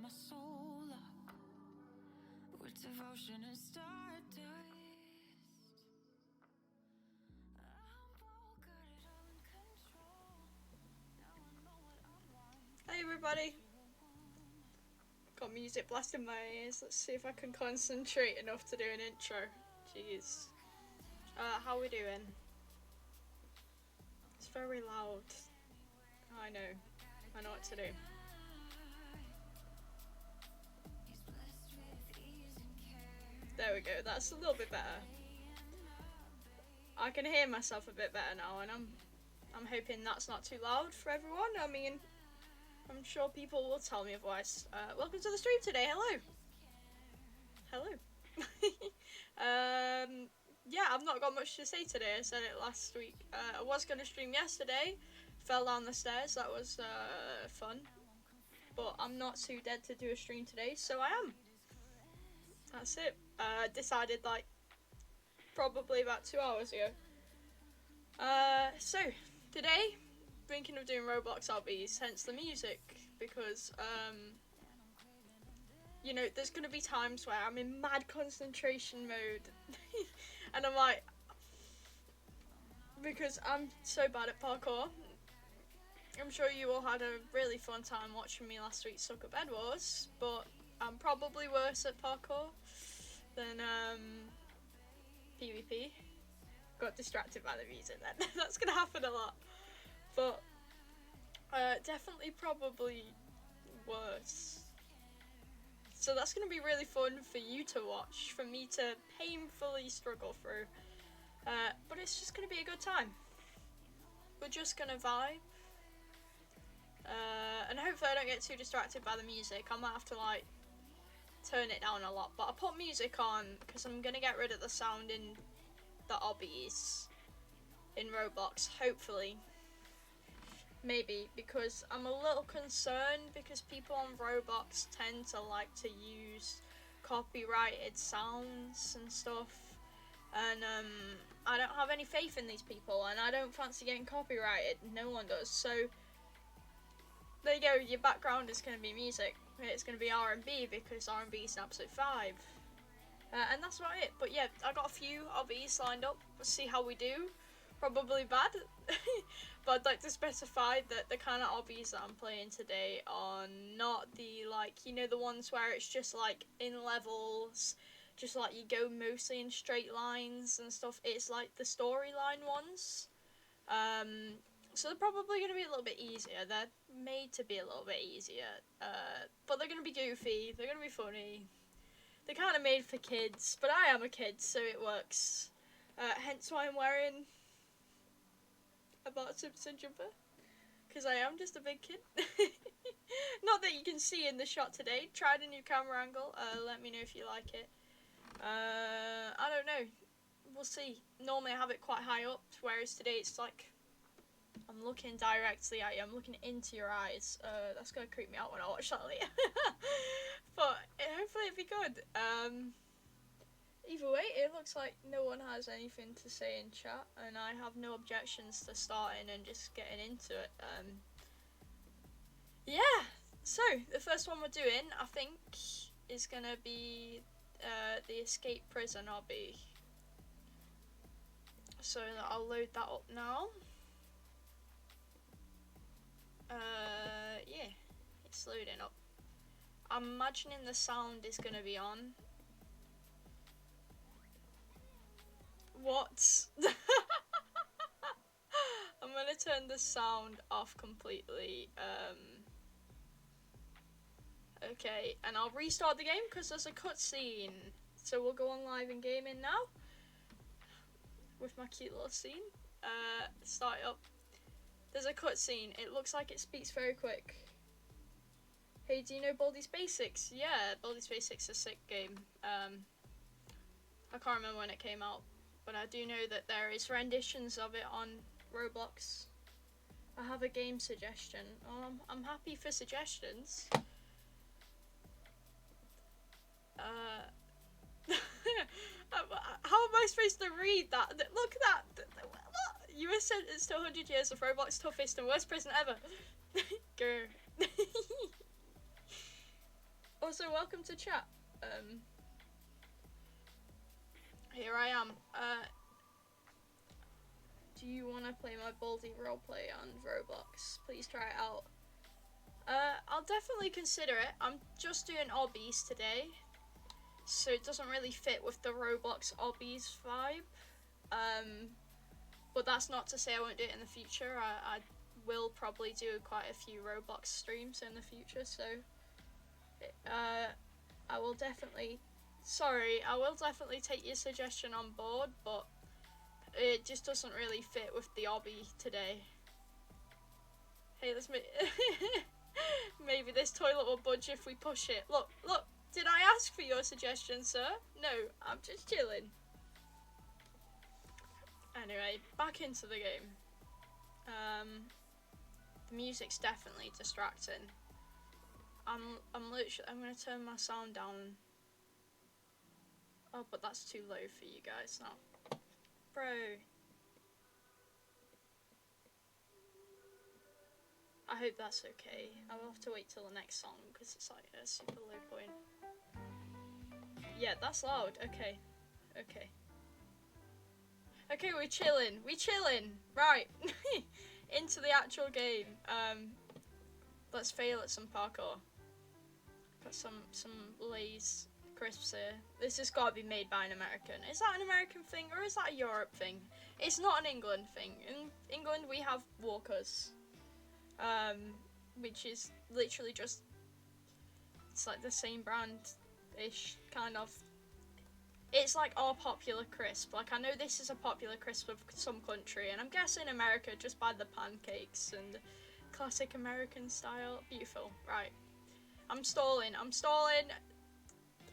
my soul up with devotion and stardust. Hey everybody! Got music blasting in my ears. Let's see if I can concentrate enough to do an intro. Jeez. How we doing? It's very loud. I know. I know what to do. There we go. That's a little bit better. I can hear myself a bit better now, and I'm hoping that's not too loud for everyone. I mean, I'm sure people will tell me otherwise. Welcome to the stream today. Hello. Yeah, I've not got much to say today. I said it last week. I was going to stream yesterday. Fell down the stairs. That was fun. But I'm not too dead to do a stream today, so I am. That's it. Decided like probably about 2 hours ago. So today, thinking of doing Roblox Obby, hence the music, because you know, there's gonna be times where I'm in mad concentration mode, and I'm like, because I'm so bad at parkour. I'm sure you all had a really fun time watching me last week suck at Bed Wars, but I'm probably worse at parkour than PvP. Got distracted by the music then. That's gonna happen a lot. But definitely probably worse. So that's gonna be really fun for you to watch, for me to painfully struggle through. But it's just gonna be a good time. We're just gonna vibe. And hopefully I don't get too distracted by the music. I might have to like turn it down a lot, but I put music on because I'm gonna get rid of the sound in the obbies in Roblox, hopefully. Maybe, because I'm a little concerned because people on Roblox tend to like to use copyrighted sounds and stuff, and I don't have any faith in these people, and I don't fancy getting copyrighted. No one does. So there you go, your background is going to be music. It's going to be R&B because R&B is an absolute vibe. And that's about it. But yeah, I got a few obbies lined up. We'll see how we do. Probably bad. But I'd like to specify that the kind of obbies that I'm playing today are not the, like, you know, the ones where it's just like in levels, just like you go mostly in straight lines and stuff. It's like the storyline ones. So they're probably going to be a little bit easier. They're made to be a little bit easier. But they're going to be goofy. They're going to be funny. They're kind of made for kids, but I am a kid, so it works. Hence why I'm wearing a Bart Simpson jumper, because I am just a big kid. Not that you can see in the shot today. Tried a new camera angle. Let me know if you like it. I don't know. We'll see. Normally I have it quite high up, whereas today it's like I'm looking directly at you. I'm looking into your eyes. That's gonna creep me out when I watch that later. But hopefully it'll be good. Either way, it looks like no one has anything to say in chat, and I have no objections to starting and just getting into it. Yeah, so the first one we're doing, I think, is gonna be the escape prison obby. So I'll load that up now. Yeah, it's loading up. I'm imagining the sound is gonna be on. What? I'm gonna turn the sound off completely. Okay, and I'll restart the game because there's a cutscene. So we'll go on live in gaming now with my cute little scene. Start it up. There's a cutscene. It looks like it speaks very quick. Hey, do you know Baldi's Basics? Yeah, Baldi's Basics is a sick game. I can't remember when it came out, but I do know that there is renditions of it on Roblox. I have a game suggestion. I'm happy for suggestions. How am I supposed to read that? Look at that! You were sentenced to 100 years of Roblox toughest and worst prison ever. Go. Also, welcome to chat. Here I am. Do you want to play my Baldy roleplay on Roblox? Please try it out. I'll definitely consider it. I'm just doing obbies today, so it doesn't really fit with the Roblox Obbies vibe. But that's not to say I won't do it in the future. I will probably do quite a few Roblox streams in the future, so I will definitely take your suggestion on board, but it just doesn't really fit with the obby today. Hey, let's maybe this toilet will budge if we push it. Look, did I ask for your suggestion, sir? No, I'm just chilling. Anyway, back into the game. The music's definitely distracting. I'm gonna turn my sound down. Oh, but that's too low for you guys now. Bro. I hope that's okay. I'll have to wait till the next song because it's like a super low point. Yeah, that's loud. Okay. Okay, we're chilling. Right. Into the actual game. Let's fail at some parkour. Got some Lay's crisps here. This has got to be made by an American. Is that an American thing or is that a Europe thing? It's not an England thing. In England we have Walkers, which is literally just, it's like the same brand-ish kind of. It's like our popular crisp. Like, I know this is a popular crisp of some country, and I'm guessing America just by the pancakes and classic American style. Beautiful. Right. I'm stalling.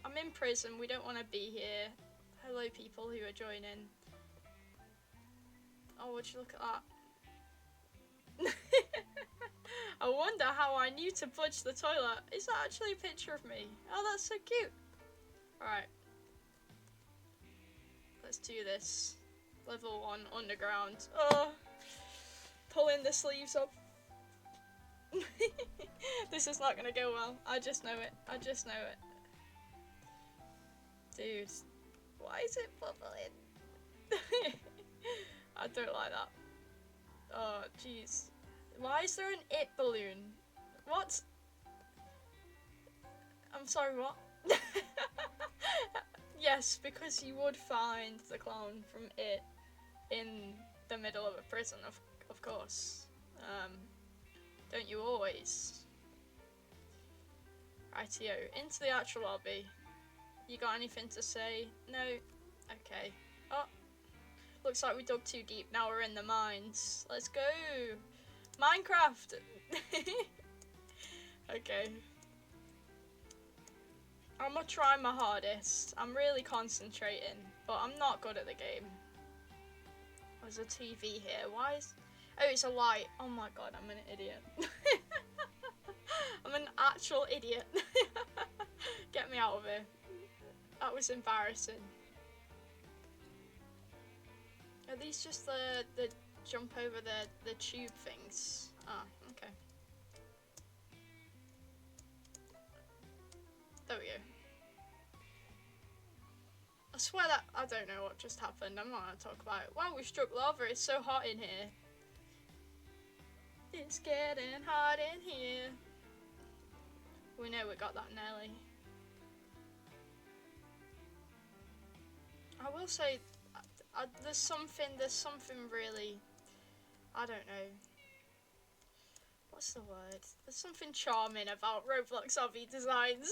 I'm in prison. We don't want to be here. Hello, people who are joining. Oh, would you look at that? I wonder how I knew to budge the toilet. Is that actually a picture of me? Oh, that's so cute. Alright. Let's do this. Level 1 underground. Oh, pulling the sleeves up. This is not gonna go well. I just know it. Dude, why is it bubbling? I don't like that. Oh, jeez. Why is there an it balloon? What? I'm sorry, what? Yes, because you would find the clown from it in the middle of a prison, of course. Don't you always? Rightio, into the actual obby. You got anything to say? No? Okay. Oh, looks like we dug too deep. Now we're in the mines. Let's go! Minecraft! Okay. I'm gonna try my hardest. I'm really concentrating, but I'm not good at the game. There's a TV here. Why is... Oh, it's a light. Oh my god, I'm an idiot. I'm an actual idiot. Get me out of here. That was embarrassing. Are these just the jump over the tube things? Ah, okay. There we go. I swear that I don't know what just happened. I'm not gonna talk about it. Wow, we struck lava. It's so hot in here. It's getting hot in here. We know we got that Nelly. I will say, there's something really, I don't know. What's the word? There's something charming about Roblox Obby designs.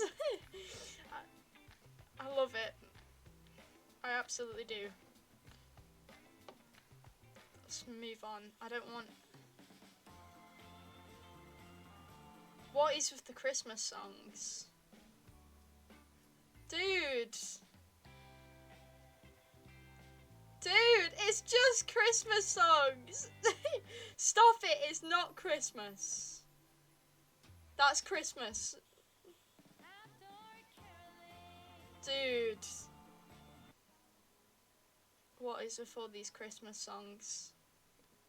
I love it. I absolutely do. Let's move on. I don't want... What is with the Christmas songs? Dude! Dude, it's just Christmas songs! Stop it, it's not Christmas. That's Christmas. Dude. What is with all these Christmas songs?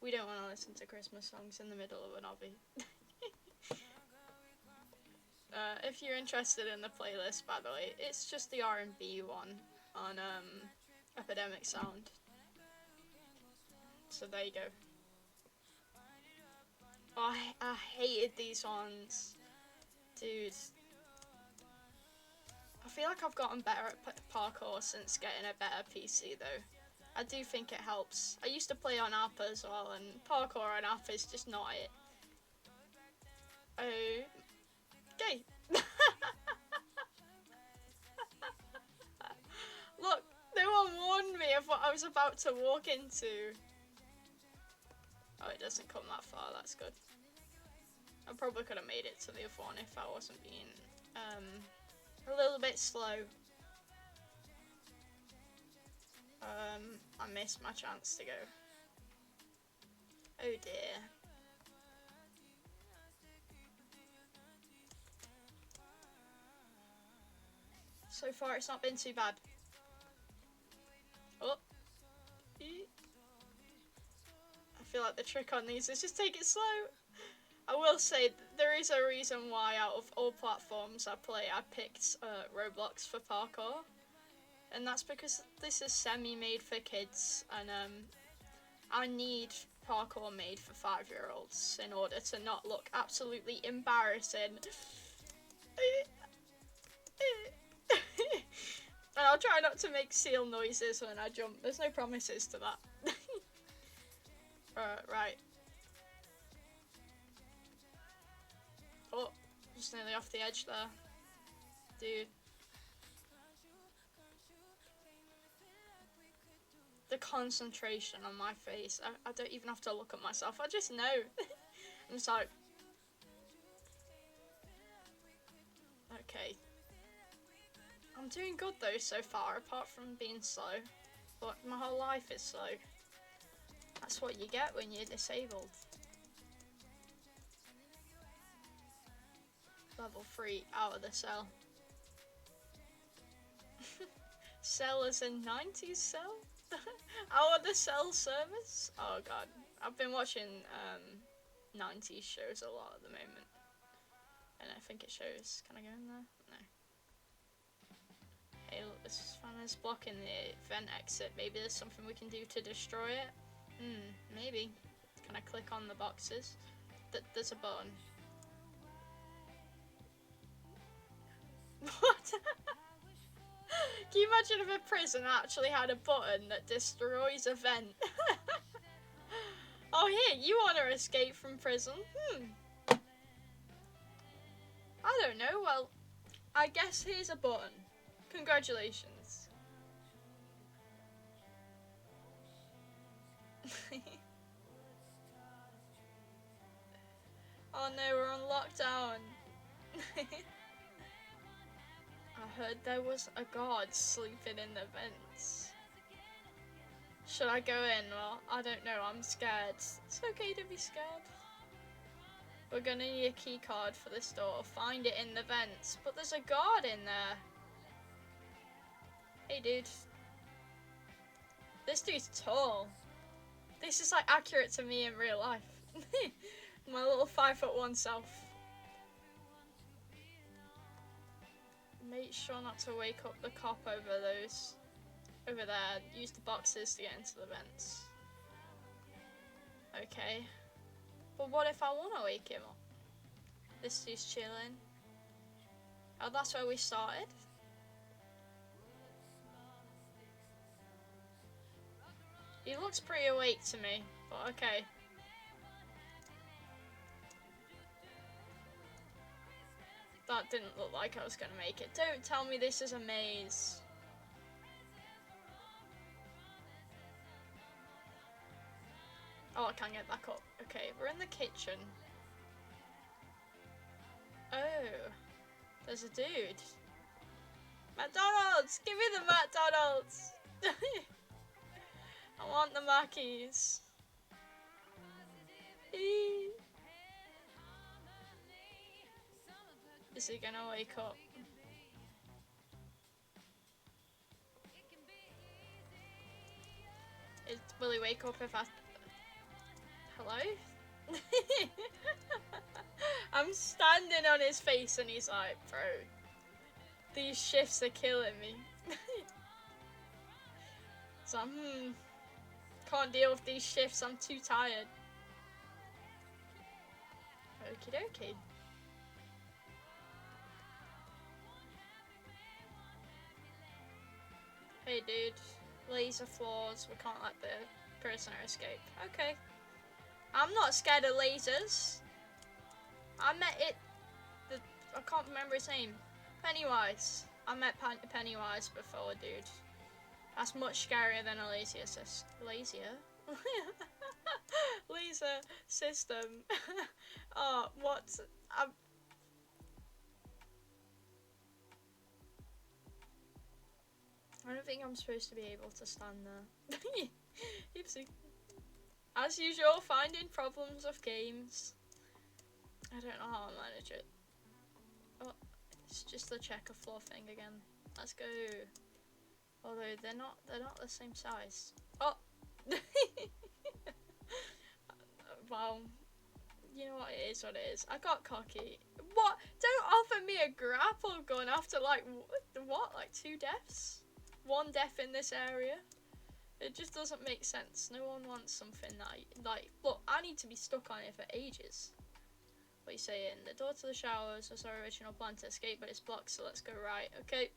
We don't want to listen to Christmas songs in the middle of an obby. If you're interested in the playlist, by the way, it's just the R&B one on Epidemic Sound. So there you go. Oh, I hated these ones, dude. I feel like I've gotten better at parkour since getting a better PC though. I do think it helps. I used to play on app as well, and parkour on app is just not it. Oh, okay. Look, no one warned me of what I was about to walk into. Oh, it doesn't come that far, that's good. I probably could have made it to the other one if I wasn't being a little bit slow. I missed my chance to go. Oh dear. So far it's not been too bad. Oh. I feel like the trick on these is just take it slow. I will say there is a reason why out of all platforms I play, I picked Roblox for parkour. And that's because this is semi-made for kids, and I need parkour made for 5-year-olds in order to not look absolutely embarrassing. And I'll try not to make seal noises when I jump. There's no promises to that. Right. Oh, just nearly off the edge there. Dude. The concentration on my face. I don't even have to look at myself. I just know. I'm just like... Okay. I'm doing good though so far, apart from being slow. But my whole life is slow. That's what you get when you're disabled. Level 3, out of the cell. Cell as in 90s cell? Out of the cell service? Oh god. I've been watching 90s shows a lot at the moment. And I think it shows. Can I go in there? No. Hey, look, this fan is blocking the vent exit. Maybe there's something we can do to destroy it? Maybe. Can I click on the boxes? There's a button. What? Can you imagine if a prison actually had a button that destroys a vent? Oh, here, you want to escape from prison? I don't know, well, I guess here's a button. Congratulations. Oh no, we're on lockdown. I heard there was a guard sleeping in the vents. Should I go in? Well, I don't know, I'm scared. It's okay to be scared. We're gonna need a key card for this door. Find it in the vents. But there's a guard in there. Hey dude. This dude's tall. This is like accurate to me in real life. My little 5'1" self. Make sure not to wake up the cop over there. Use the boxes to get into the vents. Okay. But what if I want to wake him up? This dude's chilling. Oh, that's where we started? He looks pretty awake to me, but okay. That didn't look like I was going to make it. Don't tell me this is a maze. Oh, I can't get back up. Okay, we're in the kitchen. Oh, there's a dude. McDonald's! Give me the McDonald's! I want the Mackies. Is he gonna wake up? Will he wake up if I... Hello? I'm standing on his face and he's like, bro, these shifts are killing me. So I'm, can't deal with these shifts, I'm too tired. Okie dokie. Hey dude, laser floors, we can't let the prisoner escape. Okay. I'm not scared of lasers. I met it, I can't remember his name. Pennywise. I met Pennywise before, dude. That's much scarier than a laser system. Oh, what? I don't think I'm supposed to be able to stand there. Oopsie. As usual, finding problems with games. I don't know how I manage it. Oh, it's just the checker floor thing again. Let's go. Although they're not the same size. Oh. Wow. You know what, it is what it is. I got cocky. What? Don't offer me a grapple gun after like what? Like 2 deaths? 1 death in this area? It just doesn't make sense. No one wants something that like look, I need to be stuck on it for ages. What are you saying? The door to the showers was our original plan to escape, but it's blocked, so let's go right. Okay.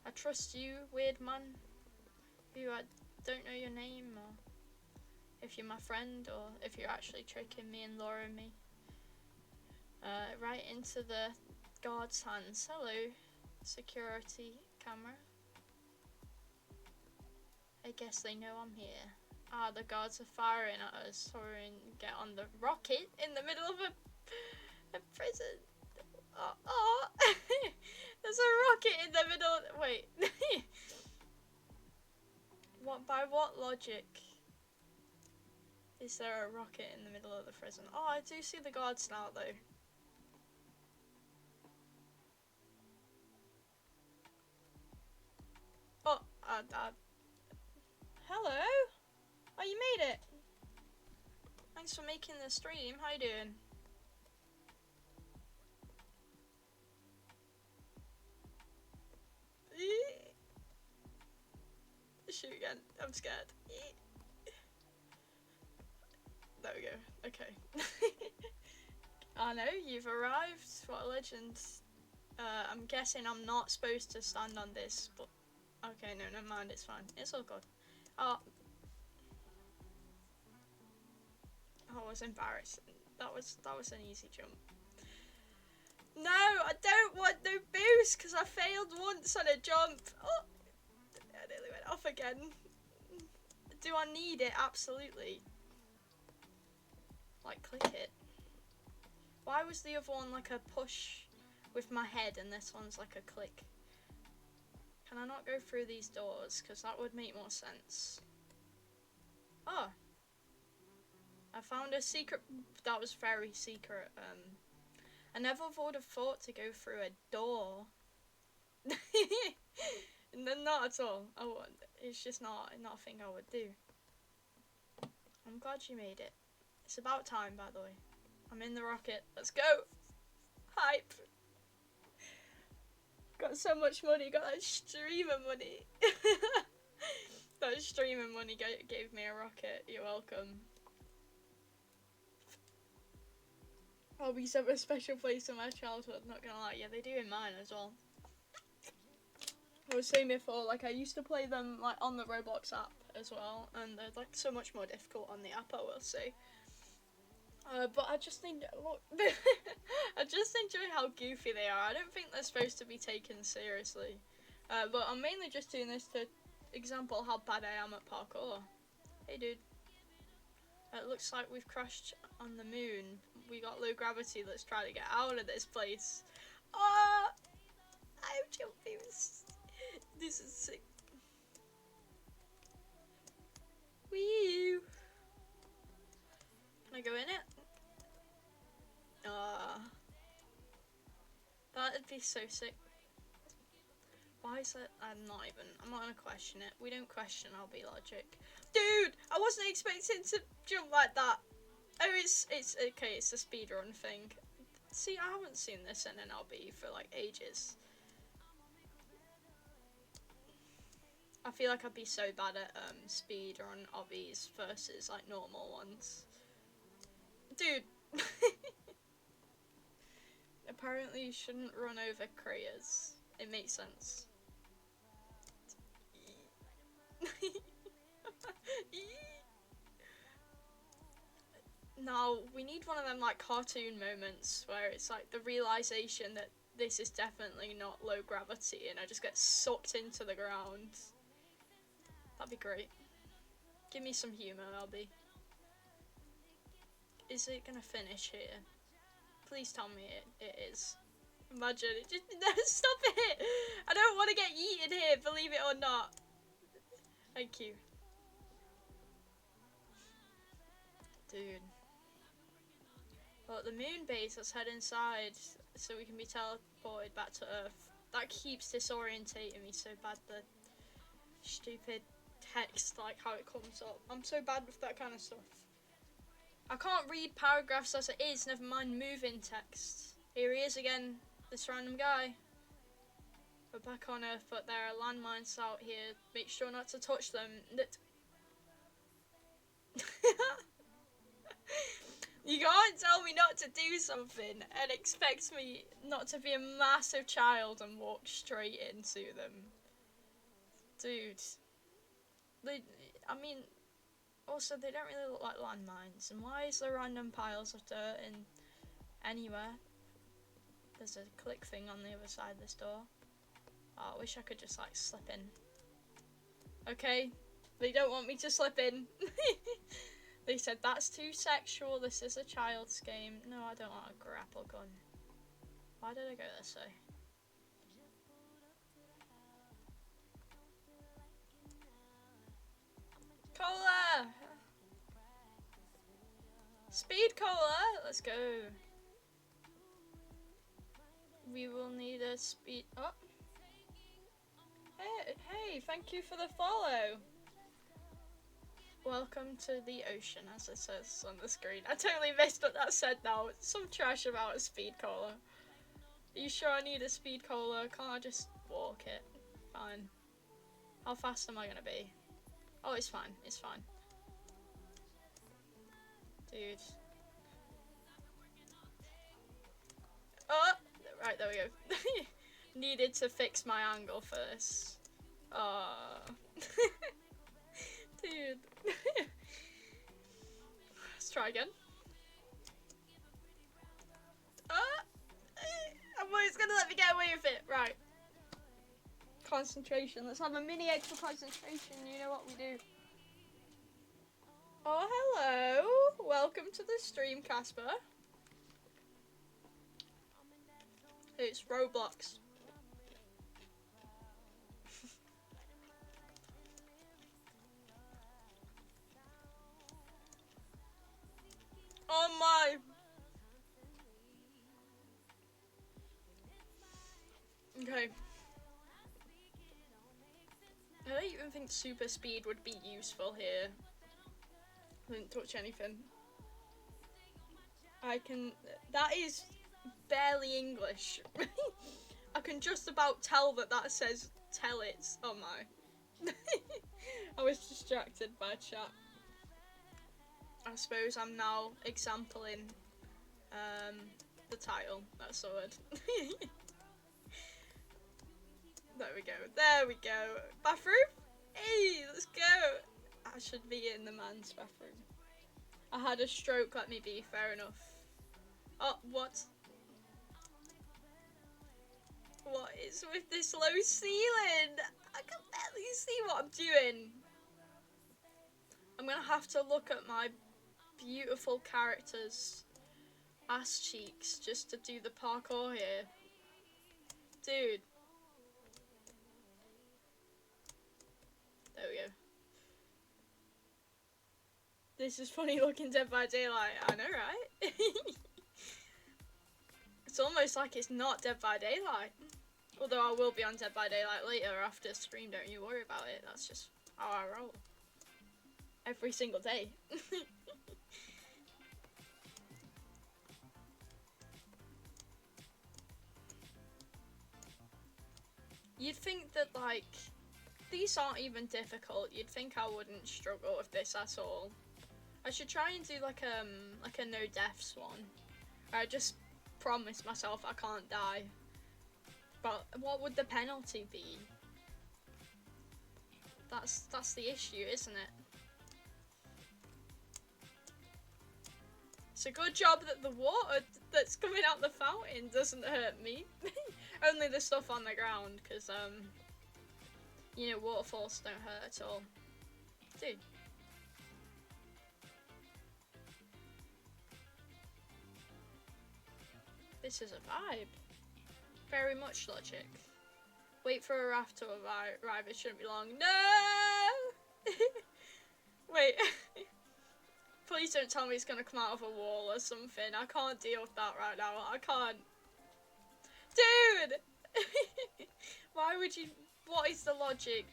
I trust you, weird man. Who I don't know your name, or if you're my friend, or if you're actually tricking me and luring me. Right into the guard's hands. Hello, security camera. I guess they know I'm here. Ah, the guards are firing at us. Sorry, get on the rocket in the middle of a prison. Oh. There's a rocket in the middle. Wait. What? By what logic is there a rocket in the middle of the prison? Oh, I do see the guards now, though. Oh, hello. Oh, you made it. Thanks for making the stream. How you doing? Shoot again. I'm scared. There we go. Okay. I know, you've arrived. What a legend. I'm guessing I'm not supposed to stand on this, but okay, no, never mind. It's fine. It's all good. Oh, I was embarrassing. That was an easy jump. No, I don't want no boost because I failed once on a jump. Oh, I nearly went off again. Do I need it? Absolutely. Like, click it. Why was the other one like a push with my head and this one's like a click? Can I not go through these doors? Because that would make more sense. Oh. I found a secret. That was very secret. I never would have thought to go through a door. Not at all. It's just not a thing I would do. I'm glad you made it. It's about time, by the way. I'm in the rocket. Let's go. Hype. Got so much money. Got that streamer money. That streamer money gave me a rocket. You're welcome. Hobbies have a special place in my childhood, not gonna lie. Yeah, they do in mine as well. I was saying before, like, I used to play them like on the Roblox app as well, and they're like so much more difficult on the app, I will say. But I just think, look, I just enjoy how goofy they are. I don't think they're supposed to be taken seriously. But I'm mainly just doing this to example how bad I am at parkour. Hey dude. It looks like we've crashed on the moon. We got low gravity. Let's try to get out of this place. Ah! I'm jumping. This is sick. Wee! Can I go in it? That'd be so sick. Why is it? I'm not gonna question it. We don't question our logic. Dude, I wasn't expecting to jump like that. Oh, it's okay. It's a speedrun thing. See, I haven't seen this in an obby for like ages. I feel like I'd be so bad at speedrun obbies versus like normal ones. Dude. Apparently you shouldn't run over craters. It makes sense. No, we need one of them like cartoon moments where it's like the realization that this is definitely not low gravity and I just get sucked into the ground. That'd be great. Give me some humour, Obby. Is it gonna finish here? Please tell me it is. Imagine it just stop it! I don't want to get yeeted here, believe it or not. Thank you. Dude. Well, at the moon base, let's head inside so we can be teleported back to Earth. That keeps disorientating me so bad, the stupid text, like how it comes up. I'm so bad with that kind of stuff. I can't read paragraphs as it is, never mind moving text. Here he is again, this random guy. We're back on Earth, but there are landmines out here. Make sure not to touch them. You can't tell me not to do something and expect me not to be a massive child and walk straight into them. Dude. I mean, also they don't really look like landmines. And why is there random piles of dirt in anywhere? There's a click thing on the other side of this door. Oh, I wish I could just like slip in. Okay, they don't want me to slip in. They said that's too sexual, this is a child's game. No, I don't want a grapple gun. Why did I go this way? Cola! Speed cola! Let's go. We will need a speed... Oh! Hey, thank you for the follow! Welcome to the ocean, as it says on the screen. I totally missed what that said now. It's some trash about a speed cola. Are you sure I need a speed cola? Can't I just walk it? Fine. How fast am I gonna be? Oh, it's fine. It's fine. Dude. Oh! Right, there we go. Needed to fix my angle first. Dude. Let's try again. It's gonna let me get away with it. Right. Concentration. Let's have a mini extra concentration. You know what we do. Oh, hello. Welcome to the stream, Casper. It's Roblox. Oh my! Okay. I don't even think super speed would be useful here. I didn't touch anything. That is barely English. I can just about tell that says tell it. Oh my. I was distracted by chat. I suppose I'm now exampling the title. That's the word. There we go. There we go. Bathroom? Hey, let's go. I should be in the man's bathroom. I had a stroke, let me be. Fair enough. Oh, what? What is with this low ceiling? I can barely see what I'm doing. I'm gonna have to look at my beautiful character's ass cheeks just to do the parkour here. Dude. There we go. This is funny looking Dead by Daylight. I know, right? It's almost like it's not Dead by Daylight. Although I will be on Dead by Daylight later after stream, don't you worry about it. That's just how I roll. Every single day. You'd think that, like, these aren't even difficult. You'd think I wouldn't struggle with this at all. I should try and do like a no deaths one. I just promise myself I can't die. But what would the penalty be? That's the issue, isn't it? It's a good job that the water that's coming out the fountain doesn't hurt me. Only the stuff on the ground, because you know, waterfalls don't hurt at all. Dude. This is a vibe. Very much logic. Wait for a raft to arrive, it shouldn't be long. No! Wait. Please don't tell me it's gonna come out of a wall or something. I can't deal with that right now. I can't. Dude! Why would you... What is the logic?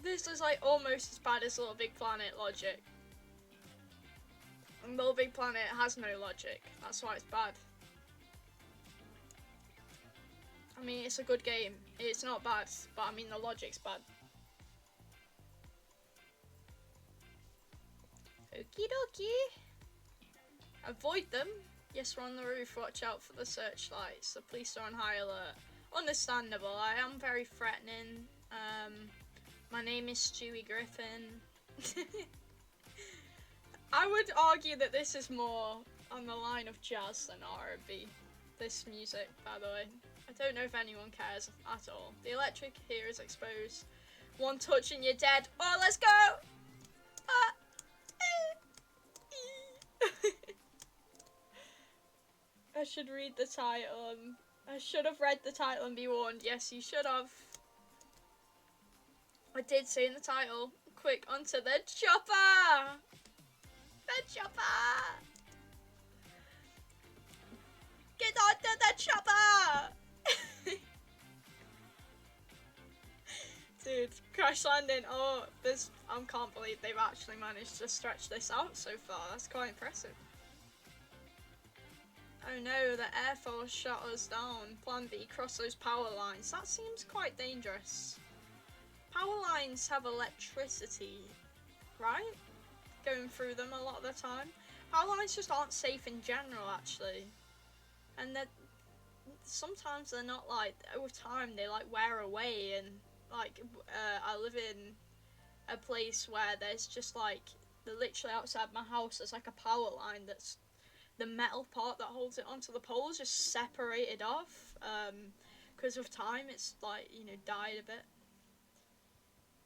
This is like almost as bad as Little Big Planet logic. And Little Big Planet has no logic. That's why it's bad. I mean, it's a good game. It's not bad, but I mean the logic's bad. Okie dokie. Avoid them. Yes, we're on the roof. Watch out for the searchlights. The police are on high alert. Understandable. I am very threatening. My name is Stewie Griffin. I would argue that this is more on the line of jazz than R&B. This music, by the way. I don't know if anyone cares at all. The electric here is exposed. One touch and you're dead. Oh, let's go! I should read the title. I should have read the title and be warned. Yes, you should have. I did say in the title. Quick, onto the chopper! The chopper! Get onto the chopper! Dude, crash landing. Oh, this. I can't believe they've actually managed to stretch this out so far. That's quite impressive. Oh no, the Air Force shot us down. Plan B, cross those power lines. That seems quite dangerous. Power lines have electricity, right? Going through them a lot of the time. Power lines just aren't safe in general, actually. And that sometimes they're not, like, over time they like wear away, and like I live in a place where there's just like, literally outside my house there's like a power line that's the metal part that holds it onto the poles just separated off, because of time it's like, you know, died a bit.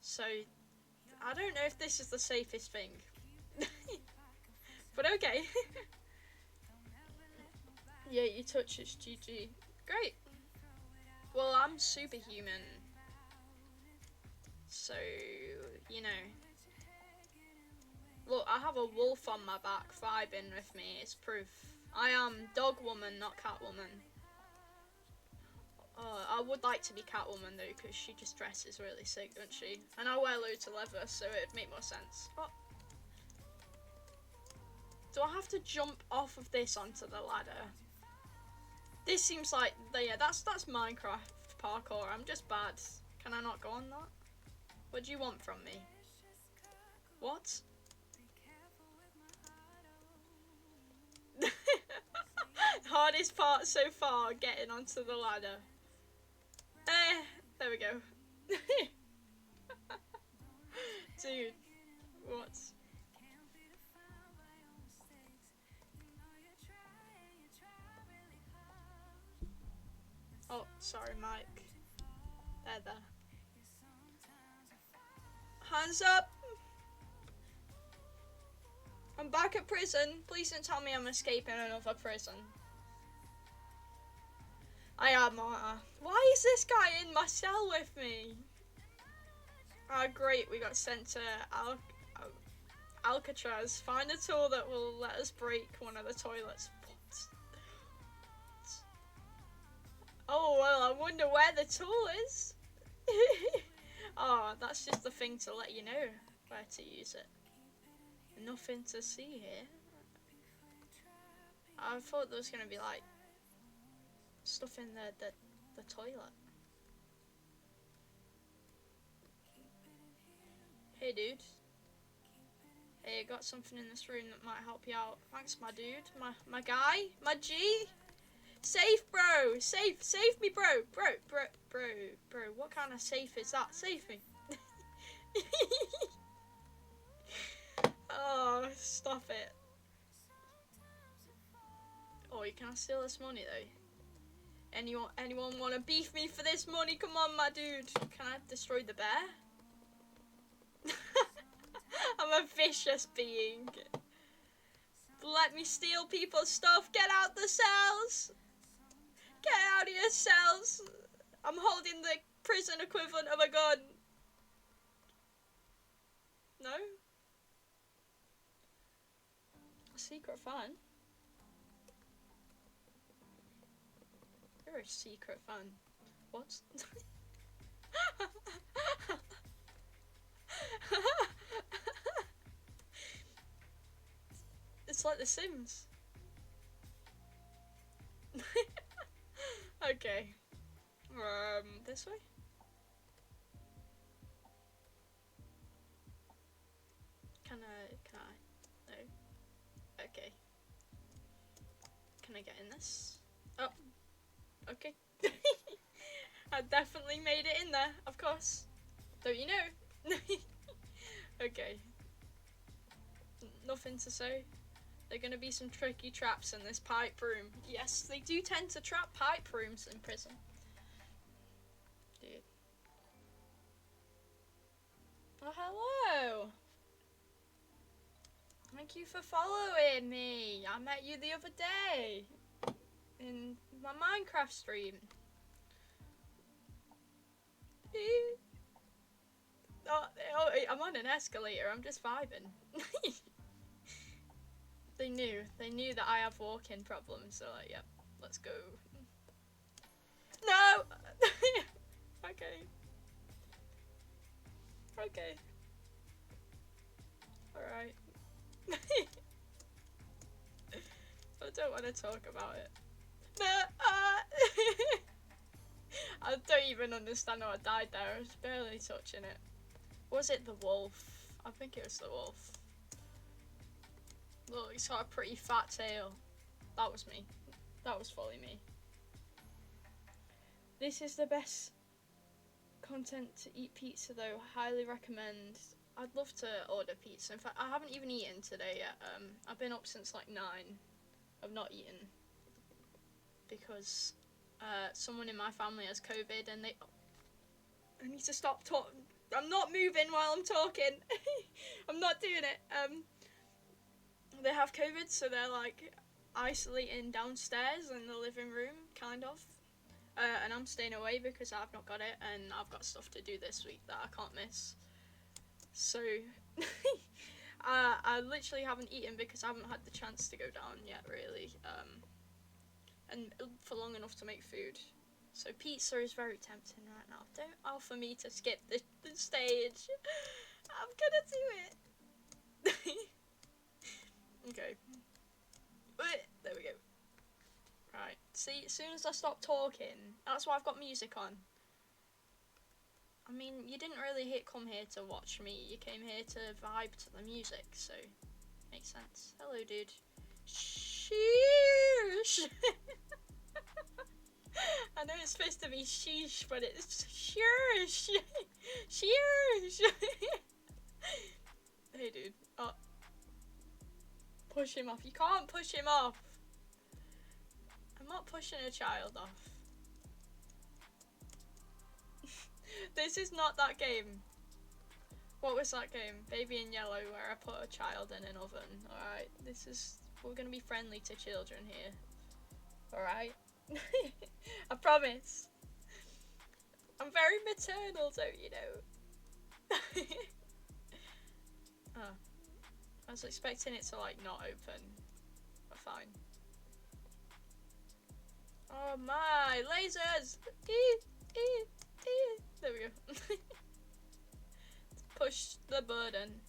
So I don't know if this is the safest thing. But okay. Yeah, you touch it's GG. Great. Well, I'm superhuman. So, you know. Look, I have a wolf on my back vibing with me. It's proof. I am dog woman, not cat woman. I would like to be Catwoman though, because she just dresses really sick, doesn't she? And I wear loads of leather, so it'd make more sense. Oh. Do I have to jump off of this onto the ladder? This seems like, yeah, that's Minecraft parkour. I'm just bad. Can I not go on that? What do you want from me? What? Hardest part so far, getting onto the ladder. There we go. Dude, what? Oh, sorry, Mike. There. Hands up! I'm back at prison. Please don't tell me I'm escaping another prison. I am. Why is this guy in my cell with me? Ah, great. We got sent to Alcatraz. Find a tool that will let us break one of the toilets. What? Oh, well, I wonder where the tool is. Oh, that's just the thing to let you know where to use it. Nothing to see here. I thought there was going to be, like, stuff in there that the toilet. Hey, dude. Hey, I got something in this room that might help you out. Thanks, my dude. My guy. My G. Safe, bro. Safe me, bro. Bro. What kind of safe is that? Save me. Oh, stop it. Oh, you can't steal this money, though. Anyone want to beef me for this money? Come on, my dude. Can I destroy the bear? I'm a vicious being. Let me steal people's stuff. Get out the cells. Get out of your cells. I'm holding the prison equivalent of a gun. No? A secret fan? You're a secret fan. What? It's like The Sims. Okay. This way? Can I? No. Okay. Can I get in this? Oh. Okay. I definitely made it in there, of course. Don't you know? Okay. Nothing to say. There are going to be some tricky traps in this pipe room. Yes, they do tend to trap pipe rooms in prison. Dude. Oh, hello. Thank you for following me. I met you the other day in my Minecraft stream. Oh, I'm on an escalator. I'm just vibing. They knew that I have walking problems, so like, yep, let's go. No! Okay. Alright. I don't want to talk about it. No! I don't even understand how I died there. I was barely touching it. Was it the wolf? I think it was the wolf. Look, he's got a pretty fat tail. That was me. That was fully me. This is the best content to eat pizza though. Highly recommend. I'd love to order pizza. In fact, I haven't even eaten today yet. I've been up since like 9. I've not eaten because someone in my family has COVID and I need to stop talking. I'm not moving while I'm talking. I'm not doing it. They have COVID, so they're like isolating downstairs in the living room, kind of. And I'm staying away because I've not got it, and I've got stuff to do this week that I can't miss. So I literally haven't eaten because I haven't had the chance to go down yet, really. And for long enough to make food. So pizza is very tempting right now. Don't offer me to skip the stage. I'm gonna do it. Okay. There we go. Right. See, as soon as I stop talking, that's why I've got music on. I mean, you didn't really come here to watch me. You came here to vibe to the music, so makes sense. Hello, dude. Sheesh. I know it's supposed to be sheesh, but it's sheesh. Sheesh. Hey, dude. Oh. Push him off. You can't push him off. I'm not pushing a child off. This is not that game. What was that game? Baby in Yellow, where I put a child in an oven. Alright, we're gonna be friendly to children here. Alright? I promise. I'm very maternal, don't you know? Oh. I was expecting it to like not open, but fine. Oh my, lasers! There we go. Push the button.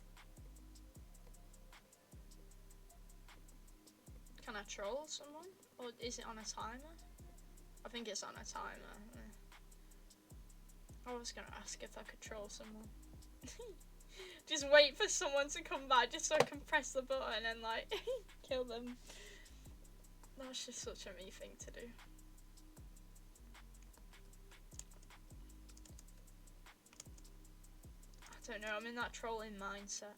Can I troll someone? Or is it on a timer? I think it's on a timer. I was gonna ask if I could troll someone. Just wait for someone to come back just so I can press the button and like kill them. That's just such a me thing to do. I don't know, I'm in that trolling mindset.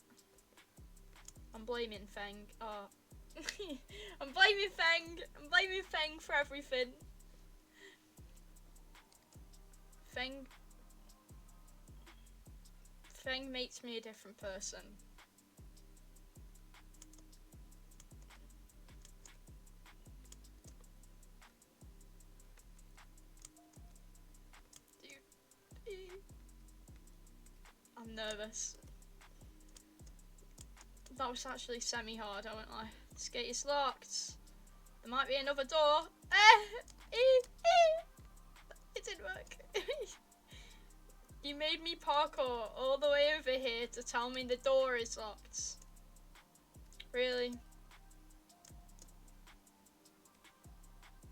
I'm blaming Feng. Oh. I'm blaming Feng. I'm blaming Feng for everything. Feng makes me a different person. I'm nervous. That was actually semi-hard, I won't lie. This gate is locked. There might be another door. It didn't work. You made me parkour all the way over here to tell me the door is locked. Really?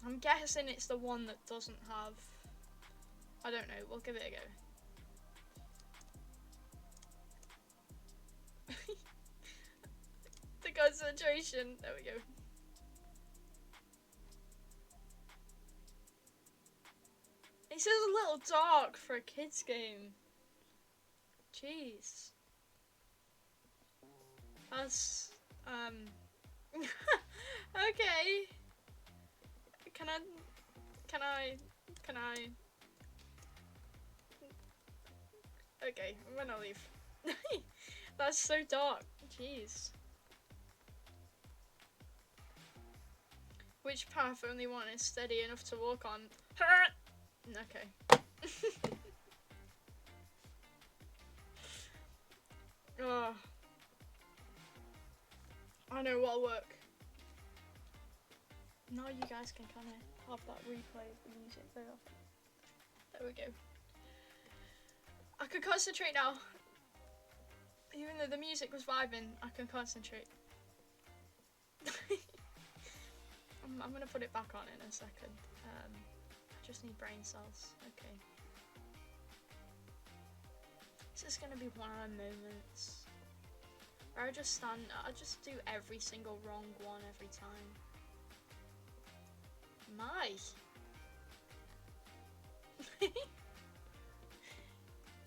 I'm guessing it's the one that doesn't have... I don't know, we'll give it a go. The concentration. There we go. This is a little dark for a kid's game. Jeez. That's okay. Can I Okay, I'm gonna leave. That's so dark. Jeez. Which path only one is steady enough to walk on? Okay. Oh. I know what'll work. Now you guys can kind of have that replay of the music there. There we go. I can concentrate now. Even though the music was vibing, I can concentrate. I'm gonna put it back on in a second. I just need brain cells. Okay. This is gonna be one of the moments where I just do every single wrong one every time. My.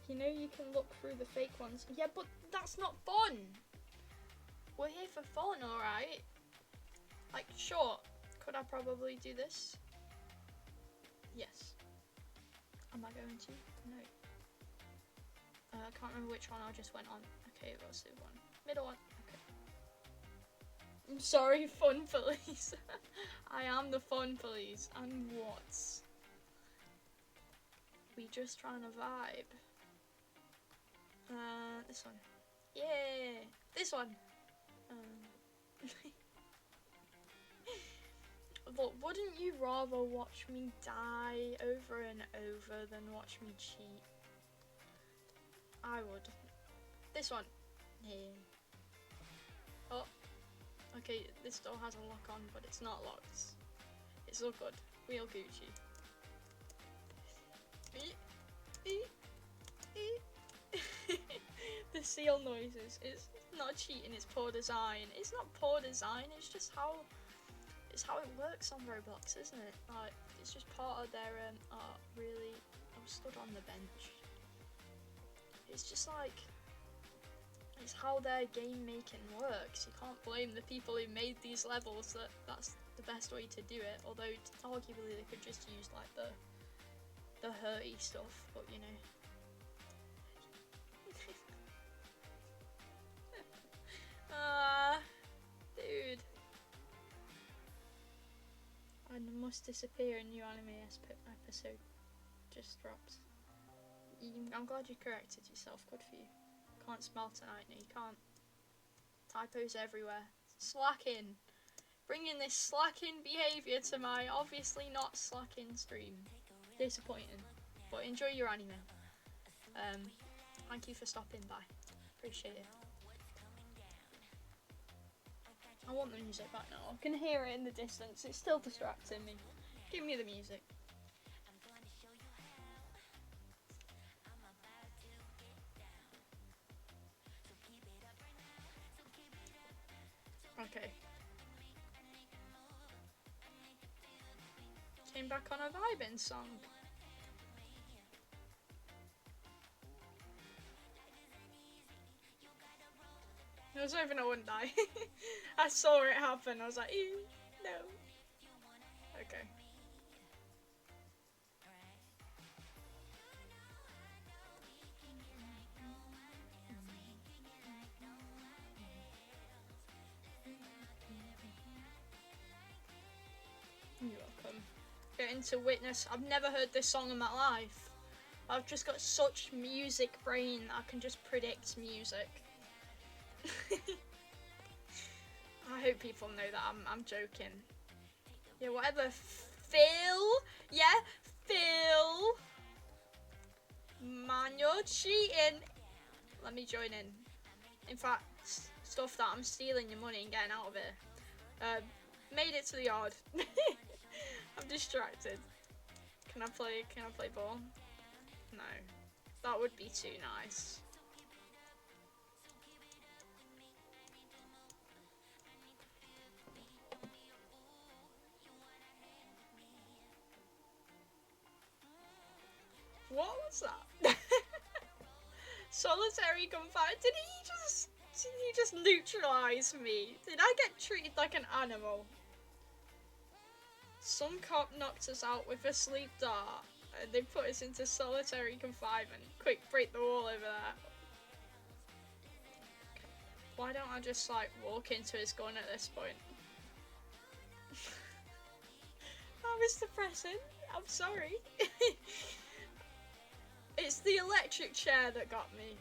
You know you can look through the fake ones. Yeah, but that's not fun. We're here for fun, alright? Like, sure. Could I probably do this? Yes. Am I going to? No. I can't remember which one I just went on. Okay, it was the one. Middle one. Okay. I'm sorry, fun police. I am the fun police. And what? We just trying to vibe. This one. Yeah. This one. But wouldn't you rather watch me die over and over than watch me cheat? I would. This one. Yeah. Oh. Okay, this door has a lock on, but it's not locked. It's all good. Real Gucci. The seal noises. It's not cheating, it's poor design. It's not poor design, it's just how it works on Roblox, isn't it? Like, it's just part of their art, really. I was stood on the bench. It's just like, it's how their game making works. You can't blame the people who made these levels that that's the best way to do it. Although arguably they could just use like the hurty stuff, but you know. Dude. I must disappear. A new anime episode just dropped. I'm glad you corrected yourself. Good for you. Can't smell tonight. No, you can't. Typos everywhere. Slacking. Bringing this slacking behaviour to my obviously not slacking stream. Disappointing. But enjoy your anime. Thank you for stopping by. Appreciate it. I want the music back now. I can hear it in the distance. It's still distracting me. Give me the music. Okay. Came back on a vibing song. I was hoping I wouldn't die. I saw it happen. I was like, ew, no. Okay. You're welcome. Getting to witness. I've never heard this song in my life. I've just got such music brain that I can just predict music. I hope people know that I'm joking. Yeah, whatever. Phil? Yeah? Phil? Man, you're cheating. Let me join in. In fact, stuff that I'm stealing your money and getting out of it. Made it to the yard. I'm distracted. Can I play ball? No. That would be too nice. What was that? Solitary confinement. Did he just neutralize me? Did I get treated like an animal? Some cop knocked us out with a sleep dart and they put us into solitary confinement. Quick, break the wall over there. Why don't I just like walk into his gun at this point? Oh, Mr. President, I'm sorry. It's the electric chair that got me.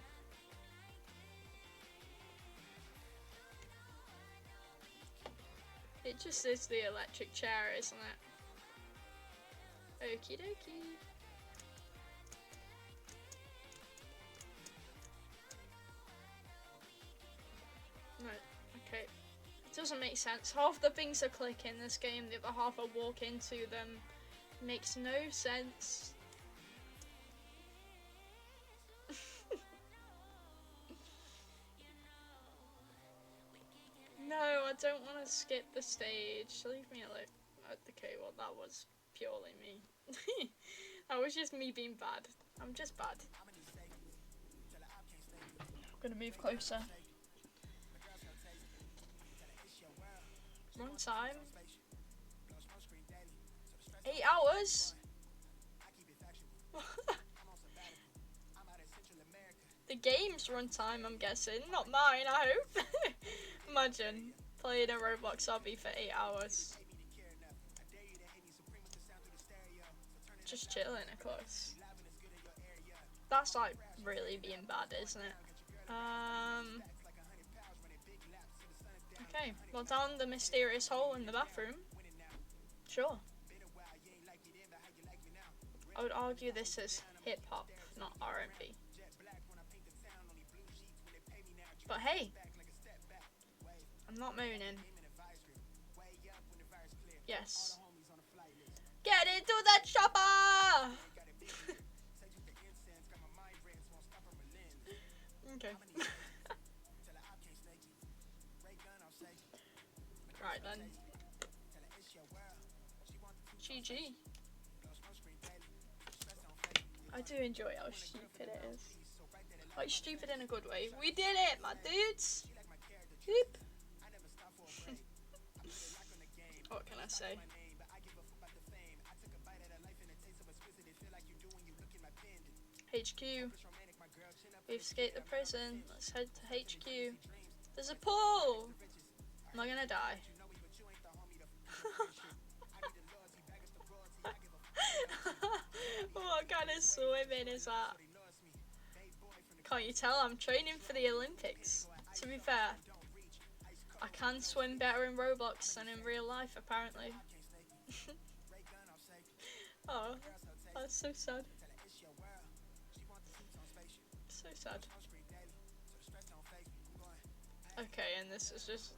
It just is the electric chair, isn't it? Okie dokie. Right, okay. It doesn't make sense. Half the things are click in this game, the other half I walk into them. Makes no sense. No, I don't want to skip the stage. Leave me alone. Okay, well that was purely me. That was just me being bad. I'm just bad. I'm gonna move closer. Run time. 8 hours? The game's run time, I'm guessing. Not mine, I hope. Imagine playing a Roblox Obby for 8 hours. Just chilling, of course. That's like really being bad, isn't it? Okay, well, down the mysterious hole in the bathroom. Sure. I would argue this is hip hop, not R&B. But hey, I'm not moaning. Yes. Get into the chopper! Okay. Right then. GG. I do enjoy how stupid it is. Like, stupid in a good way. We did it, my dudes! Whoop. What can I say? HQ. We've escaped the prison. Let's head to HQ. There's a pool! Am I gonna die? What kind of swimming is that? Can't you tell I'm training for the Olympics? To be fair, I can swim better in Roblox than in real life, apparently. Oh, that's so sad. So sad. Okay, and this is just...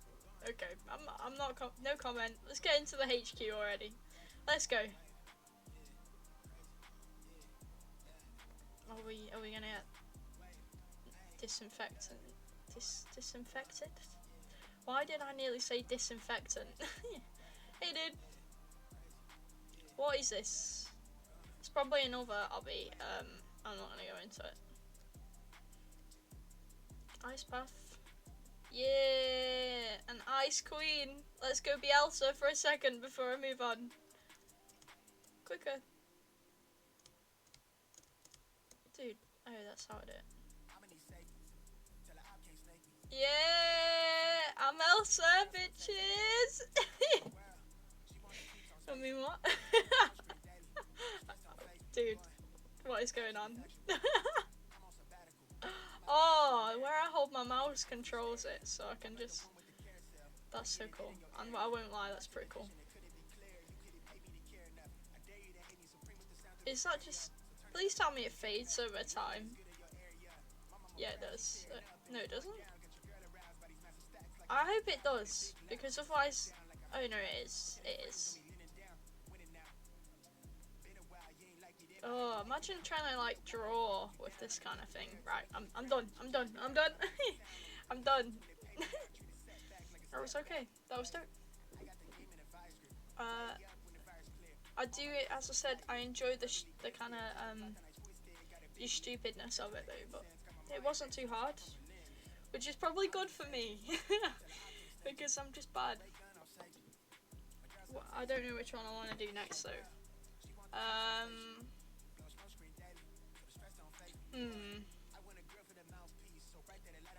Okay, I'm not... no comment. Let's get into the HQ already. Let's go. Are we gonna get disinfected? Why did I nearly say disinfectant? Hey dude. What is this? It's probably another obby. I'm not gonna go into it. Ice bath. Yeah, an ice queen. Let's go be Elsa for a second before I move on. Quicker. Dude, oh, that's how I do it. Yeah, I'm Elsa, bitches. I mean, what? Dude, what is going on? Oh, where I hold my mouse controls it, so I can just... That's so cool. And I won't lie, that's pretty cool. Is that just... Please tell me it fades over time. Yeah, it does. No, it doesn't. I hope it does, because otherwise... Oh no, it is. It is. Oh, imagine trying to like draw with this kind of thing. Right, I'm done. I'm done. I'm done. I'm done. That was okay. That was dope. I do it, as I said, I enjoy the kind of the stupidness of it though, but it wasn't too hard, which is probably good for me because I'm just bad. Well, I don't know which one I want to do next though.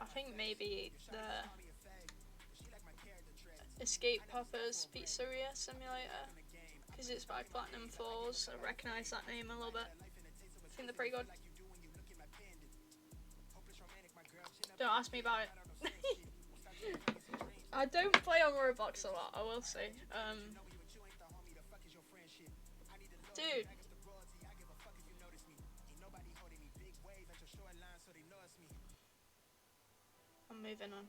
I think maybe the Escape Papa's Pizzeria Simulator, because it's by Platinum Falls. I recognise that name a little bit. I think they're pretty good. Don't ask me about it. I don't play on Roblox a lot, I will say. Dude. I'm moving on.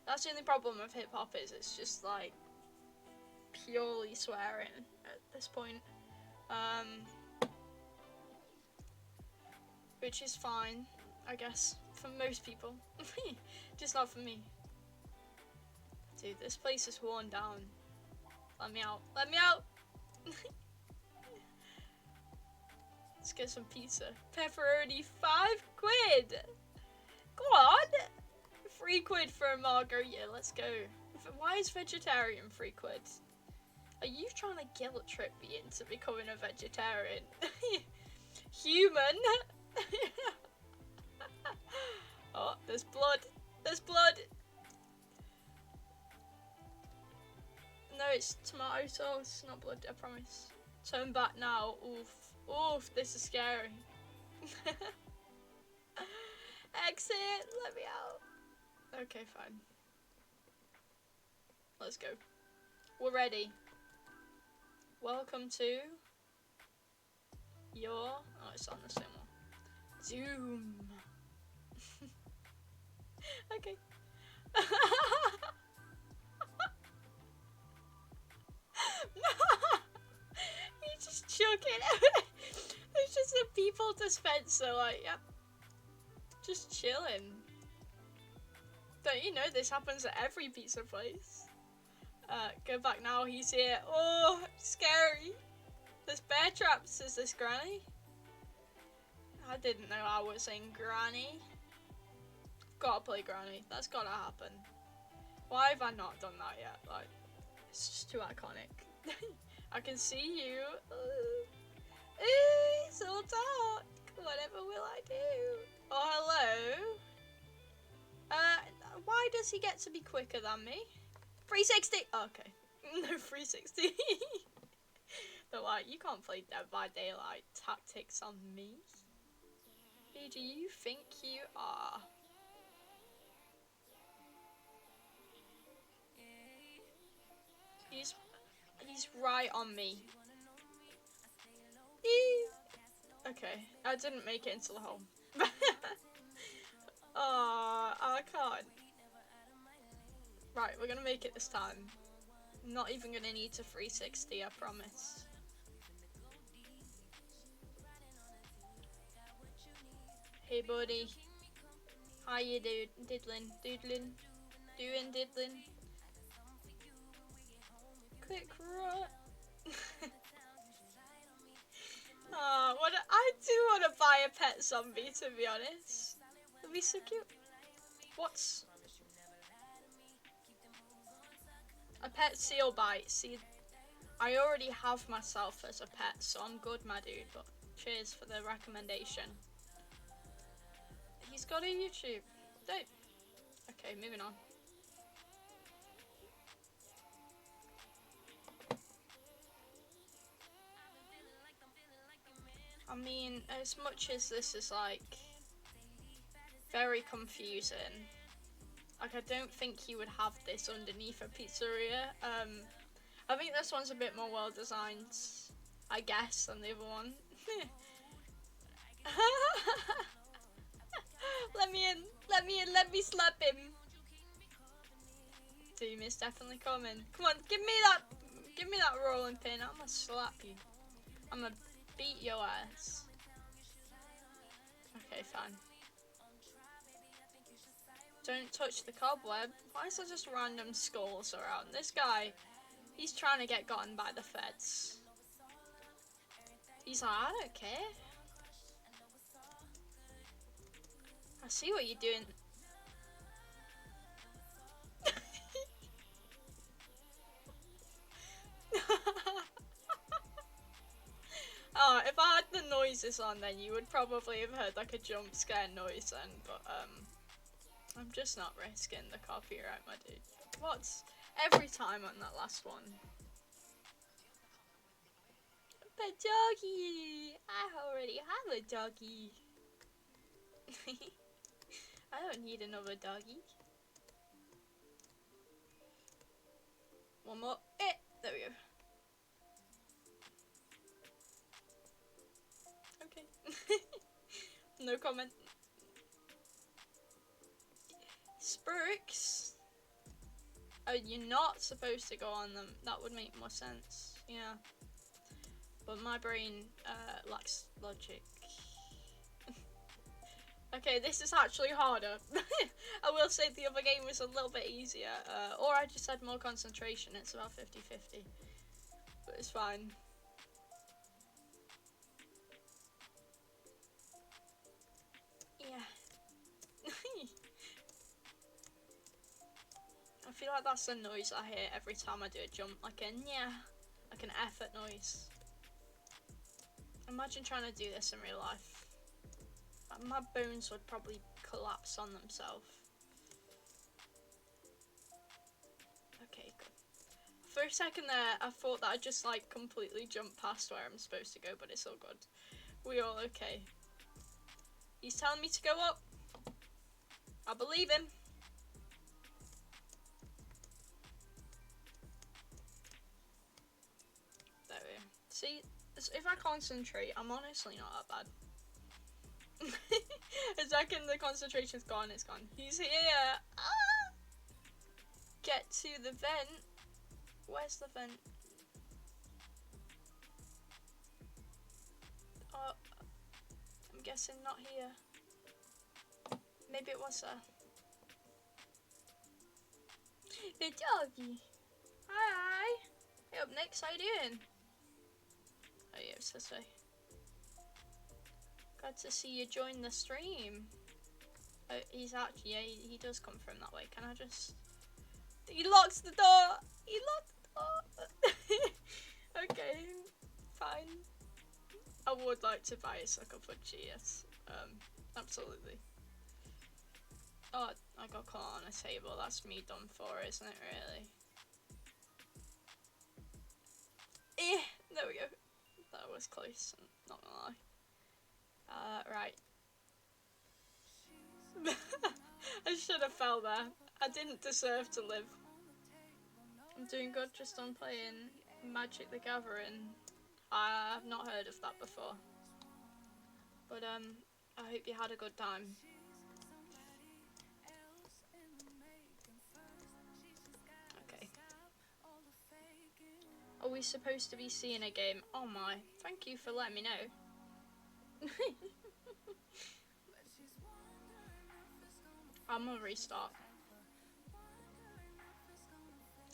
That's the only problem with hip hop is it's just like purely swearing at this point. Which is fine, I guess, for most people. Just not for me. Dude, this place is worn down. Let me out. Let me out! Let's get some pizza. Pepperoni, 5 quid! Go on! 3 quid for a margarita, let's go. Why is vegetarian 3 quid? Are you trying to guilt trip me into becoming a vegetarian? Human! Oh, there's blood. There's blood! No, it's tomato sauce, not blood, I promise. Turn back now. Oof. Oof, this is scary. Exit! Let me out. Okay, fine. Let's go. We're ready. Welcome to your... Oh, it's on the same one. Zoom. Okay. You just chuck it. There's just a people dispenser, like, yeah. Just chilling. Don't you know this happens at every pizza place? Go back now, he's here. Oh, scary. There's bear traps. Is this Granny? I didn't know I was in Granny. Gotta play Granny. That's gotta happen. Why have I not done that yet? Like, it's just too iconic. I can see you. It's so dark. Whatever will I do? Oh, hello. Why does he get to be quicker than me? 360! Oh, okay. No, 360. They're like, you can't play Dead by Daylight tactics on me. Who do you think you are? He's right on me. Okay, I didn't make it into the hole. Oh, I can't. Right, we're gonna make it this time. I'm not even gonna need to 360, I promise. Hey buddy. How you doodling? doing, diddling? Quick run. What I do want to buy a pet zombie, to be honest. It'd be so cute. What's a pet seal bite? See, I already have myself as a pet, so I'm good, my dude. But cheers for the recommendation. He's got a YouTube. Don't. Okay, moving on. I mean, as much as this is like very confusing, like I don't think you would have this underneath a pizzeria. I think this one's a bit more well designed, I guess, than the other one. Let me in, let me in, let me slap him. Doom is definitely coming. Come on, give me that rolling pin. I'm gonna slap you. I'm gonna beat your ass. Okay, fine. Don't touch the cobweb. Why is there just random skulls around? This guy, he's trying to get gotten by the feds. He's like, I don't care. I see what you're doing. Oh, if I had the noises on, then you would probably have heard like a jump scare noise then, but I'm just not risking the copyright, my dude. What's every time on that last one? But doggy! I already have a doggy. I don't need another doggy. One more. There we go. Okay. No comment. Spurks. Oh, you're not supposed to go on them. That would make more sense. Yeah. But my brain lacks logic. Okay, this is actually harder. I will say the other game was a little bit easier. Or I just had more concentration. It's about 50-50. But it's fine. Yeah. I feel like that's the noise I hear every time I do a jump. Like a yeah. Like an effort noise. Imagine trying to do this in real life. My bones would probably collapse on themselves. Okay, good. For a second there, I thought that I just like completely jumped past where I'm supposed to go, but it's all good. We all okay. He's telling me to go up. I believe him. There we go. See, if I concentrate, I'm honestly not that bad. A second the concentration's gone, it's gone. He's here! Ah! Get to the vent. Where's the vent? Oh, I'm guessing not here. Maybe it was there. The doggy. Hi. Hey, up next, how you doing? Oh yeah, it's this way. Glad to see you join the stream. Oh, he's actually, yeah, he does come from that way. Can I just... He locks the door! He locked the door! Okay, fine. I would like to buy a sucker puncher, yes. Absolutely. Oh, I got caught on a table. That's me done for, isn't it, really? There we go. That was close, I'm not gonna lie. Right. I should have fell there. I didn't deserve to live. I'm doing good, just on playing Magic the Gathering. I've not heard of that before. But I hope you had a good time. Okay. Are we supposed to be seeing a game? Oh my, thank you for letting me know. I'm gonna restart.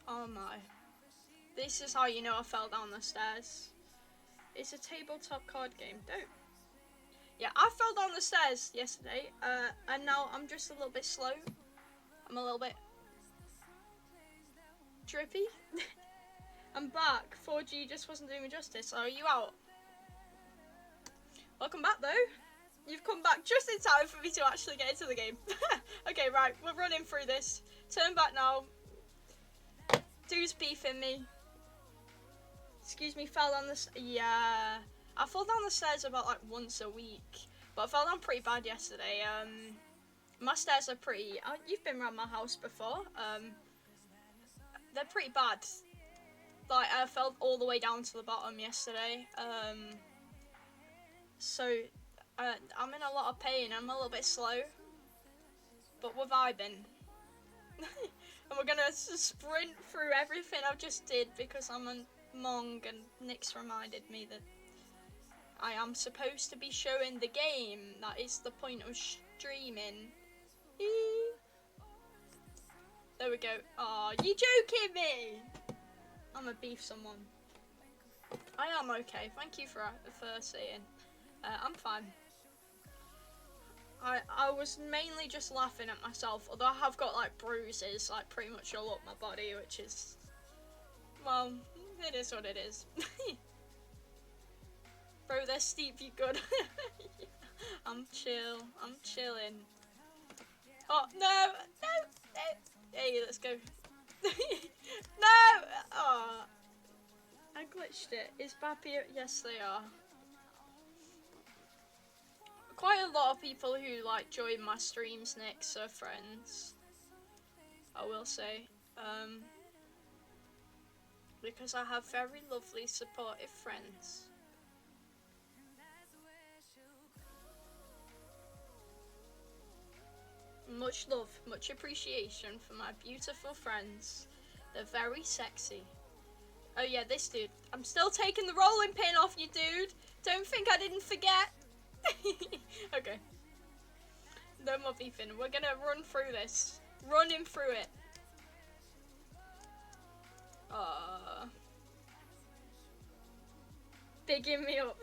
Oh my. This is how you know I fell down the stairs. It's a tabletop card game. Dope. Yeah, I fell down the stairs yesterday, and now I'm just a little bit slow. I'm a little bit drippy. I'm back. 4G just wasn't doing me justice. Are you out? Welcome back, though. You've come back just in time for me to actually get into the game. Okay, right, we're running through this. Turn back now. Dude's beefing me. Excuse me, fell down the yeah. I fall down the stairs about like once a week, but I fell down pretty bad yesterday. My stairs are pretty. You've been around my house before. They're pretty bad. Like I fell all the way down to the bottom yesterday. So I'm in a lot of pain. I'm a little bit slow, but we're vibing. And we're gonna sprint through everything I've just did because I'm a Mong, and Nick's reminded me that I am supposed to be showing the game. That is the point of streaming. There we go. Aw, you joking me? I'm a beef someone. I am okay. Thank you for saying. I'm fine. I was mainly just laughing at myself, although I have got like bruises like pretty much all up my body, which is, well, it is what it is. Bro, they're steep, you good. I'm chilling. Oh, no. Hey, let's go. No! Oh, I glitched it. Is Bappy? Yes, they are. Quite a lot of people who like join my streams next are friends, I will say. Because I have very lovely, supportive friends. Much love, much appreciation for my beautiful friends. They're very sexy. Oh yeah, this dude. I'm still taking the rolling pin off you, dude. Don't think I didn't forget. Okay. No more beefing. We're gonna run through this. Running through it. Bigging me up.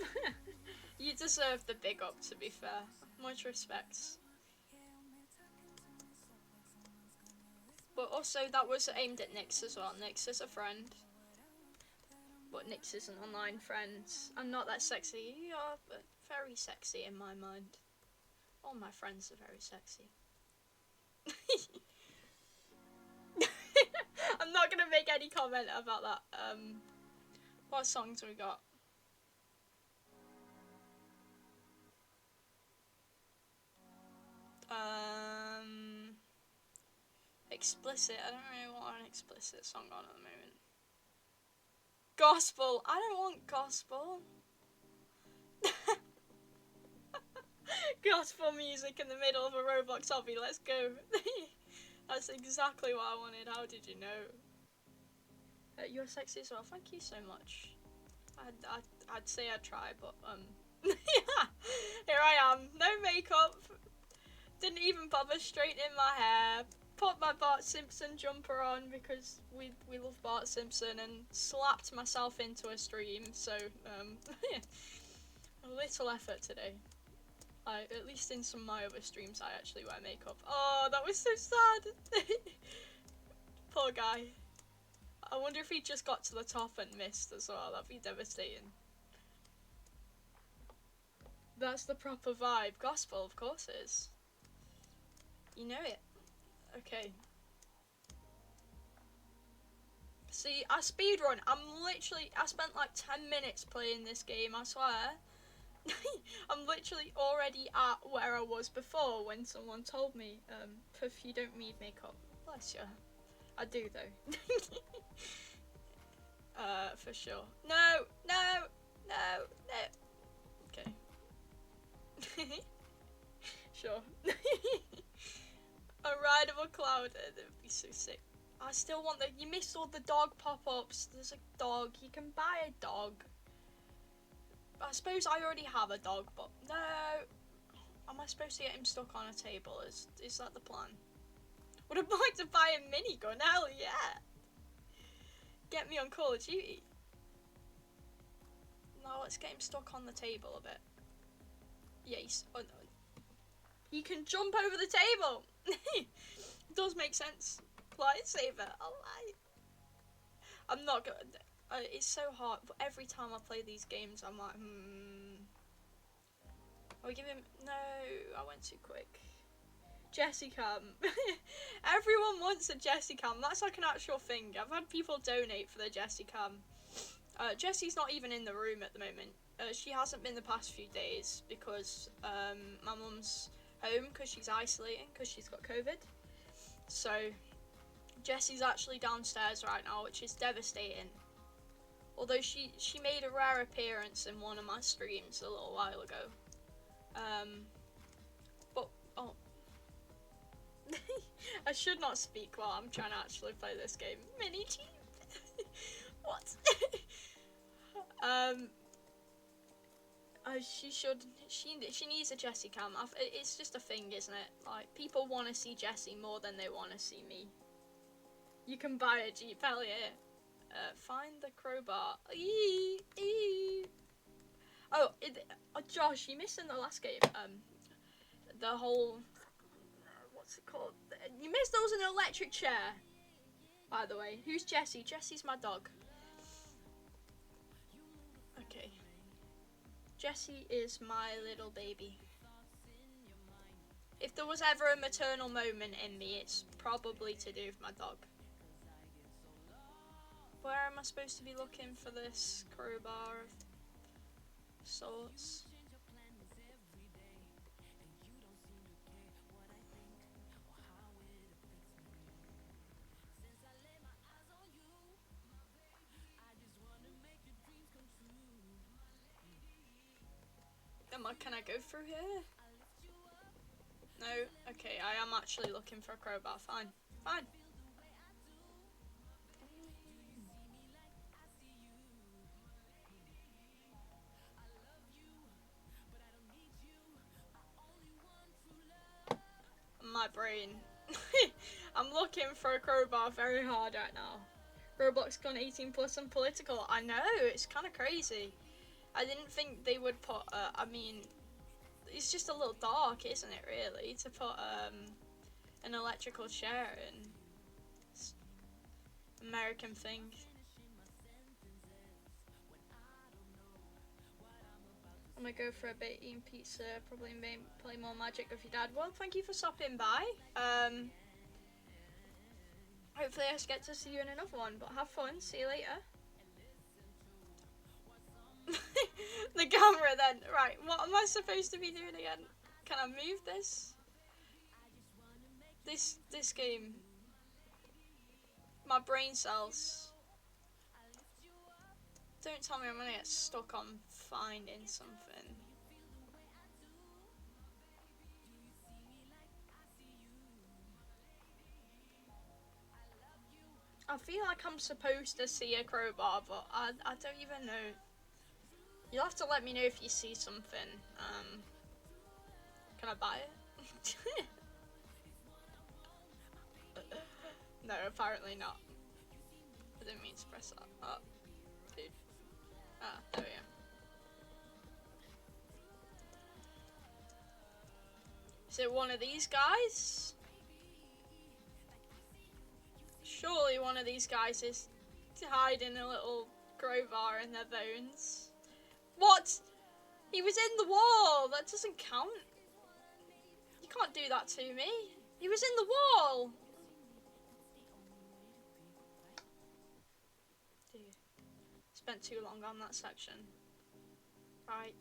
You deserve the big up, to be fair. Much respects. But also, that was aimed at Nyx as well. Nyx is a friend. But Nyx is an online friend. I'm not that sexy. You are, but very sexy in my mind. All my friends are very sexy. I'm not gonna make any comment about that. What songs we got? Explicit. I don't really want an explicit song on at the moment. Gospel. I don't want gospel. Gospel music in the middle of a Roblox Obby. Let's go. That's exactly what I wanted. How did you know? You're sexy as well. Thank you so much. I'd say I'd try, but here I am. No makeup. Didn't even bother straightening my hair. Put my Bart Simpson jumper on because we love Bart Simpson, and slapped myself into a stream. So a little effort today. At least in some of my other streams, I actually wear makeup. Oh, that was so sad. Poor guy. I wonder if he just got to the top and missed as well. That'd be devastating. That's the proper vibe. Gospel, of course it is. You know it. Okay. See, I speedrun. I spent like 10 minutes playing this game, I swear. I'm literally already at where I was before when someone told me, Puff, you don't need makeup. Bless you. I do though. For sure. No. Okay. Sure. A rideable cloud. That would be so sick. I still want you missed all the dog pop-ups. There's a dog. You can buy a dog. I suppose I already have a dog, but no. Am I supposed to get him stuck on a table? Is that the plan? Would have liked to buy a minigun. Hell yeah. get me on Call of Duty. No, let's get him stuck on the table a bit. Yes. Oh, no. He can jump over the table. It does make sense. Lightsaber. Alright. I'm not good. It's so hard. Every time I play these games, I'm like, I'll give him. No, I went too quick. Jessie Cam. Everyone wants a Jessie Cam. That's like an actual thing. I've had people donate for the Jessie Cam. Jessie's not even in the room at the moment. She hasn't been the past few days because my mum's home because she's isolating because she's got COVID. So Jessie's actually downstairs right now, which is devastating. Although she made a rare appearance in one of my streams a little while ago. But oh, I should not speak while I'm trying to actually play this game. Mini team. What? She needs a Jessie Cam. It's just a thing, isn't it? Like, people want to see Jessie more than they want to see me. You can buy a Jeep, hell yeah. Find the crowbar. Oh, Josh, you missed in the last game. The whole, what's it called? You missed those in an electric chair. By the way, who's Jessie? Jessie's my dog. Okay. Jessie is my little baby. If there was ever a maternal moment in me, it's probably to do with my dog. Where am I supposed to be looking for this crowbar of sorts? Can I go through here? No? Okay, I am actually looking for a crowbar. Fine. Fine. My brain. I'm looking for a crowbar very hard right now. Roblox gone 18 plus and political. I know, it's kind of crazy. I didn't think they would put, I mean, it's just a little dark, isn't it, really, to put an electrical chair in. It's American thing. I'm gonna go for a bit eating pizza, probably play more Magic with your dad. Well, thank you for stopping by. Hopefully I get to see you in another one, but have fun, see you later. The camera then. Right, what am I supposed to be doing again? Can I move this? This game. My brain cells. Don't tell me I'm gonna get stuck on finding something. I feel like I'm supposed to see a crowbar, but I don't even know. You'll have to let me know if you see something. Can I buy it? No, apparently not. I didn't mean to press that. Oh, dude. Ah, there we go. Is it one of these guys? Surely one of these guys is hiding a little crowbar in their bones. What? He was in the wall. That doesn't count. You can't do that to me. He was in the wall. Dude, spent too long on that section. Right,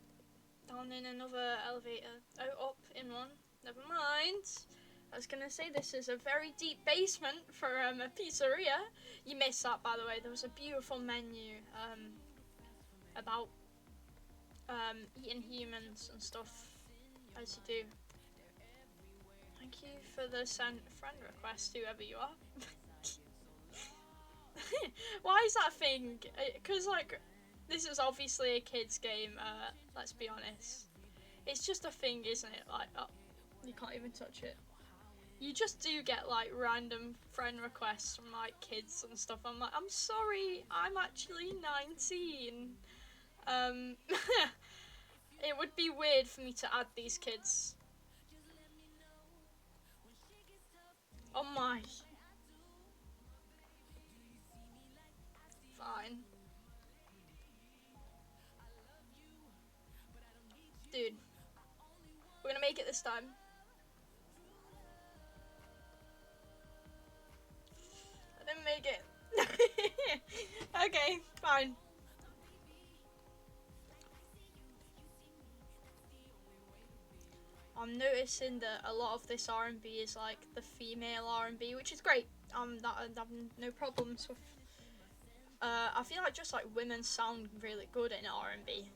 down in another elevator. Oh, up in one. Never mind. I was gonna say this is a very deep basement for a pizzeria. You missed that, by the way. There was a beautiful menu about eating humans and stuff, as you do. Thank you for the friend request, whoever you are. Why is that a thing? Because, like, this is obviously a kid's game, let's be honest. It's just a thing, isn't it? Like, oh, you can't even touch it. You just do get like random friend requests from like kids and stuff. I'm like, I'm sorry, I'm actually 19. It would be weird for me to add these kids. Oh my. Fine. Dude. We're gonna make it this time. I didn't make it. Okay, fine. I'm noticing that a lot of this R&B is like the female R&B, which is great. That I have no problems with. I feel like just like women sound really good in R&B,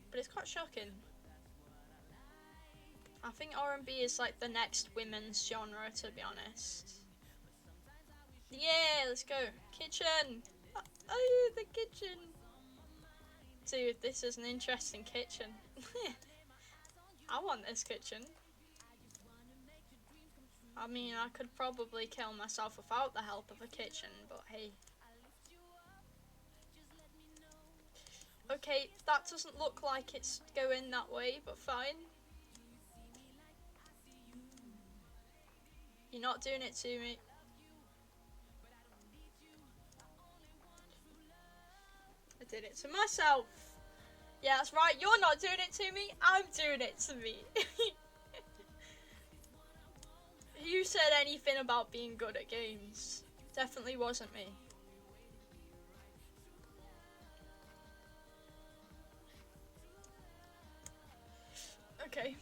but it's quite shocking. I think R&B is like the next women's genre, to be honest. Yeah, let's go. Kitchen. Oh, the kitchen. Dude, this is an interesting kitchen. I want this kitchen. I mean, I could probably kill myself without the help of a kitchen, but hey. Okay, that doesn't look like it's going that way, but fine. You're not doing it to me. I did it to myself. Yeah, that's right. You're not doing it to me. I'm doing it to me. Who said anything about being good at games? Definitely wasn't me. Okay.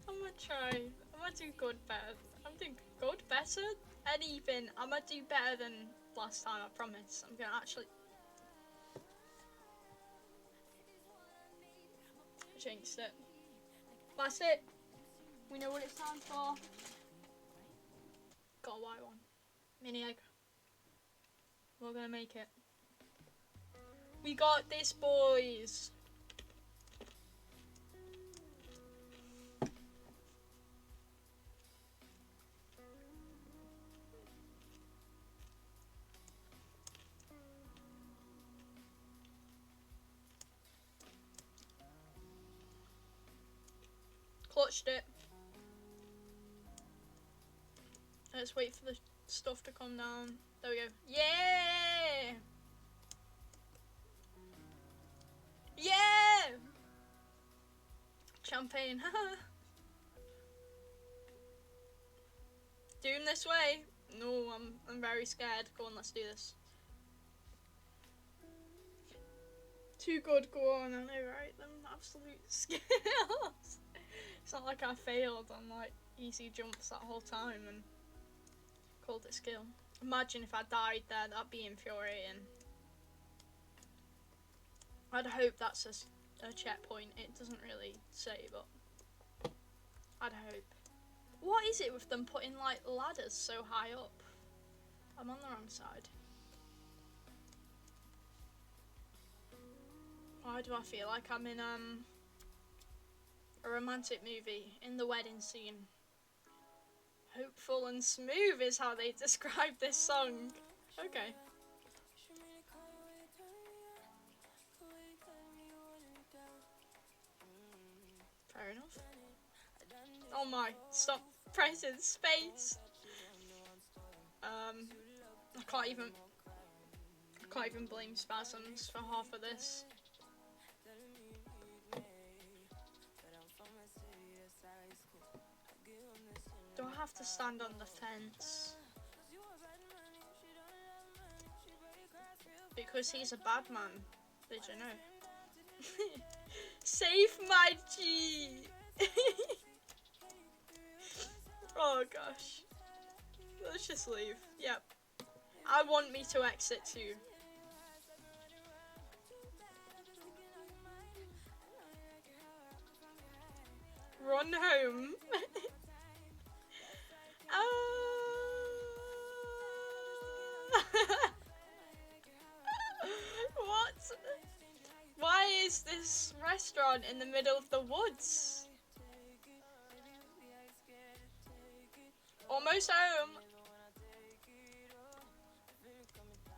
I'm gonna try. I'm gonna do good better. I'm doing good better? Anything. I'm gonna do better than last time, I promise. I'm gonna actually... jinxed it. That's it. We know what it's time for. Got a white one. Mini egg. We're gonna make it. We got this, boys. Clutched it. Let's wait for the stuff to come down. There we go. Yeah! Yeah! Champagne. Doom this way. No, I'm very scared. Go on, let's do this. Too good, go on, I know, right? Them absolute skills. It's not like I failed on like easy jumps that whole time and called it skill. Imagine if I died there, that'd be infuriating. I'd hope that's a checkpoint. It doesn't really say, but I'd hope. What is it with them putting like ladders so high up? I'm on the wrong side. Why do I feel like I'm in a romantic movie in the wedding scene? Hopeful and smooth is how they describe this song. Okay. Fair enough. Oh my, stop pressing space. I can't even blame spasms for half of this. Do I have to stand on the fence? Because he's a bad man. Did you know? Save my G! Oh gosh. Let's just leave. Yep. I want me to exit too. Run home. What? Why is this restaurant in the middle of the woods? almost home.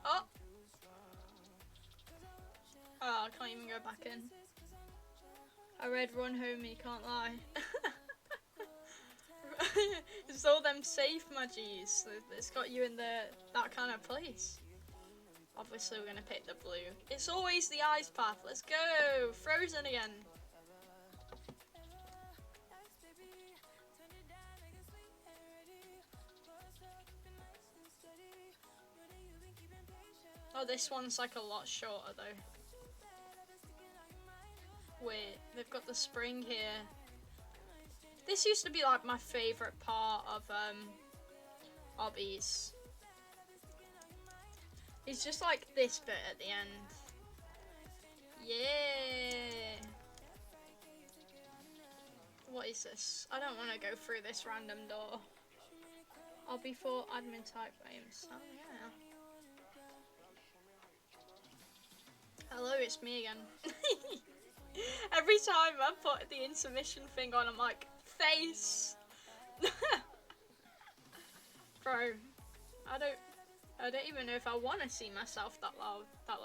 Oh. Oh, I can't even go back in. I read run homie, can't lie. It's all them safe magis that's got you in that kind of place. Obviously we're gonna pick the blue. It's always the ice path. Let's go! Frozen again. Oh, this one's like a lot shorter though. Wait, they've got the spring here. This used to be like my favourite part of Obby's. It's just like this bit at the end. Yeah. What is this? I don't want to go through this random door. Obby for admin type names. Oh yeah. Hello, it's me again. Every time I put the intermission thing on, I'm like, face. Bro, I don't even know if I want to see myself that loud. That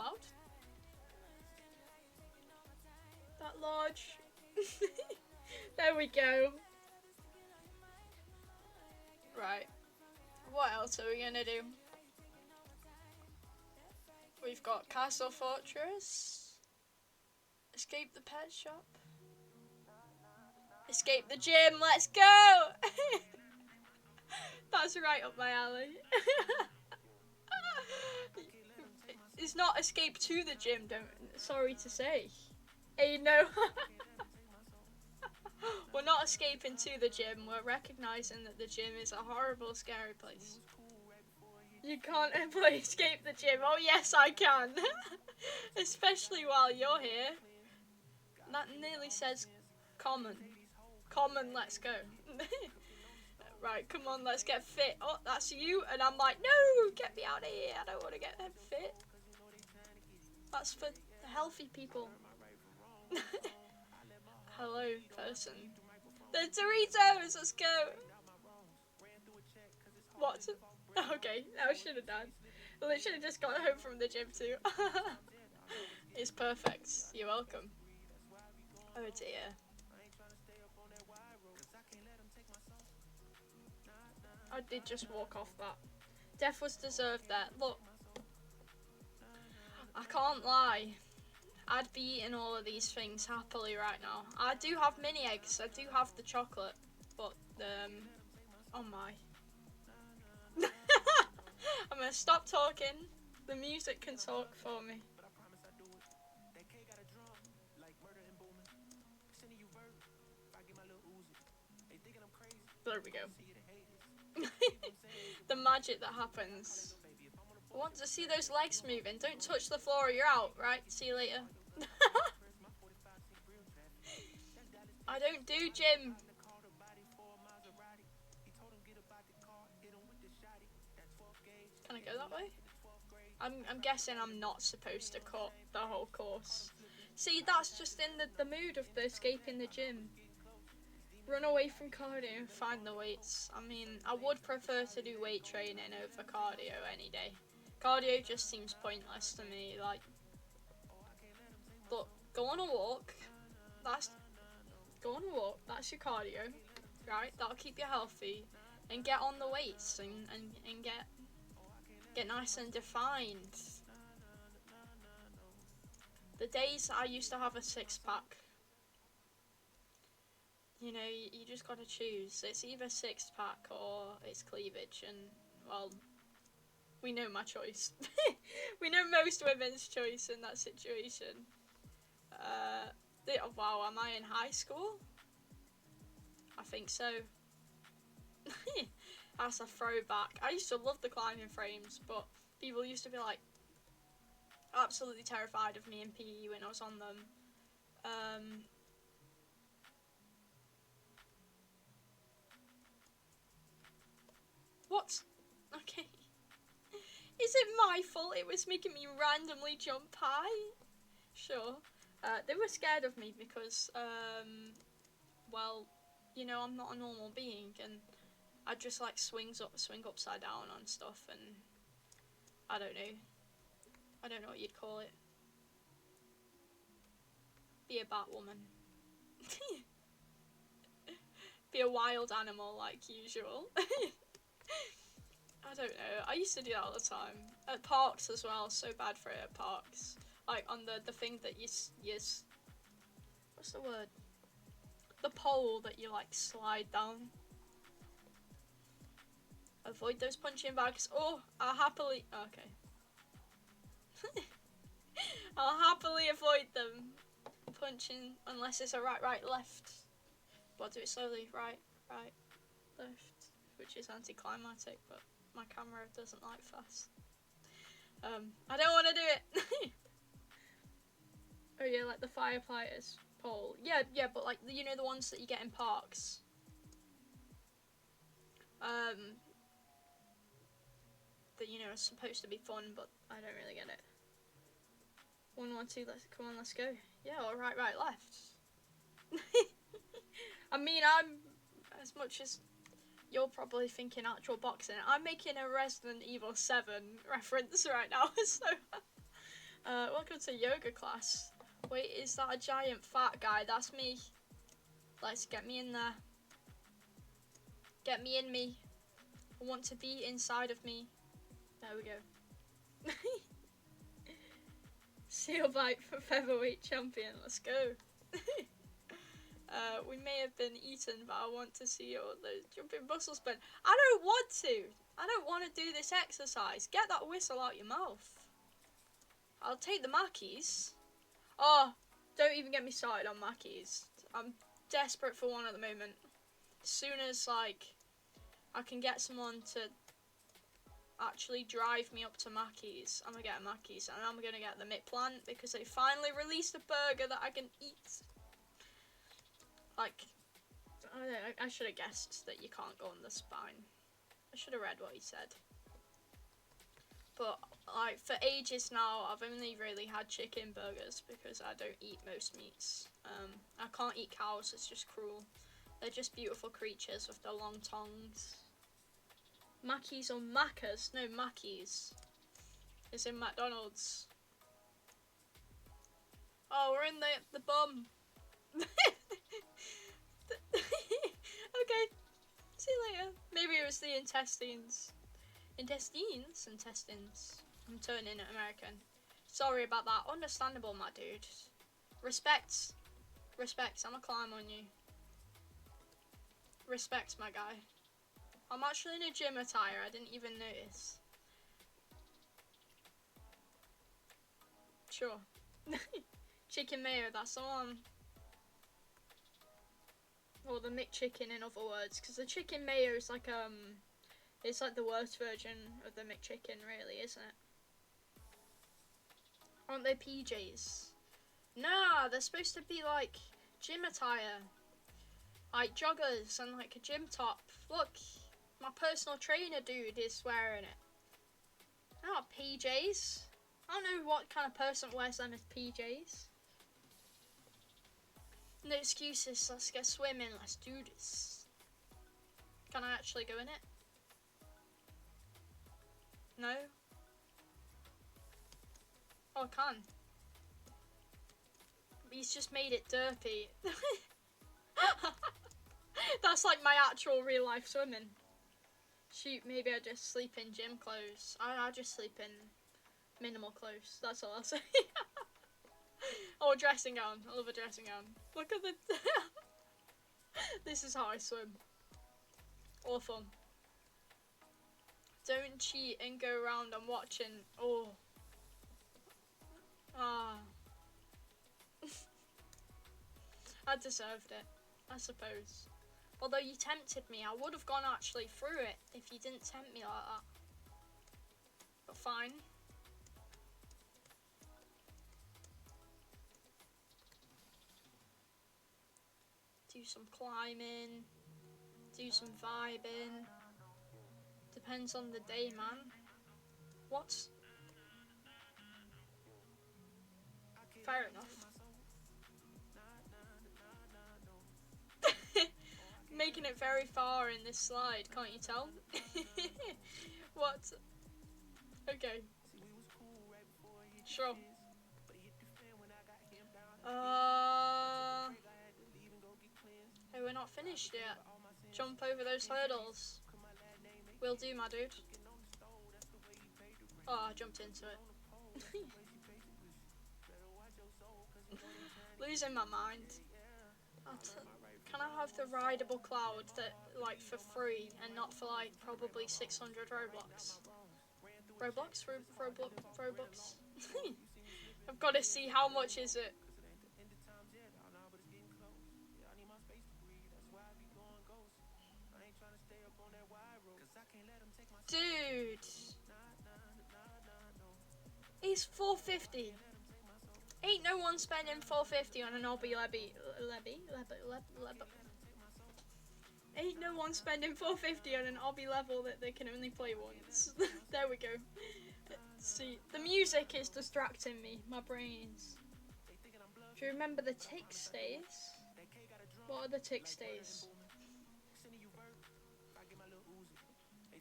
large. There we go. Right. What else are we gonna do? We've got Castle Fortress. Escape the pet shop. Escape the gym. Let's go. That's right up my alley. It's not escape to the gym, sorry to say. Hey, no. We're not escaping to the gym, we're recognising that the gym is a horrible, scary place. You can't escape the gym. Oh yes, I can. Especially while you're here. That nearly says common. Common, let's go. Right, come on, let's get fit. Oh, that's you. And I'm like, no, get me out of here. I don't want to get fit. That's for the healthy people. Hello, person. The Doritos, let's go. What? Okay, I should have done. I literally just got home from the gym too. It's perfect. You're welcome. Oh dear. I did just walk off that. Death was deserved there. Look. I can't lie. I'd be eating all of these things happily right now. I do have mini eggs. I do have the chocolate. But, oh my. I'm gonna stop talking. The music can talk for me. There we go. The magic that happens. I want to see those legs moving. Don't touch the floor or you're out, right? See you later. I don't do gym. Can I go that way? I'm guessing I'm not supposed to cut the whole course. See, that's just in the mood of the escaping the gym. Run away from cardio and find the weights. I mean, I would prefer to do weight training over cardio any day. Cardio just seems pointless to me. Like, look, go on a walk. Go on a walk. That's your cardio, right? That'll keep you healthy, and get on the weights and get nice and defined. The days I used to have a six-pack, you know, you just gotta choose. It's either six-pack or it's cleavage, and well, we know my choice. We know most women's choice in that situation. Wow, am I in high school? I think so. That's a throwback. I used to love the climbing frames, but people used to be like absolutely terrified of me in PE when I was on them. What? Okay. Is it my fault it was making me randomly jump high? Sure. They were scared of me because, well, you know, I'm not a normal being, and I'd just like swing upside down on stuff, and I don't know what you'd call it. Be a Batwoman. Be a wild animal like usual. I don't know. I used to do that all the time at parks as well. So bad for it at parks. Like on the thing that you what's the word? The pole that you like slide down. Avoid those punching bags. Oh, I'll happily. Okay. I'll happily avoid them. Punching unless it's a right, left. But do it slowly. Right, left. Which is anticlimactic, but my camera doesn't like fast. I don't want to do it. Oh yeah, like the firefighters pole. Yeah, but like you know the ones that you get in parks. That you know are supposed to be fun, but I don't really get it. 1, 1, 2. Let's go. Yeah, all right, left. I mean, I'm as much as you're probably thinking actual boxing. I'm making a Resident Evil 7 reference right now. So, welcome to yoga class. Wait, is that a giant fat guy? That's me. Let's get me in there. Get me in me. I want to be inside of me. There we go. Seal bite for featherweight champion. Let's go. We may have been eaten, but I want to see all those jumping muscle spin. I don't want to. I don't want to do this exercise. Get that whistle out your mouth. I'll take the Mackies. Oh, don't even get me started on Mackies. I'm desperate for one at the moment. As soon as like I can get someone to actually drive me up to Mackies, I'm gonna get a Mackies, and I'm gonna get the McPlant because they finally released a burger that I can eat. Like, I don't know, I should have guessed that you can't go on the spine. I should have read what he said. But like for ages now, I've only really had chicken burgers because I don't eat most meats. I can't eat cows. It's just cruel. They're just beautiful creatures with their long tongues. Mackies or Maccas? No, Mackies. It's in McDonald's. Oh, we're in the bum. Okay. See you later. Maybe it was the intestines. Intestines. I'm turning it American. Sorry about that. Understandable, my dude. Respect. I'ma climb on you. Respect, my guy. I'm actually in a gym attire. I didn't even notice. Sure. Chicken mayo, that's the one. Or the McChicken in other words. Because the chicken mayo is like, it's like the worst version of the McChicken, really, isn't it? Aren't they PJs? Nah, they're supposed to be like gym attire. Like joggers and like a gym top. Look, my personal trainer dude is wearing it. They're not PJs. I don't know what kind of person wears them as PJs. No excuses, let's get swimming, let's do this. Can I actually go in it? No? Oh, I can. He's just made it dirty. That's like my actual real life swimming. Shoot, maybe I just sleep in gym clothes. I just sleep in minimal clothes. That's all I'll say. Oh, a dressing gown. I love a dressing gown. Look at the... This is how I swim. Awful. Don't cheat and go around and watching. Oh. Ah. I deserved it, I suppose. Although you tempted me, I would have gone actually through it if you didn't tempt me like that. But fine. Do some climbing. Do some vibing. Depends on the day, man. What? Fair enough. making it very far in this slide, can't you tell? What? Okay. Sure. Hey, we're not finished yet. Jump over those hurdles. Will do, my dude. Oh, I jumped into it. Losing my mind. Can I have the rideable cloud that, like, for free and not for, like, probably 600 Roblox? Robux? I've got to see how much is it. Dude. It's 450. Ain't no one spending 450 on an Obby Levy. Ain't no one spending 450 on an Obby level that they can only play once. There we go. See, the music is distracting me. My brains. Do you remember the tick stays? What are the tick stays?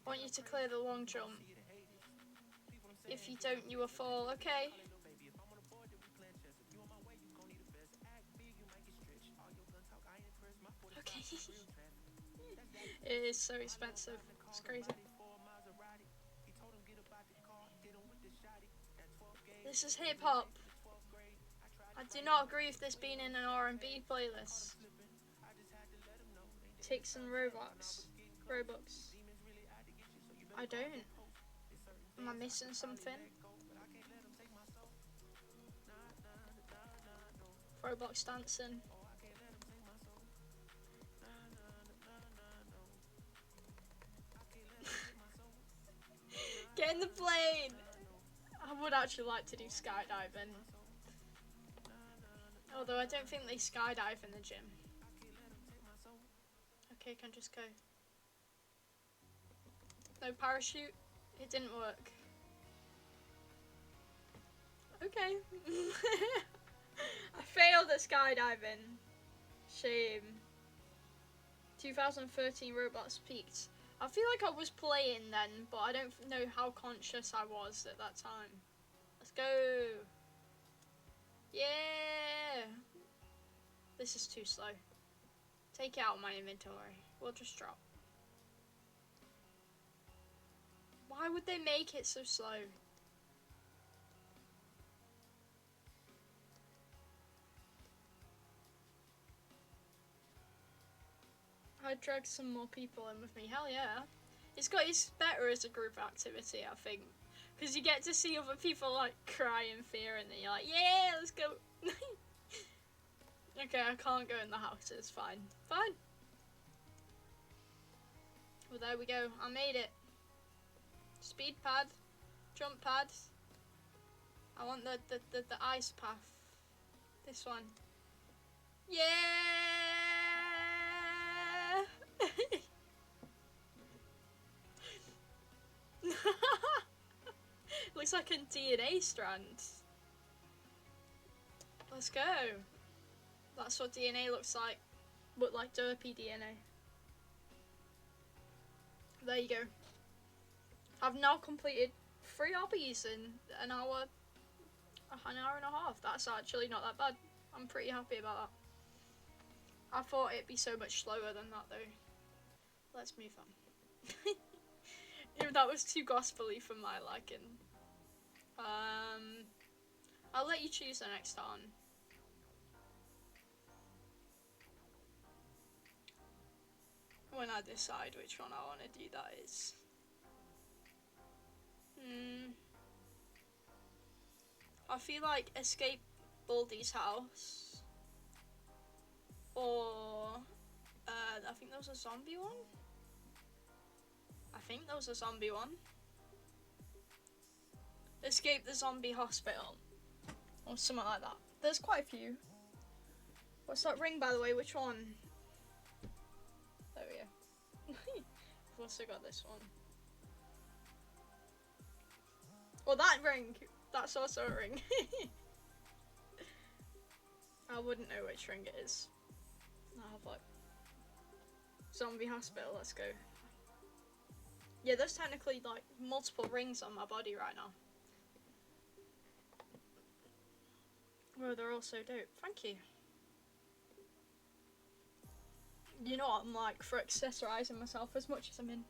I want you to clear the long jump. If you don't, you will fall. Okay. Okay. It is so expensive. It's crazy. This is hip hop. I do not agree with this being in an R&B playlist. Ticks and Roblox. I don't. Am I missing something? Roblox dancing. Get in the plane! I would actually like to do skydiving. Although I don't think they skydive in the gym. Okay, can just go. No parachute? It didn't work. Okay. I failed at skydiving. Shame. 2013 Roblox peaked. I feel like I was playing then, but I don't know how conscious I was at that time. Let's go. Yeah. This is too slow. Take it out of my inventory. We'll just drop. Why would they make it so slow? I'd drag some more people in with me. Hell yeah. It's better as a group activity, I think. Because you get to see other people like cry in fear and then you're like, yeah, let's go. Okay, I can't go in the houses. Fine. Fine. Well, there we go. I made it. Speed pad. Jump pad. I want the ice path. This one. Yeah! Looks like a DNA strand. Let's go. That's what DNA looks like. But like derpy DNA. There you go. I've now completed 3 obbies in an hour and a half. That's actually not that bad. I'm pretty happy about that. I thought it'd be so much slower than that though. Let's move on. If that was too gospel-y for my liking. I'll let you choose the next one. When I decide which one I want to do, that is. I feel like Escape Baldi's house. Or I think there was a zombie one. Escape the Zombie Hospital. Or something like that. There's quite a few. What's that ring, by the way? Which one? There we go. I've also got this one. Well, that ring. That's also a ring. I wouldn't know which ring it is. I have like Zombie hospital, let's go. Yeah, there's technically like multiple rings on my body right now. Oh, they're all so dope. Thank you. You know what I'm like for accessorizing myself as much as I'm in.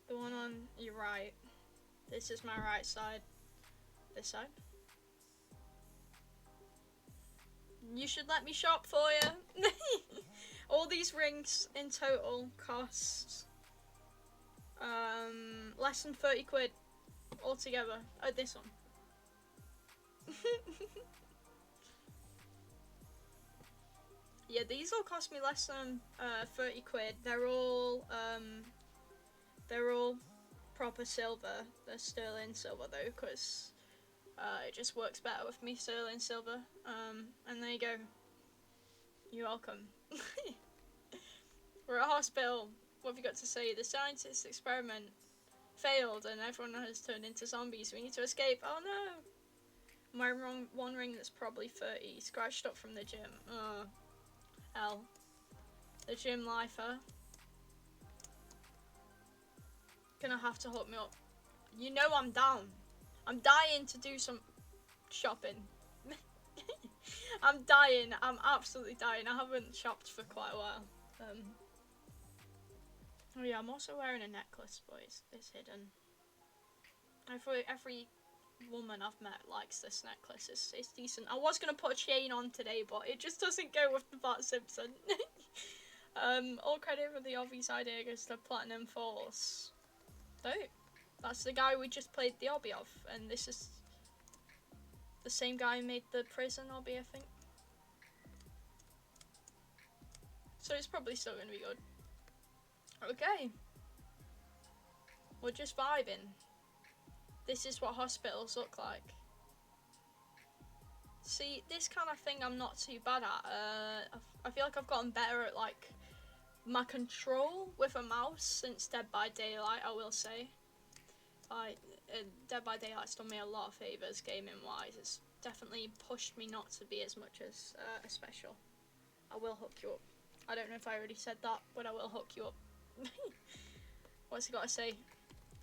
The one on your right. This is my right side. This side. You should let me shop for you. All these rings in total cost less than 30 quid altogether. Oh, this one. Yeah, these all cost me less than 30 quid. They're all proper silver. They're sterling silver though, because it just works better with me sterling silver. And there you go. You're welcome. We're at a hospital. What have you got to say? The scientist experiment failed and everyone has turned into zombies. We need to escape. Oh no! My one ring that's probably 30. Scratched up from the gym. Oh, hell. The gym lifer. Gonna have to hook me up. You know I'm down. I'm dying to do some shopping. I'm dying. I'm absolutely dying. I haven't shopped for quite a while. Oh yeah, I'm also wearing a necklace, but it's hidden. Every woman I've met likes this necklace. It's decent. I was gonna put a chain on today, but it just doesn't go with the Bart Simpson. All credit for the Obby's idea goes to Platinum Force. Oh, that's the guy we just played the Obby of, and this is the same guy who made the prison Obby, I think. So it's probably still gonna be good. Okay. We're just vibing. This is what hospitals look like. See, this kind of thing I'm not too bad at. I feel like I've gotten better at like my control with a mouse since Dead by Daylight, I will say. Dead by Daylight's done me a lot of favours gaming wise. It's definitely pushed me not to be as much as a special. I will hook you up. I don't know if I already said that, but I will hook you up. What's he got to say?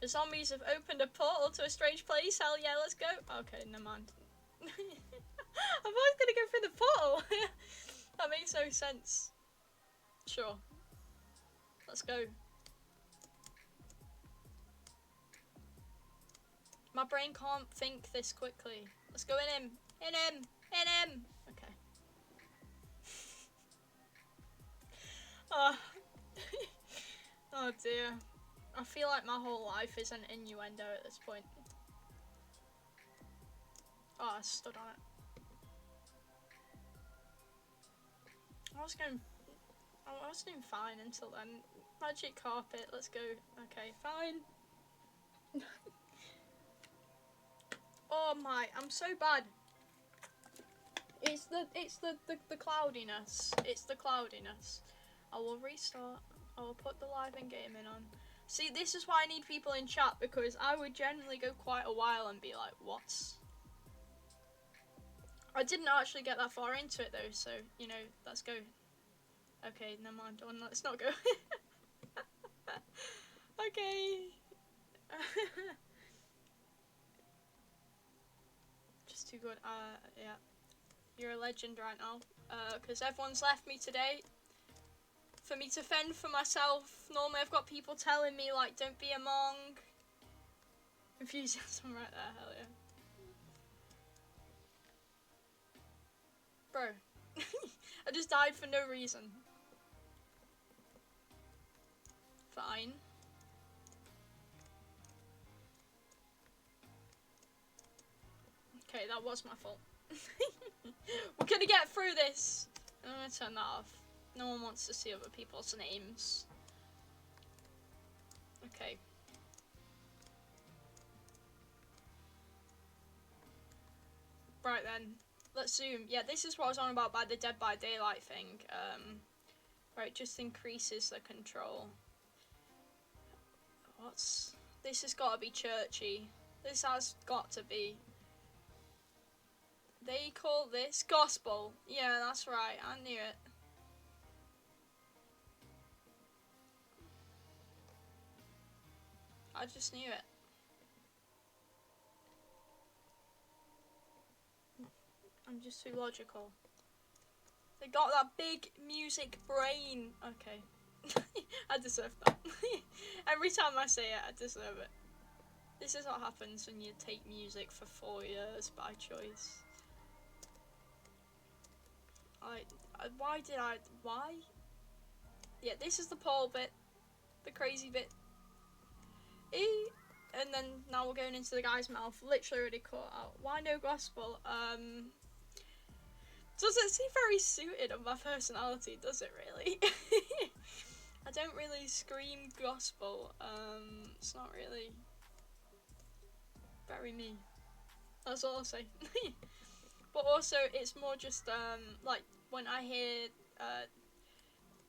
The zombies have opened a portal to a strange place. Hell yeah, let's go. Okay, never mind. I'm always gonna go through the portal. That makes no sense. Sure. Let's go. My brain can't think this quickly. Let's go in him. In him. In him. Okay. Oh. Oh dear. I feel like my whole life is an innuendo at this point. Oh, I stood on it. I was doing fine until then. Magic carpet, let's go. Okay, fine. Oh my, I'm so bad. It's the cloudiness. It's the cloudiness. I will restart. I will put the live in gaming on. See, this is why I need people in chat, because I would generally go quite a while and be like, what? I didn't actually get that far into it though, so, you know, let's go. Okay, never mind. Let's not go. Okay. Just too good. Yeah. You're a legend right now. Because everyone's left me today. For me to fend for myself. Normally I've got people telling me, like, don't be a monk. Enthusiasm right there, hell yeah. Bro. I just died for no reason. Fine. Okay, that was my fault. We're gonna get through this. I'm gonna turn that off. No one wants to see other people's names. Okay. Right then. Let's zoom. Yeah, this is what I was on about by the Dead by Daylight thing. Right, just increases the control. This has got to be churchy. This has got to be. They call this gospel. Yeah, that's right. I knew it. I just knew it. I'm just too logical. They got that big music brain. Okay. I deserve that. Every time I say it, I deserve it. This is what happens when you take music for 4 years by choice. Why? Yeah, this is the pole bit. The crazy bit. And then now we're going into the guy's mouth. Literally already caught out. Why no gospel? Doesn't seem very suited on my personality, does it really? I don't really scream gospel. It's not really very me. That's all I'll say. But also, it's more just like when I hear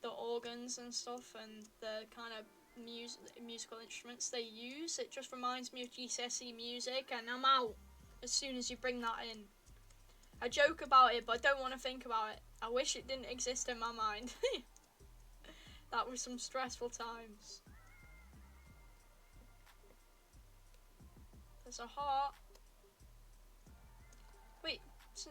the organs and stuff and the kind of musical instruments they use, it just reminds me of GCSE music, and I'm out as soon as you bring that in. I joke about it, but I don't want to think about it. I wish it didn't exist in my mind. That was some stressful times. There's a heart. Wait, so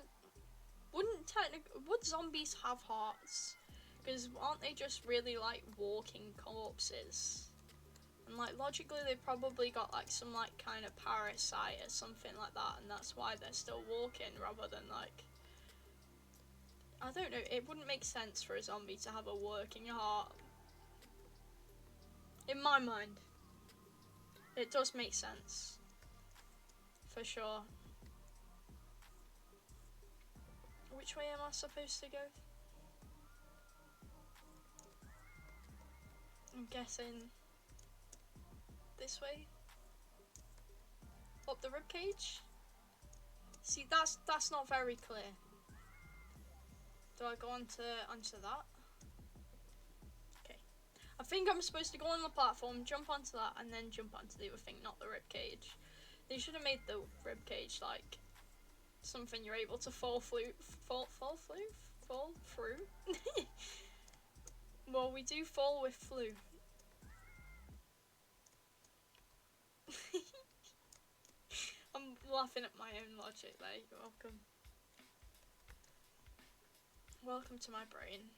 would zombies have hearts? Because aren't they just really like walking corpses? And like logically they probably got like some like kind of parasite or something like that, and that's why they're still walking rather than like, I don't know, it wouldn't make sense for a zombie to have a working heart. In my mind. It does make sense. For sure. Which way am I supposed to go? I'm guessing this way. Up the ribcage? See, that's not very clear. Do I go onto that? Okay. I think I'm supposed to go on the platform, jump onto that, and then jump onto the other thing, not the ribcage. They should have made the ribcage like something you're able to fall through. Well, we do fall with flu. I'm laughing at my own logic there. You're welcome. Welcome to my brain.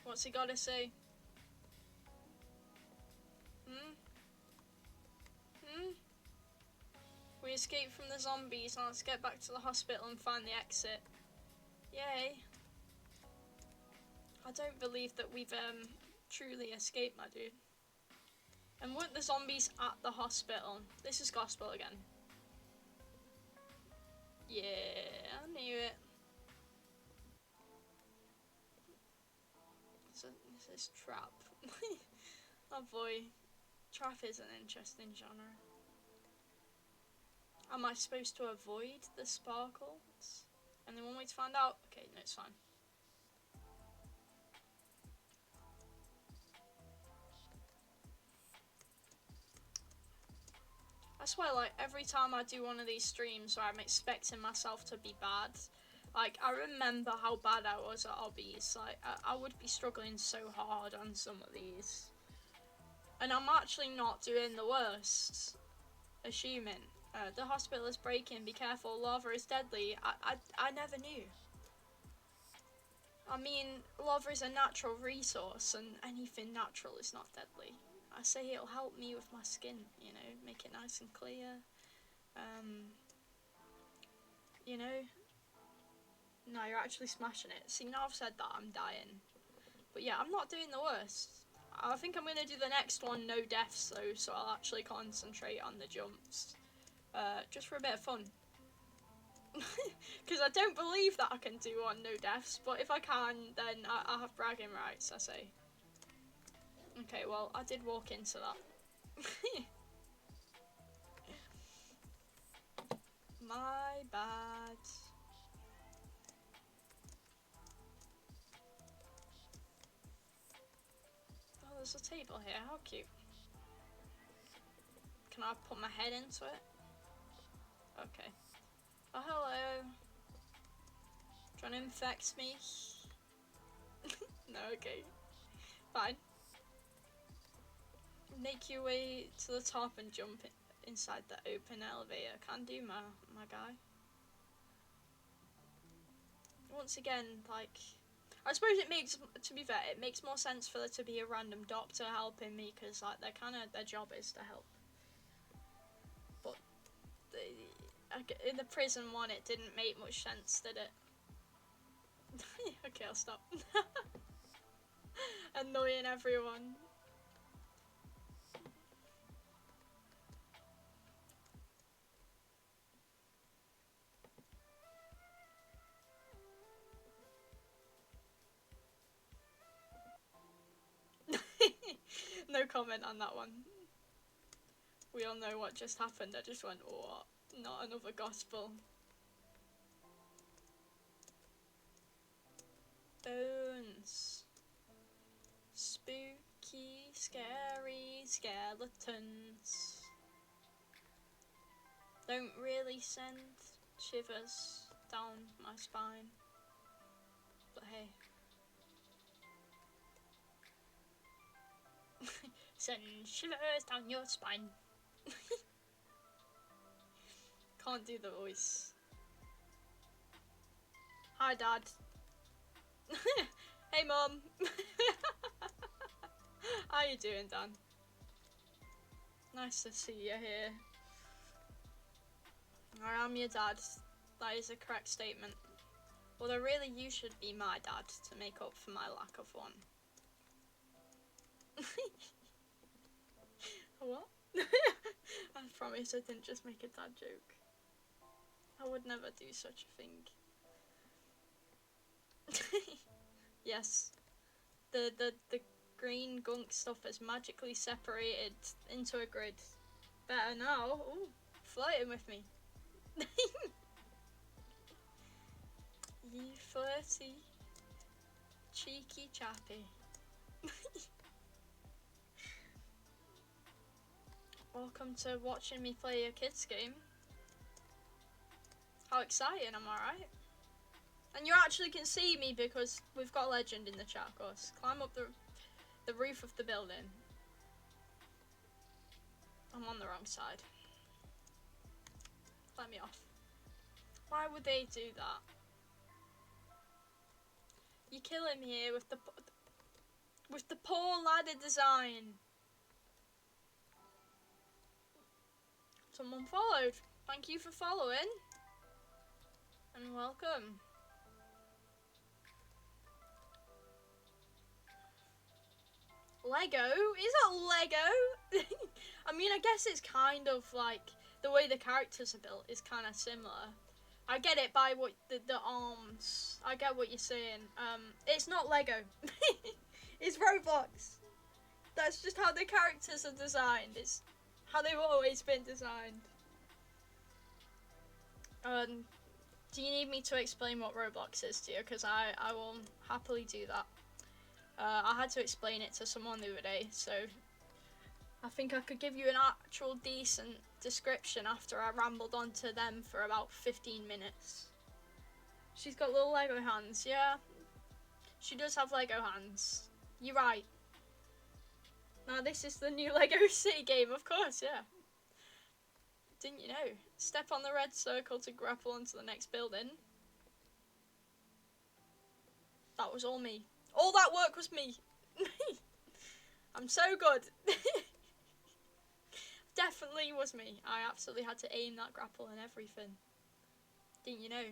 What's he gotta say? We escaped from the zombies, now let's get back to the hospital and find the exit. Yay. I don't believe that we've truly escaped, my dude. And weren't the zombies at the hospital? This is gospel again. Yeah, I knew it. This is trap. Oh boy. Trap is an interesting genre. Am I supposed to avoid the sparkles? And they want me to find out? Okay, no, it's fine. I swear, like, every time I do one of these streams where I'm expecting myself to be bad, like, I remember how bad I was at Obbies. Like, I would be struggling so hard on some of these. And I'm actually not doing the worst. Assuming. The hospital is breaking, be careful, lava is deadly. I never knew. I mean, lava is a natural resource, and anything natural is not deadly. I say it'll help me with my skin, you know, make it nice and clear. You know? No, you're actually smashing it. See, now I've said that, I'm dying. But yeah, I'm not doing the worst. I think I'm going to do the next one, no deaths though, so I'll actually concentrate on the jumps. Just for a bit of fun. Because I don't believe that I can do one no deaths, but if I can, then I have bragging rights, I say. Okay, well, I did walk into that. My bad. Oh, there's a table here, how cute. Can I put my head into it? Okay. Oh, hello. Trying to infect me? No, okay. Fine. Make your way to the top and jump inside the open elevator. Can do, my guy. Once again, like, I suppose it makes, to be fair, it makes more sense for there to be a random doctor helping me, because, like, their job is to help. But in the prison one, it didn't make much sense, did it? Okay, I'll stop. Annoying everyone. No comment on that one. We all know what just happened. I just went, what? Not another gospel. Bones. Spooky, scary skeletons. Don't really send shivers down my spine. But hey. Send shivers down your spine. Can't do the voice. Hi, Dad. Hey, Mum. How you doing, Dan? Nice to see you here. I am your dad. That is a correct statement. Although really you should be my dad to make up for my lack of one. What? I promise I didn't just make a dad joke. I would never do such a thing. Yes. The green gunk stuff is magically separated into a grid. Better now. Ooh, flirting with me. You flirty, cheeky chappy. Welcome to watching me play a kids game. How exciting, am I right? And you actually can see me because we've got a legend in the chat, of course. Climb up the roof of the building. I'm on the wrong side. Let me off. Why would they do that? You're killing me here with the poor ladder design. Someone followed. Thank you for following. And welcome. Lego? Is that Lego? I mean, I guess it's kind of like the way the characters are built is kind of similar. I get it by what the arms. I get what you're saying. It's not Lego. It's Roblox. That's just how the characters are designed. It's how they've always been designed. Do you need me to explain what Roblox is to you? Because I will happily do that. I had to explain it to someone the other day, so I think I could give you an actual decent description after I rambled on to them for about 15 minutes. She's got little Lego hands, yeah. She does have Lego hands. You're right. Now this is the new Lego City game, of course, yeah. Didn't you know? Step on the red circle to grapple onto the next building. That was all me. All that work was me. I'm so good. Definitely was me. I absolutely had to aim that grapple and everything. Didn't you know?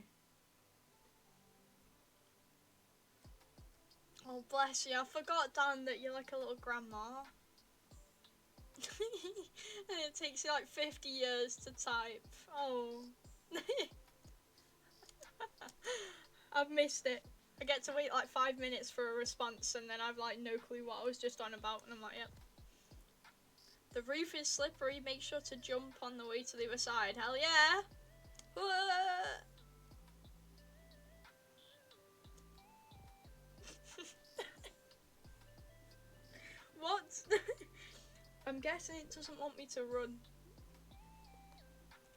Oh, bless you. I forgot, Dan, that you're like a little grandma. And it takes you like 50 years to type. Oh. I've missed it. I get to wait like 5 minutes for a response and then I've like no clue what I was just on about and I'm like, yep. The roof is slippery, make sure to jump on the way to the other side. Hell yeah! What? I'm guessing it doesn't want me to run.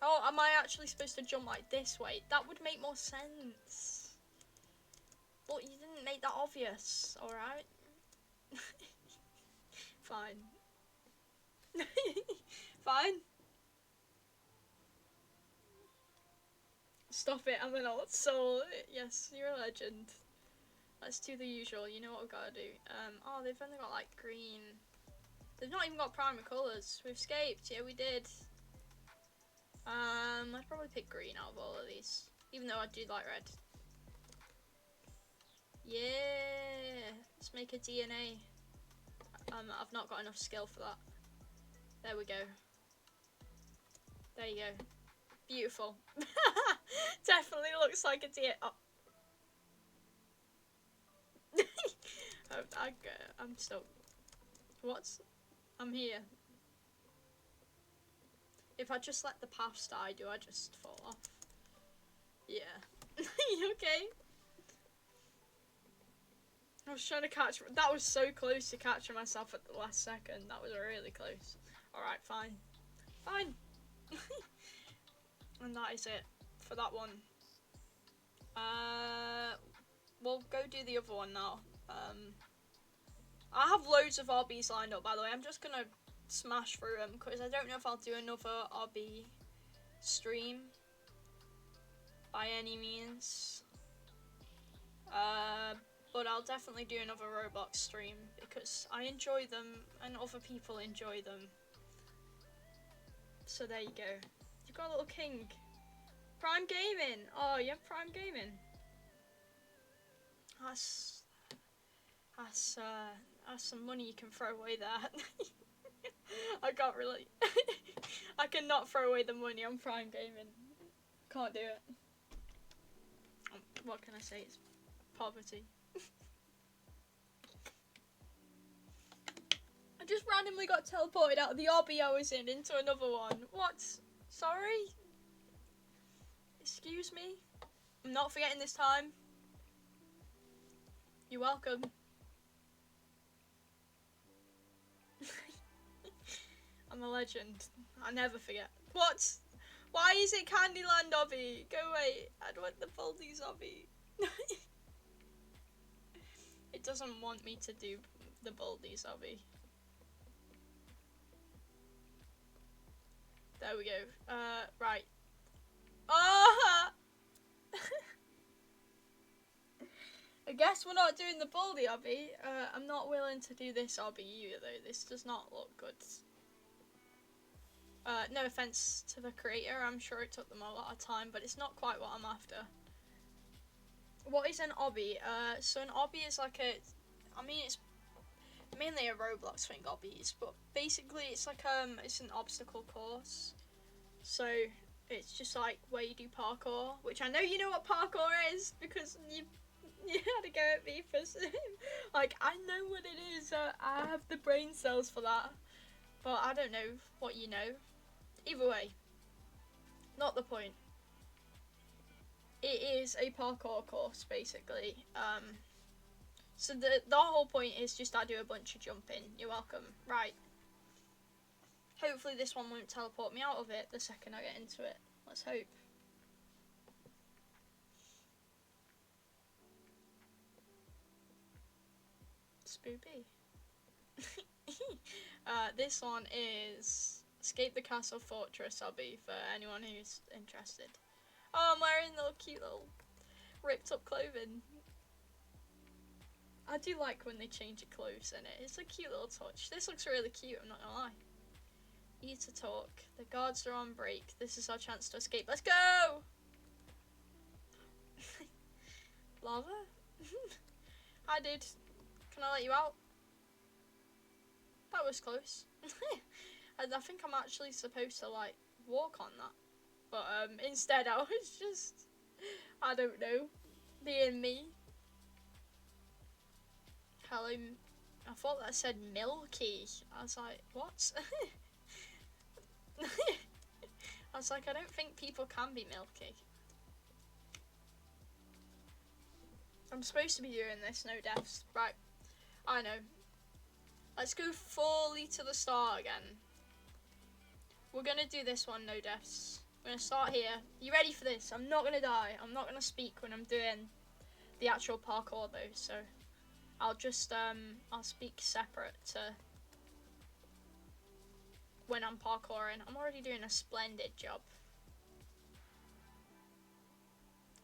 Oh, am I actually supposed to jump like this way? That would make more sense. But you didn't make that obvious, alright? Fine. Fine. Stop it, I'm an old soul. Yes, you're a legend. Let's do the usual, you know what we've got to do. Oh, they've only got like green. They've not even got primary colours. We've escaped, yeah we did. I'd probably pick green out of all of these. Even though I do like red. Yeah, let's make a DNA. I've not got enough skill for that. There we go. There you go. Beautiful. Definitely looks like a DNA. Oh. I'm stoked. What? I'm here. If I just let the paths die, do I just fall off? Yeah. You okay? I was trying to catch. That was so close to catching myself at the last second. That was really close. Alright, fine. Fine. And that is it for that one. We'll go do the other one now. I have loads of Obbies lined up, by the way. I'm just gonna smash through them because I don't know if I'll do another Obby stream by any means. But I'll definitely do another Roblox stream because I enjoy them and other people enjoy them. So there you go. You've got a little king. Prime Gaming. Oh, you have Prime Gaming. That's some money you can throw away there. I can't really. I cannot throw away the money on Prime Gaming. Can't do it. What can I say? It's poverty. I just randomly got teleported out of the obby I was in into another one. What? Sorry? Excuse me? I'm not forgetting this time. You're welcome. I'm a legend. I never forget. What? Why is it Candyland obby? Go away. I want the Baldi's obby. It doesn't want me to do the Baldi's obby. There we go. Right. Ah! I guess we're not doing the Baldi obby. I'm not willing to do this obby either, though. This does not look good. No offense to the creator, I'm sure it took them a lot of time, but it's not quite what I'm after. What is an obby? So an obby is like I mean, it's mainly a Roblox thing, obbies, but basically it's like it's an obstacle course. So it's just like where you do parkour, which I know you know what parkour is because you had to go at me for like I know what it is. I have the brain cells for that, but I don't know what you know. Either way, not the point. It is a parkour course basically. So the whole point is just I do a bunch of jumping. You're welcome. Right. Hopefully this one won't teleport me out of it the second I get into it. Let's hope. Spoopy. This one is Escape the Castle Fortress obby for anyone who's interested. Oh, I'm wearing the cute little ripped up clothing. I do like when they change your clothes in it. It's a cute little touch. This looks really cute, I'm not gonna lie. Need to talk. The guards are on break. This is our chance to escape. Let's go! Lava? Hi, dude. Can I let you out? That was close. I think I'm actually supposed to, like, walk on that. But, instead I was just, I don't know, being me. Hello. I thought that said milky. I was like, what? I was like, I don't think people can be milky. I'm supposed to be doing this, no deaths. Right, I know. Let's go fully to the start again. We're gonna do this one, no deaths. We're gonna start here. You ready for this? I'm not gonna die. I'm not gonna speak when I'm doing the actual parkour though, so I'll just I'll speak separate to when I'm parkouring. I'm already doing a splendid job.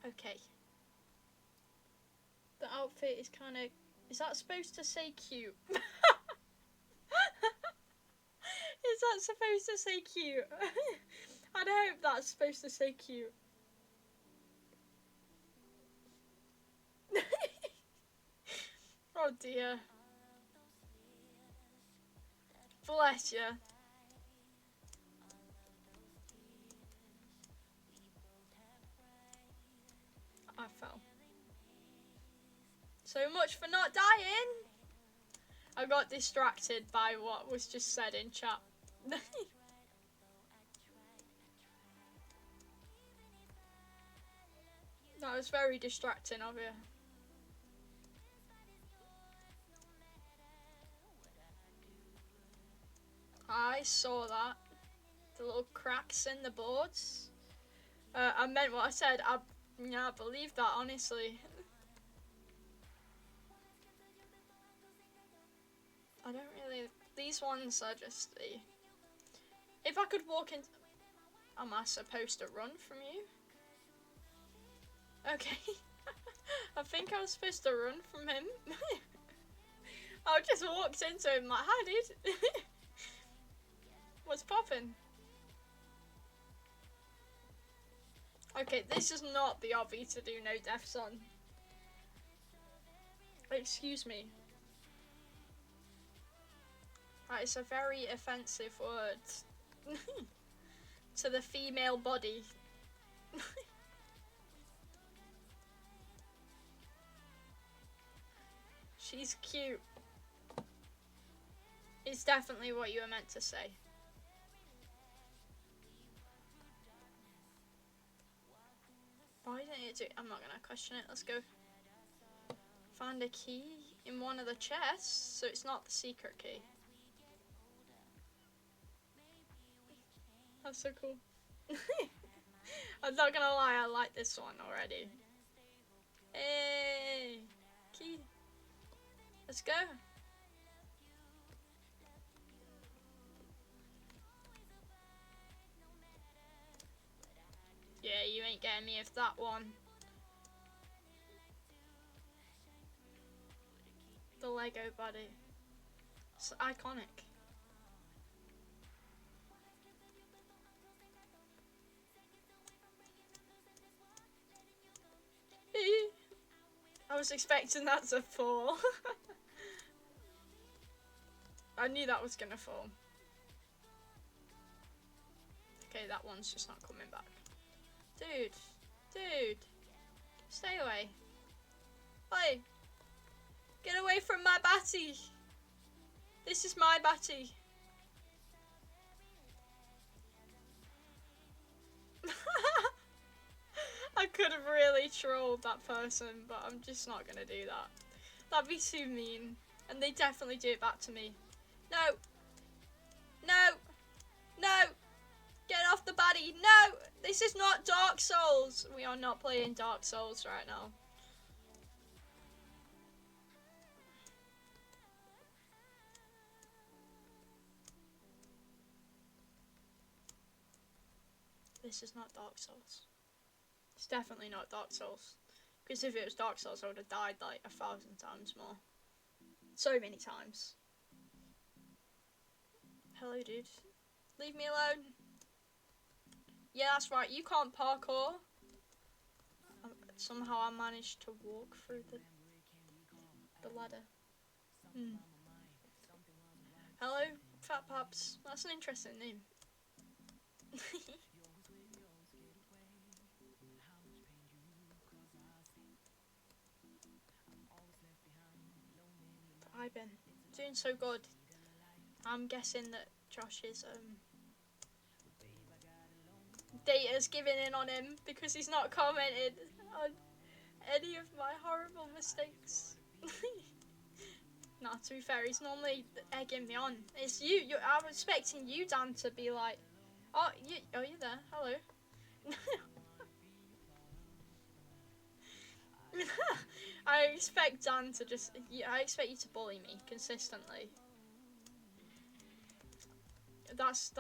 Okay. The outfit is kind of... Is that supposed to say cute? Is that supposed to say cute? I'd hope that's supposed to say cute. Oh dear. Bless you. I fell. So much for not dying. I got distracted by what was just said in chat. That was very distracting of you. I saw that. The little cracks in the boards. I meant what I said. I believe that, honestly. I don't really... These ones are just the... If I could walk in... Am I supposed to run from you? Okay. I think I was supposed to run from him. I just walked into him like, hi dude. What's poppin'? Okay, this is not the obby to do no deaths on. Excuse me. That is a very offensive word. To the female body. She's cute. It's definitely what you were meant to say. Why didn't it do it? I'm not gonna question it. Let's go. Find a key in one of the chests, so it's not the secret key. That's so cool. I'm not gonna lie, I like this one already. Hey, key. Let's go. Yeah, you ain't getting me with that one. The Lego body. It's iconic. I was expecting that to fall. I knew that was gonna fall. Okay, that one's just not coming back. Dude, stay away. Oi, get away from my batty. This is my batty. I could have really trolled that person, but I'm just not gonna do that. That'd be too mean. And they definitely do it back to me. No! No! No! Get off the baddie! No! This is not Dark Souls! We are not playing Dark Souls right now. This is not Dark Souls. It's definitely not Dark Souls. Because if it was Dark Souls, I would have died like 1,000 times more. So many times. Hello, dude. Leave me alone. Yeah, that's right. You can't parkour. Somehow I managed to walk through the ladder. Hello, Fat Paps. That's an interesting name. Hi Ben, doing so good. I'm guessing that Josh's data's giving in on him because he's not commented on any of my horrible mistakes. Nah, to be fair, he's normally egging me on. It's you. I'm expecting you, Dan, to be like, oh, you're there. Hello. I expect Dan to just. I expect you to bully me consistently. That's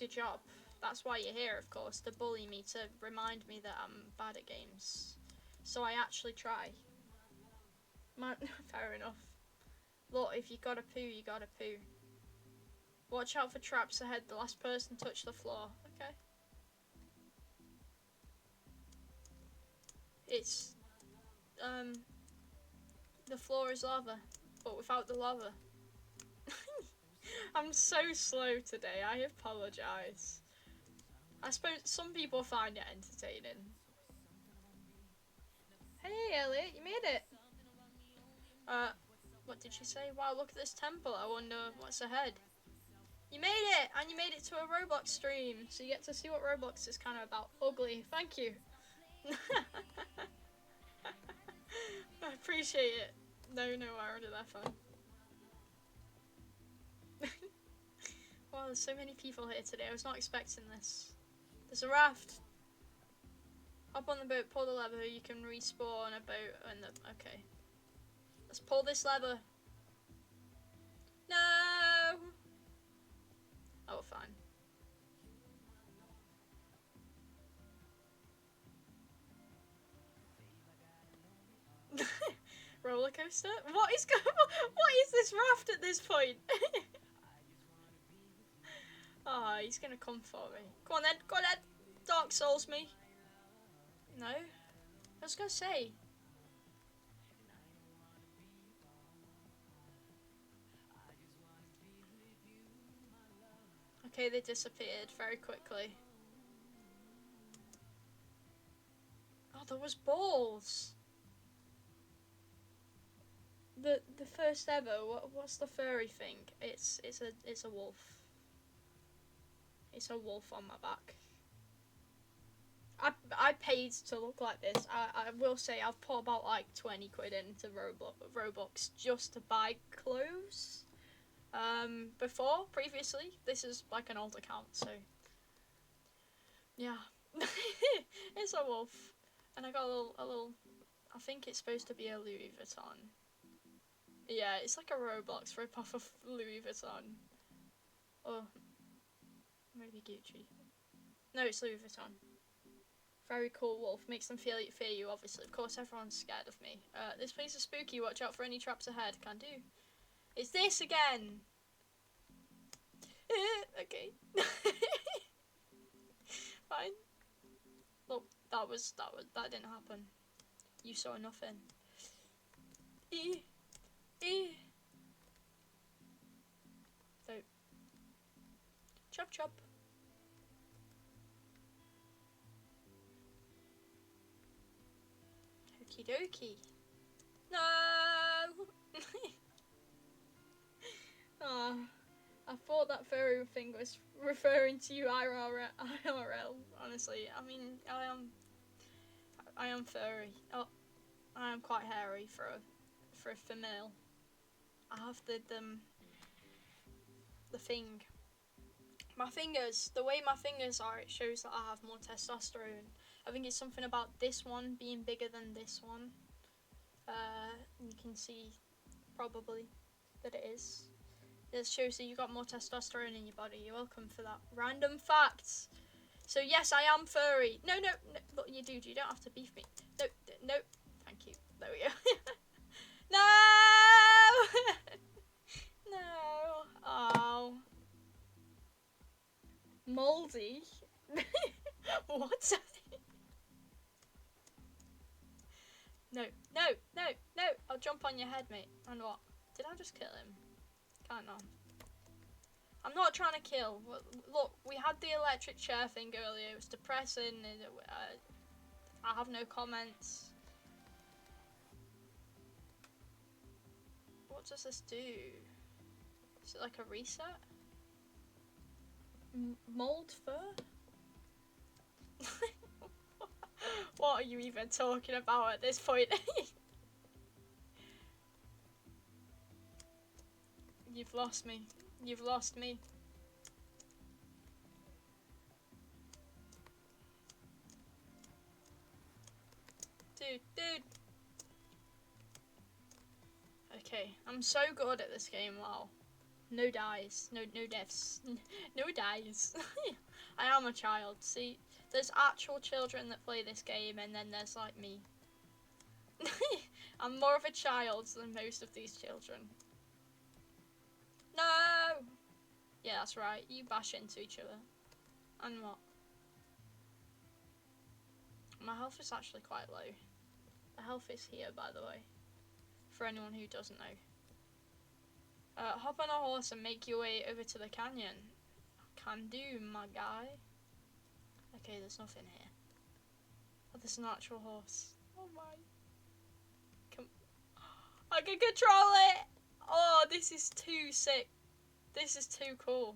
your job. That's why you're here, of course, to bully me, to remind me that I'm bad at games. So I actually try. Fair enough. Look, if you gotta poo, you gotta poo. Watch out for traps ahead. The last person touched the floor. Okay. It's the floor is lava, but without the lava. I'm so slow today. I apologise. I suppose some people find it entertaining. Hey Elliot, you made it. What did she say? Wow, look at this temple. I wonder what's ahead. You made it, and you made it to a Roblox stream, so you get to see what Roblox is kind of about. Ugly. Thank you. I appreciate it. No, I already left. Fine. Wow, there's so many people here today. I was not expecting this. There's a raft. Hop on the boat, pull the lever, you can respawn a boat and the... Okay. Let's pull this lever. No! Oh, fine. Roller coaster? What is this raft at this point? Oh, he's gonna come for me. Go on then, Dark Souls me. No? I was gonna say. Okay, they disappeared very quickly. Oh, there was balls. The first ever. What's the furry thing? It's a wolf. It's a wolf on my back. I paid to look like this. I will say I've put about like 20 quid into Roblox just to buy clothes. Previously, this is like an old account, so yeah. It's a wolf, and I got a little. I think it's supposed to be a Louis Vuitton. Yeah, it's like a Roblox rip-off of Louis Vuitton. Or maybe Gucci. No, it's Louis Vuitton. Very cool wolf. Makes them fear you, obviously. Of course, everyone's scared of me. This place is spooky. Watch out for any traps ahead. Can do. It's this again. Okay. Fine. Look, that didn't happen. You saw nothing. So, chop chop. Okie dokie. No. Oh, I thought that furry thing was referring to you IRL. Honestly, I mean, I am furry. Oh, I am quite hairy for a female. I have the thing. My fingers, the way my fingers are, it shows that I have more testosterone. I think it's something about this one being bigger than this one. You can see probably that it is. This shows that you got more testosterone in your body. You're welcome for that. Random facts. So yes, I am furry. No, look, you dude, you don't have to beef me. No, thank you. There we go. No! No. Oh. Moldy? What? No. I'll jump on your head, mate. And what? Did I just kill him? Can't know. I'm not trying to kill. Look, we had the electric chair thing earlier. It was depressing. I have no comments. What does this do? Is it like a reset? Mold fur? What are you even talking about at this point? You've lost me. You've lost me. Dude. Okay, I'm so good at this game. Wow. No dies. No deaths. No dies. I am a child. See, there's actual children that play this game, and then there's like me. I'm more of a child than most of these children. No! Yeah, that's right. You bash into each other. And what? My health is actually quite low. The health is here, by the way. For anyone who doesn't know. Hop on a horse and make your way over to the canyon. Can do, my guy. Okay, there's nothing here. Oh, there's an actual horse. Oh my. Come. I can control it! Oh, this is too sick. This is too cool.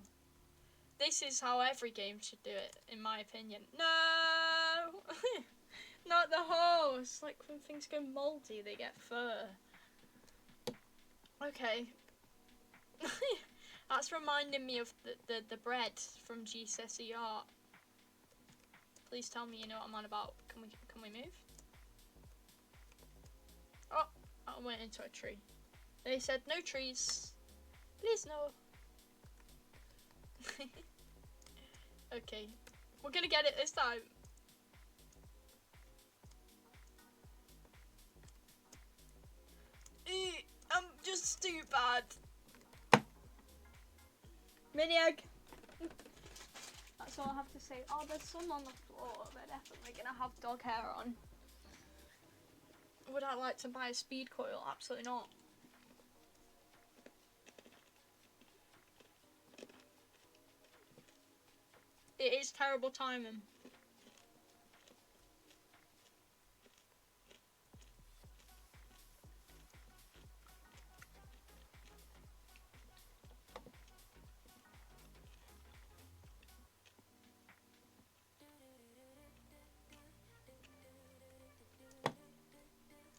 This is how every game should do it, in my opinion. No! Not the horse! Like, when things go mouldy, they get fur. Okay. That's reminding me of the bread from GCSE art. Please tell me you know what I'm on about. Can we move? Oh, I went into a tree. They said no trees. Please no. Okay, we're gonna get it this time. I'm just too bad. Mini egg. That's all I have to say. Oh, there's some on the floor. They're definitely gonna have dog hair on. Would I like to buy a speed coil? Absolutely not. It is terrible timing.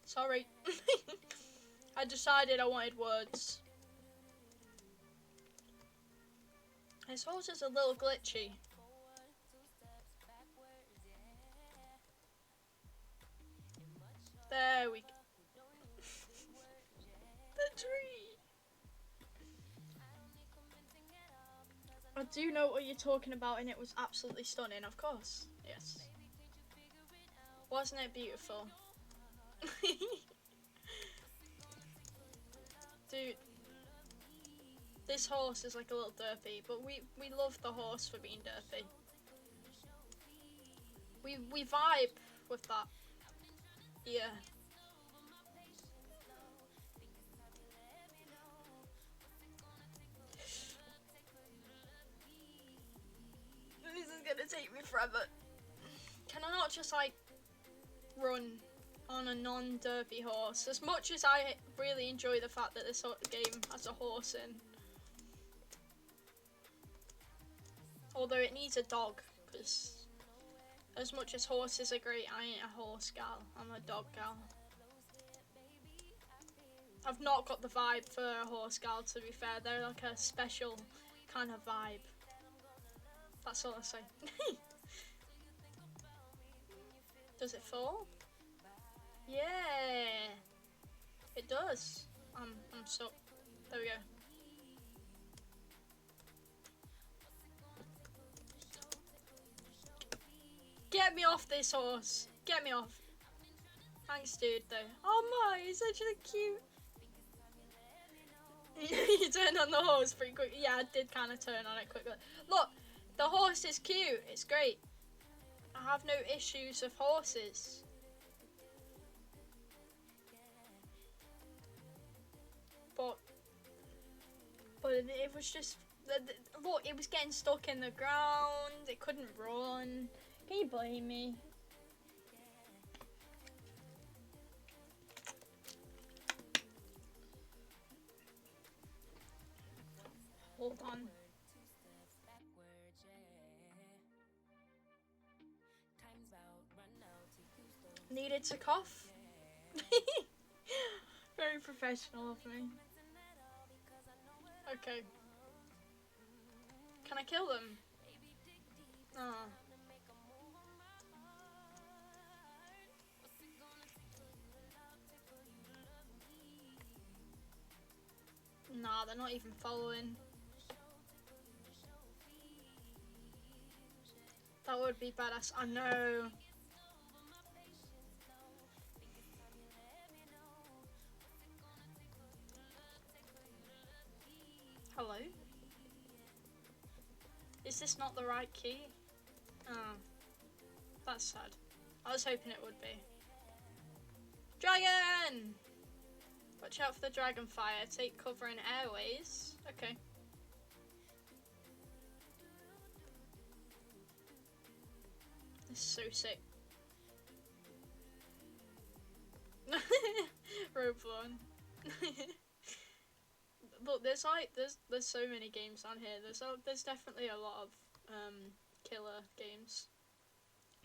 Sorry. I decided I wanted words. This horse is a little glitchy. There we go. The tree. I do know what you're talking about, and it was absolutely stunning, of course. Yes. Wasn't it beautiful? Dude, this horse is like a little derpy, but we love the horse for being derpy. We vibe with that. Yeah. This is gonna take me forever. Can I not just like run on a non-derpy horse? As much as I really enjoy the fact that this game has a horse in. Although it needs a dog, because as much as horses are great, I ain't a horse gal, I'm a dog gal. I've not got the vibe for a horse gal, to be fair. They're like a special kind of vibe. That's all I say. Does it fall? Yeah, it does. I'm so. There we go. Get me off this horse. Get me off. Thanks, dude. Though. Oh my, he's actually cute. You turned on the horse pretty quick. Yeah, I did kind of turn on it quickly. Look, the horse is cute. It's great. I have no issues with horses. But it was just, look, it was getting stuck in the ground. It couldn't run. Can you blame me? Hold on. Needed to cough. Very professional of me. Okay. Can I kill them? Oh. Nah, they're not even following. That would be badass. I know. Hello? Is this not the right key? Oh. That's sad. I was hoping it would be. Dragon! Watch out for the dragon fire. Take cover in airways. Okay. This is so sick. Roblox. Look, there's so many games on here. There's definitely a lot of killer games.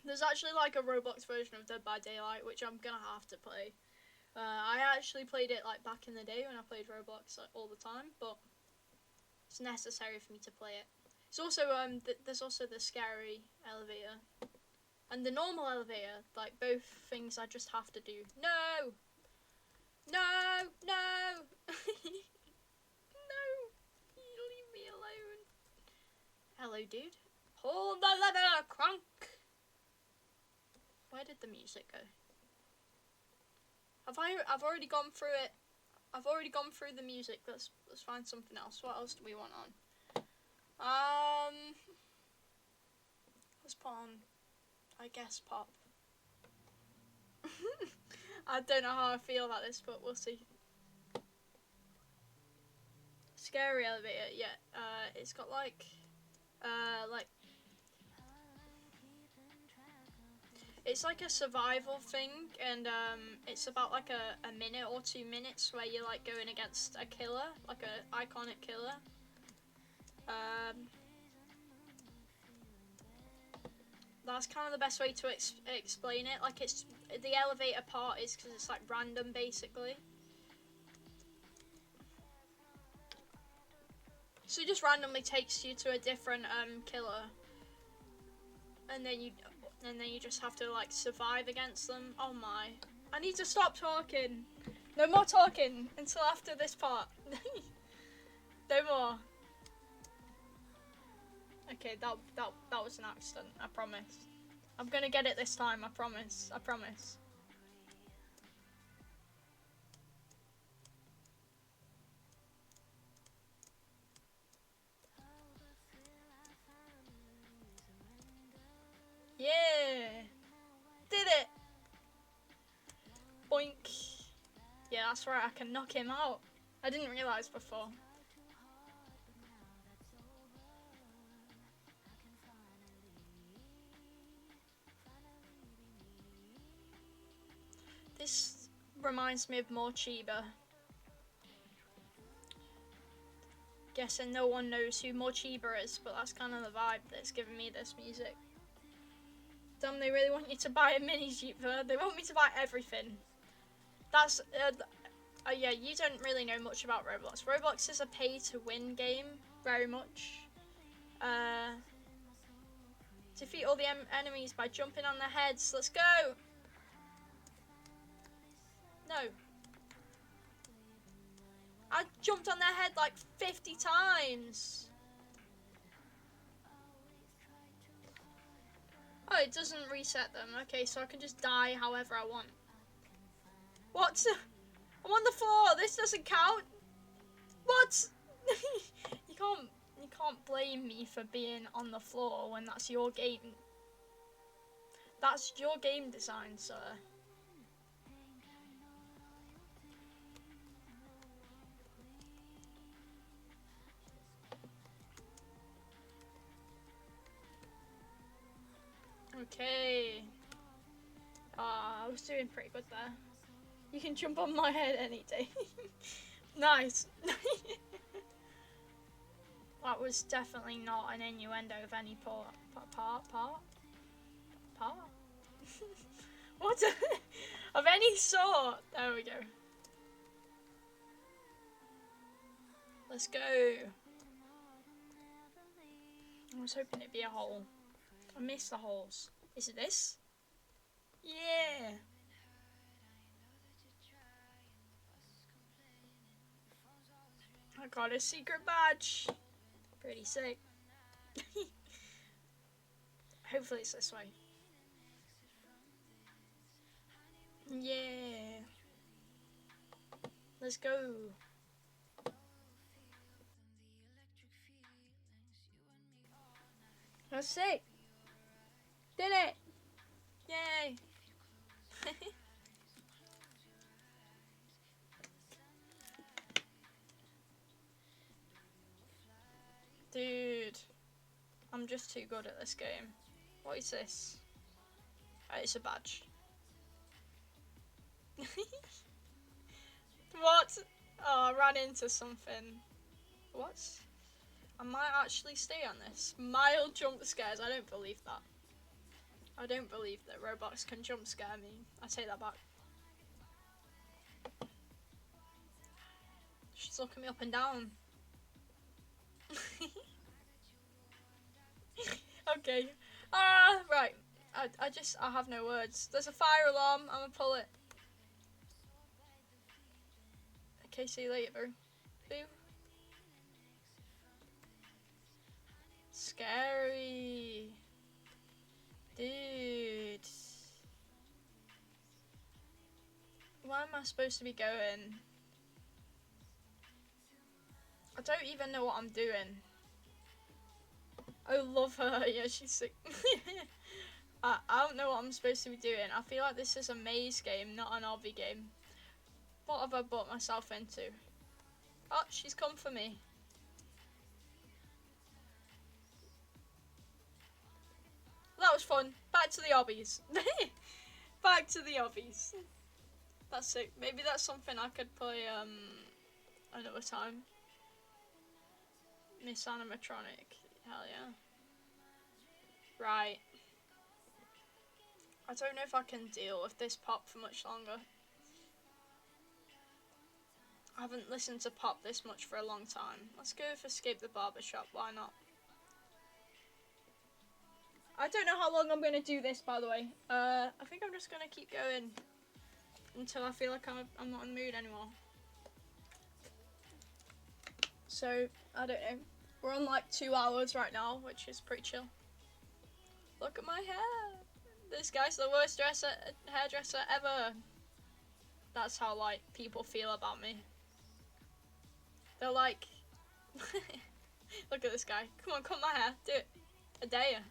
There's actually like a Roblox version of Dead by Daylight, which I'm gonna have to play. I actually played it like back in the day when I played Roblox like, all the time, but it's necessary for me to play it. It's also there's also the scary elevator and the normal elevator. Like both things, I just have to do. No, no, no, no! Leave me alone. Hello, dude. Hold the lever, crunk. Where did the music go? I've already gone through it. I've already gone through the music. Let's find something else. What else do we want on? Let's put on, I guess, pop. I don't know how I feel about this, but we'll see. Scary elevator, yeah. It's got like it's like a survival thing, and it's about like a minute or 2 minutes where you're like going against a killer, like a iconic killer. That's kind of the best way to explain it. Like it's the elevator part is because it's like random basically. So it just randomly takes you to a different killer, and then you just have to like survive against them. Oh my! I need to stop talking. No more talking until after this part. No more. Okay, that was an accident. I promise. I'm gonna get it this time. I promise. I promise. Yeah! Did it! Boink. Yeah, that's right, I can knock him out. I didn't realise before. This reminds me of more Chiba. Guessing no one knows who Mochiba is, but that's kind of the vibe that's giving me this music. Damn, they really want you to buy a mini Jeeper. They want me to buy everything. That's, yeah, you don't really know much about Roblox. Roblox is a pay-to-win game, very much. Defeat all the enemies by jumping on their heads. Let's go! No. I jumped on their head like 50 times. Oh, it doesn't reset them. Okay, so I can just die however I want. What? I'm on the floor. This doesn't count. What? You can't blame me for being on the floor when that's your game. That's your game design, sir. Okay. I was doing pretty good there. You can jump on my head any day. Nice. That was definitely not an innuendo of any part. What? Of any sort. There we go. Let's go. I was hoping it'd be a hole. I missed the holes. Is it this? Yeah. I got a secret badge. Pretty sick. Hopefully it's this way. Yeah. Let's go. That's sick. Did it. Yay. Dude. I'm just too good at this game. What is this? Oh, it's a badge. What? Oh, I ran into something. What? I might actually stay on this. Mild jump scares. I don't believe that. I don't believe that Roblox can jump scare me. I take that back. She's looking me up and down. Okay. Right. I have no words. There's a fire alarm. I'm gonna pull it. Okay, see you later, bro. Boo. Scary. Dude. Where am I supposed to be going? I don't even know what I'm doing. I love her. Yeah, she's sick. I don't know what I'm supposed to be doing. I feel like this is a maze game, not an obby game. What have I brought myself into? Oh, she's come for me. That was fun. Back to the obbies. Back to the obbies. That's it. Maybe that's something I could play another time. Miss Animatronic. Hell yeah. Right. I don't know if I can deal with this pop for much longer. I haven't listened to pop this much for a long time. Let's go with Escape the Barbershop. Why not? I don't know how long I'm going to do this, by the way. I think I'm just going to keep going until I feel like I'm not in the mood anymore. So, I don't know. We're on like 2 hours right now, which is pretty chill. Look at my hair. This guy's the worst hairdresser ever. That's how, like, people feel about me. They're like, look at this guy. Come on, cut my hair. Do it. I dare you.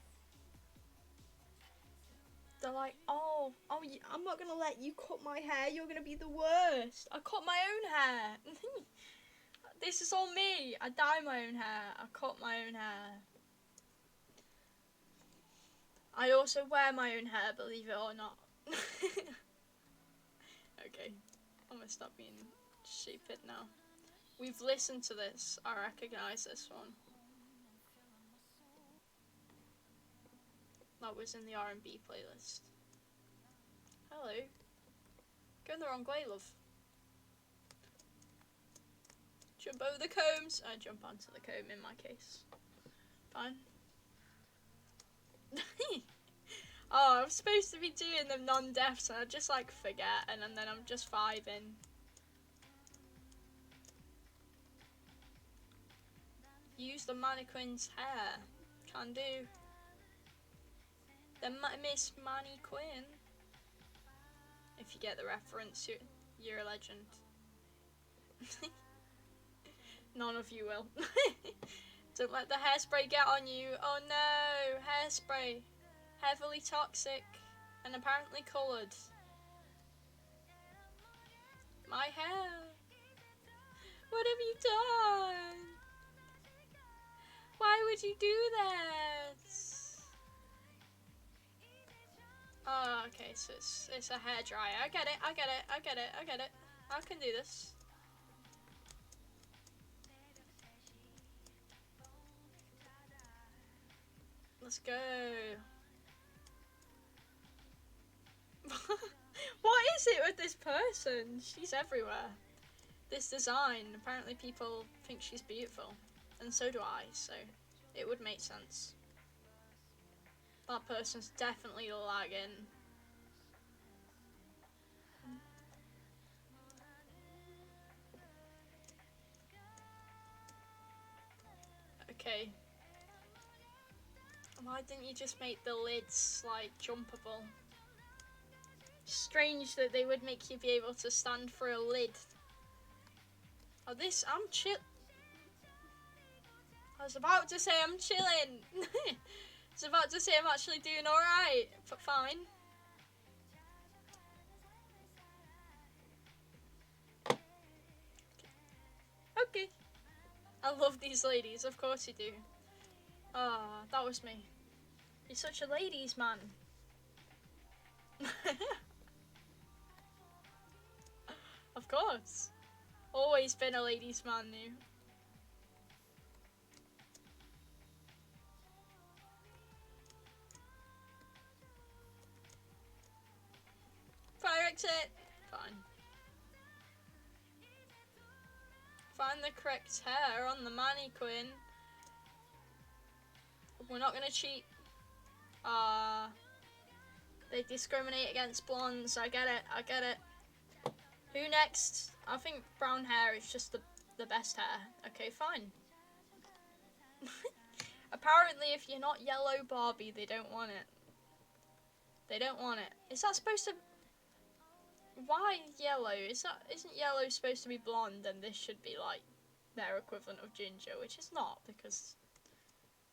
They're like, oh, I'm not going to let you cut my hair. You're going to be the worst. I cut my own hair. This is all me. I dye my own hair. I cut my own hair. I also wear my own hair, believe it or not. Okay, I'm gonna stop being stupid now. We've listened to this. I recognise this one. That was in the R&B playlist. Hello. Going the wrong way, love. Jump over the combs. I jump onto the comb in my case. Fine. Oh, I'm supposed to be doing them non-deafs and I just like forget and then I'm just vibing. Use the mannequin's hair. Can do. The Miss Mannequin. If you get the reference, you're a legend. None of you will. Don't let the hairspray get on you. Oh no, hairspray. Heavily toxic and apparently coloured. My hair. What have you done? Why would you do that? Oh, okay, so it's a hairdryer. I get it, I get it, I get it, I get it. I can do this. Let's go. What is it with this person? She's everywhere. This design, apparently people think she's beautiful. And so do I, so it would make sense. That person's definitely lagging. Okay. Why didn't you just make the lids, like, jumpable? Strange that they would make you be able to stand for a lid. Oh, this, I'm chill. I was about to say I'm chilling. I was about to say I'm actually doing alright, but fine. Okay. I love these ladies, of course you do. Ah, that was me. You're such a ladies' man. Of course. Always been a ladies' man, you. Fire exit. Fine. Find the correct hair on the mannequin. We're not gonna cheat. They discriminate against blondes. I get it. I get it. Who next? I think brown hair is just the best hair. Okay, fine. Apparently, if you're not yellow Barbie, they don't want it. They don't want it. Is that supposed to... Why yellow? Isn't yellow supposed to be blonde and this should be like their equivalent of ginger, which is not because...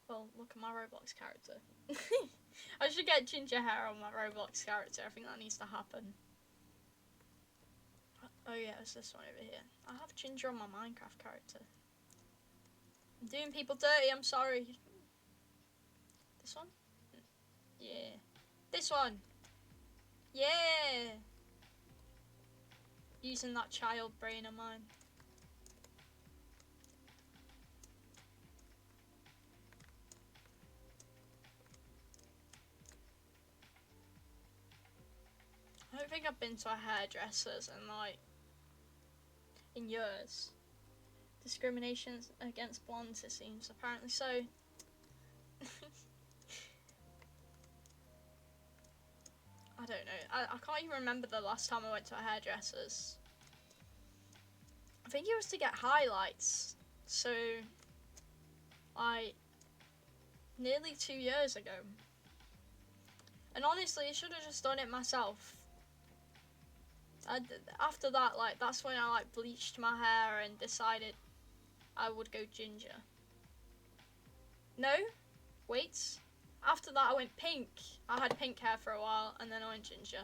Well, look at my Roblox character. I should get ginger hair on my Roblox character. I think that needs to happen. Oh yeah, it's this one over here. I have ginger on my Minecraft character. I'm doing people dirty, I'm sorry. This one? Yeah. This one! Yeah! Using that child brain of mine. I don't think I've been to a hairdresser's in years. Discrimination against blondes, it seems. Apparently so. I don't know. I can't even remember the last time I went to a hairdresser's. I think it was to get highlights. So, nearly 2 years ago. And honestly, I should have just done it myself. After that, that's when I bleached my hair and decided I would go ginger. No? Wait. After that I went pink. I had pink hair for a while and then I went ginger.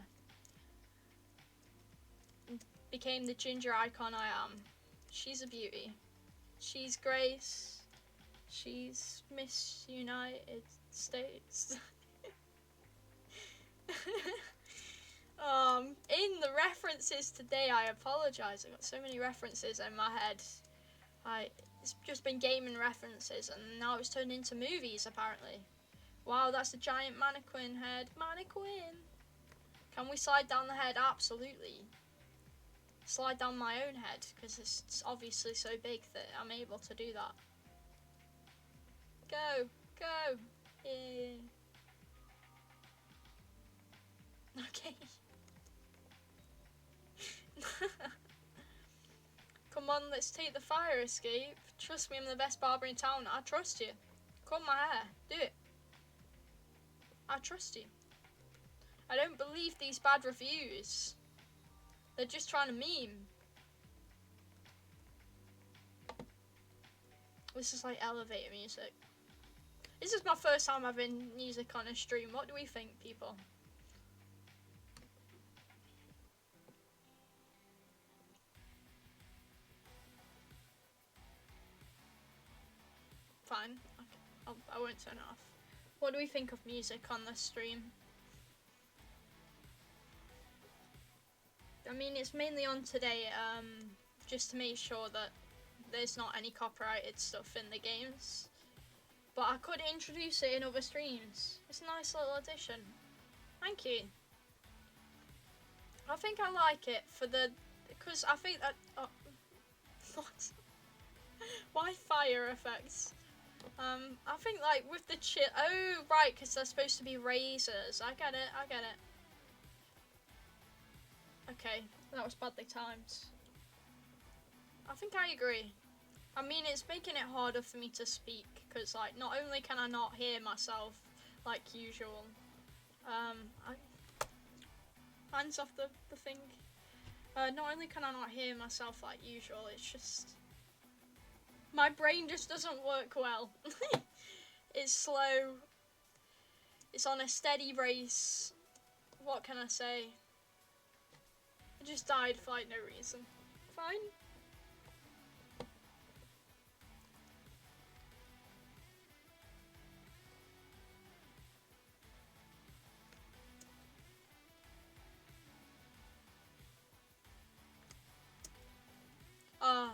Became the ginger icon I am. She's a beauty. She's Grace. She's Miss United States. In the references today, I apologise. I've got so many references in my head. It's just been gaming references, and now it's turned into movies, apparently. Wow, that's a giant mannequin head. Mannequin! Can we slide down the head? Absolutely. Slide down my own head, because it's obviously so big that I'm able to do that. Go! Go! Yeah. Okay. Come on, let's take the fire escape. Trust me, I'm the best barber in town. I trust you. Comb my hair. Do it. I trust you. I don't believe these bad reviews. They're just trying to meme. This is like elevator music. This is my first time having music on a stream. What do we think, people? Fine. Okay. I won't turn it off. What do we think of music on this stream? I mean, it's mainly on today, just to make sure that there's not any copyrighted stuff in the games. But I could introduce it in other streams. It's a nice little addition. Thank you. I think I like it because I think that, what? Why fire effects? I think with the oh right, because they're supposed to be razors. I get it, I get it. Okay, that was badly timed. I think I agree. I mean, it's making it harder for me to speak, because, like, not only can I not hear myself like usual, hands off the thing. Not only can I not hear myself like usual, it's just my brain just doesn't work well. It's slow. It's on a steady race. What can I say? I just died for like no reason. Fine. Ah,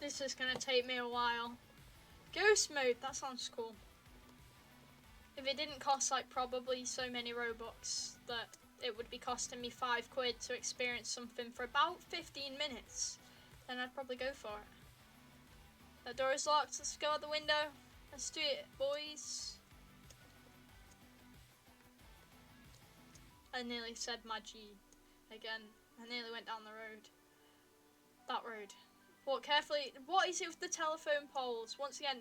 this is gonna take me a while. Ghost mode, that sounds cool. If it didn't cost like probably so many Robux that it would be costing me £5 to experience something for about 15 minutes, then I'd probably go for it. That door is locked, let's go out the window. Let's do it, boys. I nearly said my G again. I nearly went down the road. That road. Walk carefully. What is it with the telephone poles? Once again,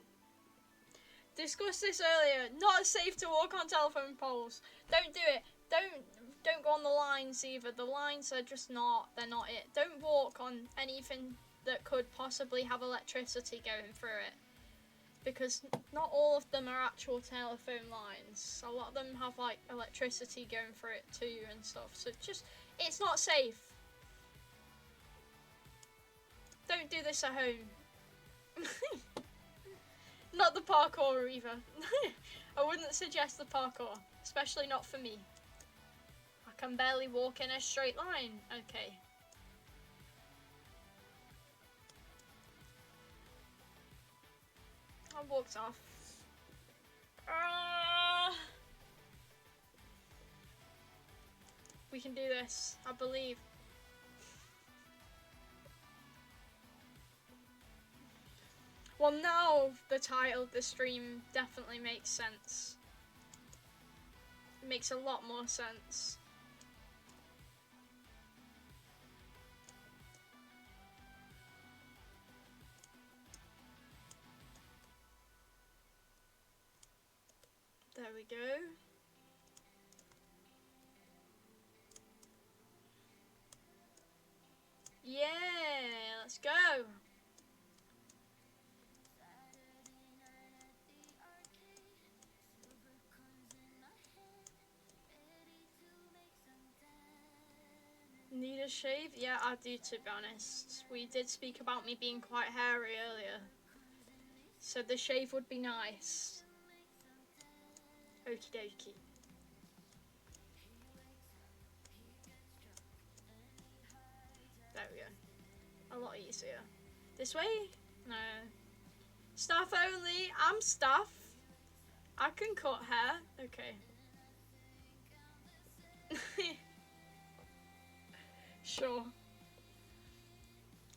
discussed this earlier. Not safe to walk on telephone poles. Don't do it. Don't go on the lines either. The lines are just not. They're not it. Don't walk on anything that could possibly have electricity going through it, because not all of them are actual telephone lines. A lot of them have like electricity going through it too and stuff. So it's not safe. Don't do this at home. Not the parkour either. I wouldn't suggest the parkour, especially not for me. I can barely walk in a straight line. Okay. I walked off. We can do this, I believe. Well, now the title of the stream definitely makes sense. It makes a lot more sense. There we go. Yeah, let's go. Need a shave? Yeah, I do, to be honest. We did speak about me being quite hairy earlier, so the shave would be nice. Okie dokie. There we go. A lot easier. This way? No. Staff only. I'm staff. I can cut hair. Okay. Sure.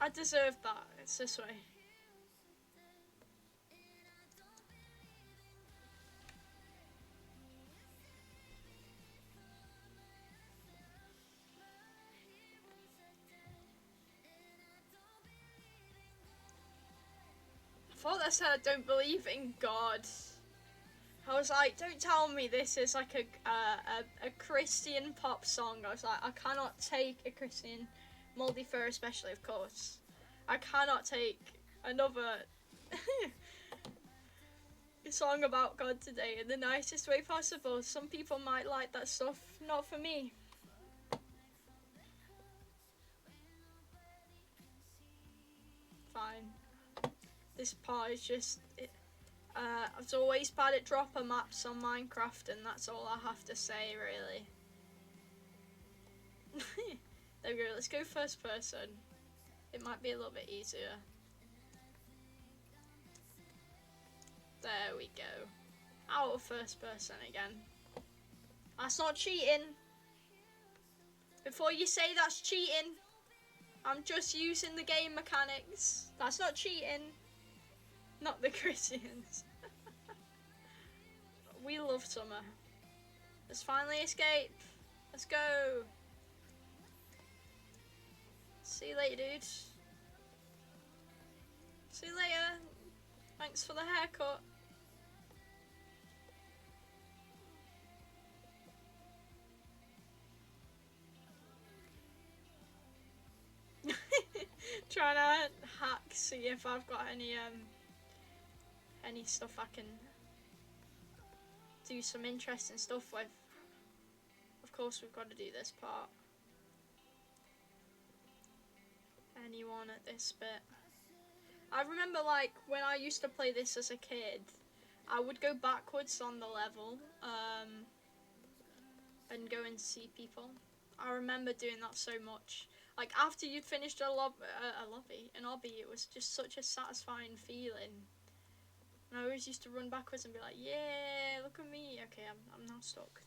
I deserve that. It's this way. I thought that said I don't believe in God. I was like, don't tell me this is like a Christian pop song. I was like, I cannot take a Christian, Moldy Fur especially, of course. I cannot take another song about God today in the nicest way possible. Some people might like that stuff, not for me. Fine. This part is just... I was always bad at dropper maps on Minecraft, and that's all I have to say, really. There we go, let's go first person. It might be a little bit easier. There we go. Out of first person again. That's not cheating. Before you say that's cheating, I'm just using the game mechanics. That's not cheating. Not the Christians. We love summer. Let's finally escape. Let's go. See you later, dude. Thanks for the haircut. Trying to hack, see if I've got any stuff I can do some interesting stuff with. Of course, we've got to do this part. Anyone at this bit? I remember, like, when I used to play this as a kid, I would go backwards on the level, and go and see people. I remember doing that so much. Like, after you'd finished an obby, it was just such a satisfying feeling. And I always used to run backwards and be like, yeah, look at me. Okay, I'm now stuck.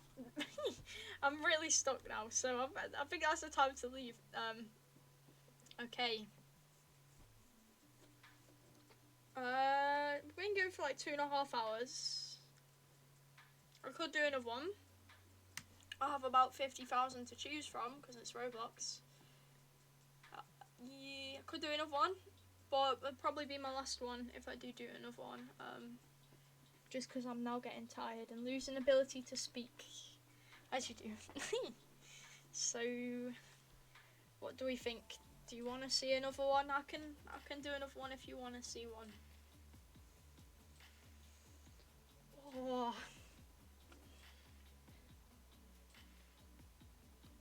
I'm really stuck now, so I think that's the time to leave. Okay. We've been going for like 2.5 hours. I could do another one. I have about 50,000 to choose from because it's Roblox. Yeah, I could do another one, but it'll probably be my last one if I do another one. Just because I'm now getting tired and losing ability to speak, as you do. So, what do we think? Do you want to see another one? I can do another one if you want to see one. Oh.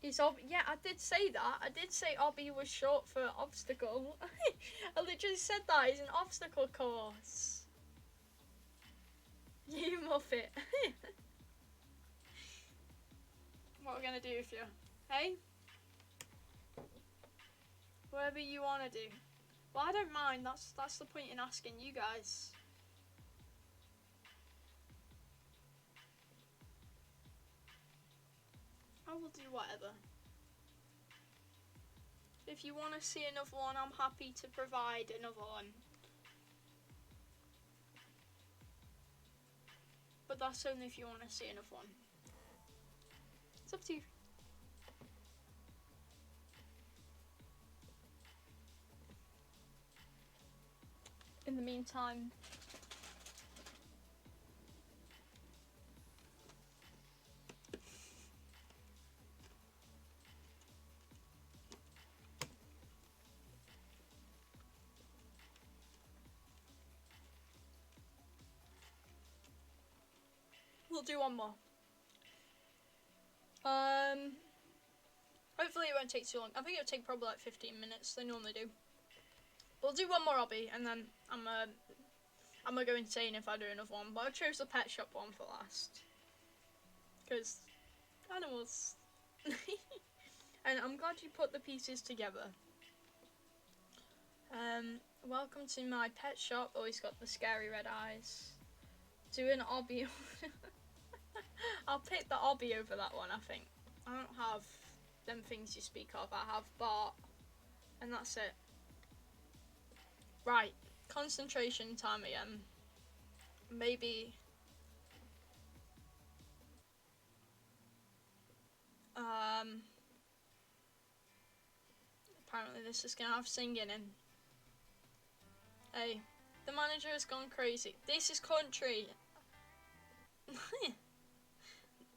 Yeah, I did say that. I did say Obby was short for obstacle. I literally said that. It's an obstacle course. You muffet. What are we gonna do with you? Hey? Whatever you wanna do. Well, I don't mind. That's the point in asking you guys. I will do whatever. If you want to see another one, I'm happy to provide another one. But that's only if you want to see another one. It's up to you. In the meantime, we'll do one more. Hopefully it won't take too long. I think it'll take probably like 15 minutes. They normally do. We'll do one more obby, and then I'm gonna go insane if I do another one. But I chose the pet shop one for last, because animals. And I'm glad you put the pieces together. Welcome to my pet shop. Oh, he's got the scary red eyes. Do an obby. I'll pick the obby over that one, I think. I don't have them things you speak of. I have Bart, and that's it. Right, concentration time again. Maybe. Apparently this is gonna have singing in. Hey, the manager has gone crazy. This is country.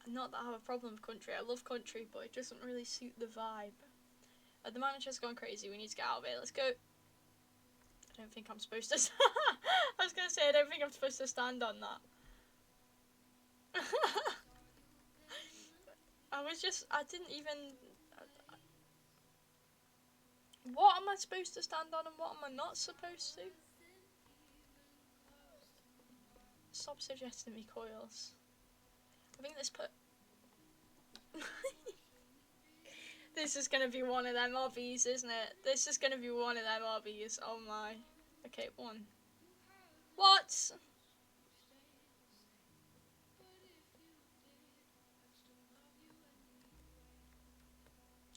Not that I have a problem with country. I love country, but it doesn't really suit the vibe. The manager's gone crazy. We need to get out of here. Let's go. I don't think I'm supposed to. I was gonna say I don't think I'm supposed to stand on that. I didn't even. What am I supposed to stand on and what am I not supposed to? Stop suggesting me coils. I think this is gonna be one of them obbies, isn't it? This is gonna be one of them obbies. Oh my. Okay, one. What?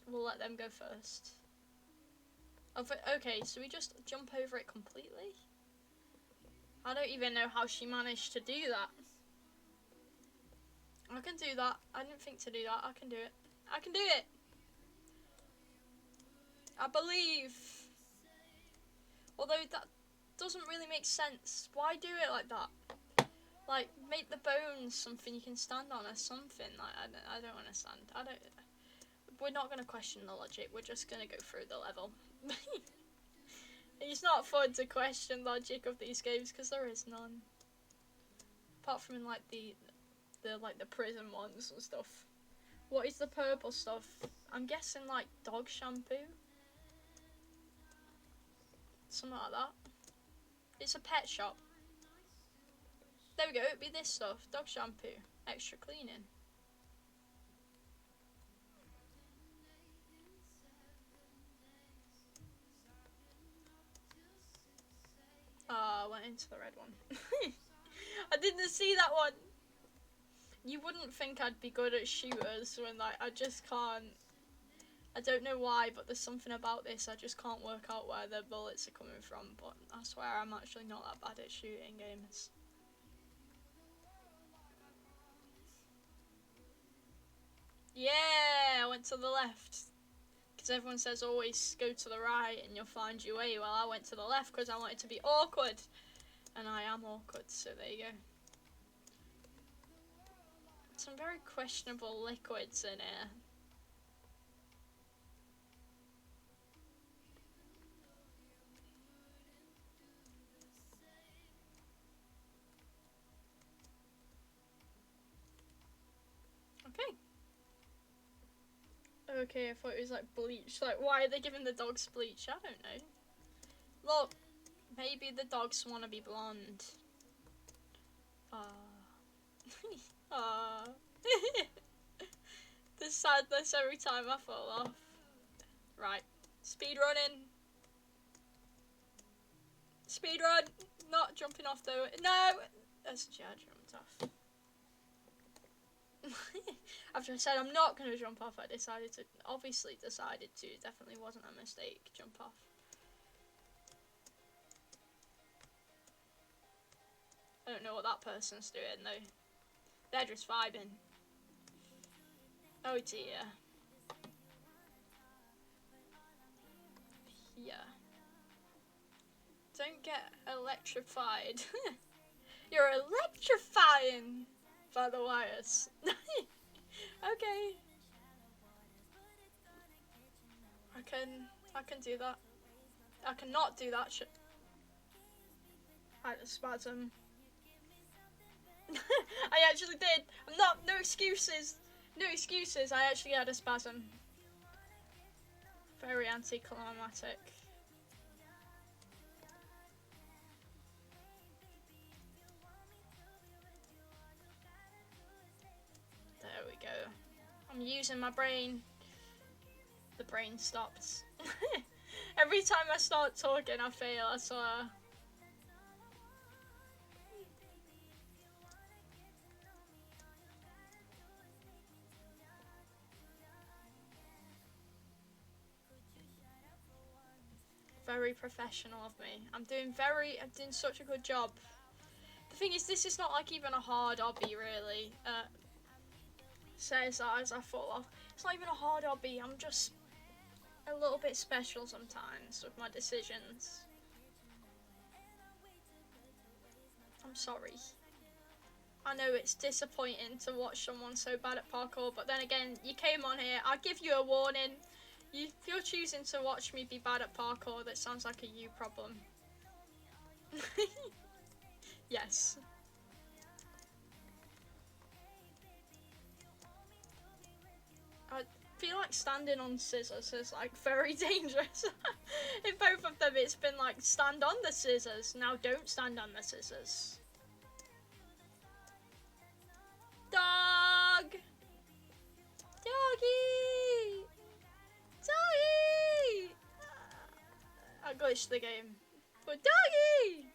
We'll let them go first. Okay, so we just jump over it completely? I don't even know how she managed to do that. I can do that. I didn't think to do that. I can do it. I can do it. I believe. Although doesn't really make sense. Why do it like that? Like, make the bones something you can stand on or something. Like, I don't understand. We're not going to question the logic. We're just going to go through the level. It's not fun to question logic of these games because there is none. Apart from in, like, the prison ones and stuff. What is the purple stuff? I'm guessing, like, dog shampoo? Something like that. It's a pet shop. There we go, it'd be this stuff. Dog shampoo. Extra cleaning. I went into the red one. I didn't see that one. You wouldn't think I'd be good at shooters when, like, I just can't. I don't know why, but there's something about this. I just can't work out where the bullets are coming from. But I swear I'm actually not that bad at shooting games. Yeah, I went to the left. Because everyone says always go to the right and you'll find your way. Well, I went to the left because I wanted to be awkward. And I am awkward, so there you go. Some very questionable liquids in here. Okay. Okay, I thought it was like bleach. Like, why are they giving the dogs bleach? I don't know. Look, maybe the dogs want to be blonde. The sadness every time I fall off. Right, speed running. Speed run. Not jumping off though. No! That's yeah, I jumped off. After I said I'm not going to jump off, I obviously decided to. It definitely wasn't a mistake. Jump off. I don't know what that person's doing though. They're just vibing. Oh dear. Yeah. Don't get electrified. You're electrifying by the wires. Okay. I can do that. I cannot do that shit. I had a spasm. I actually did. No excuses. No excuses. I actually had a spasm. Very anticlimactic. There we go. I'm using my brain. The brain stops. Every time I start talking, I fail, I swear. Very professional of me. I'm doing such a good job. The thing is, this is not like even a hard obby, really. Says that as I fall off. It's not even a hard obby. I'm just a little bit special sometimes with my decisions. I'm sorry. I know it's disappointing to watch someone so bad at parkour, but then again, you came on here. I'll give you a warning. If you're choosing to watch me be bad at parkour, that sounds like a you problem. Yes. I feel like standing on scissors is like very dangerous. In both of them, it's been like stand on the scissors. Now don't stand on the scissors. Dog! Doggy! Doggy! I glitched the game. But doggy!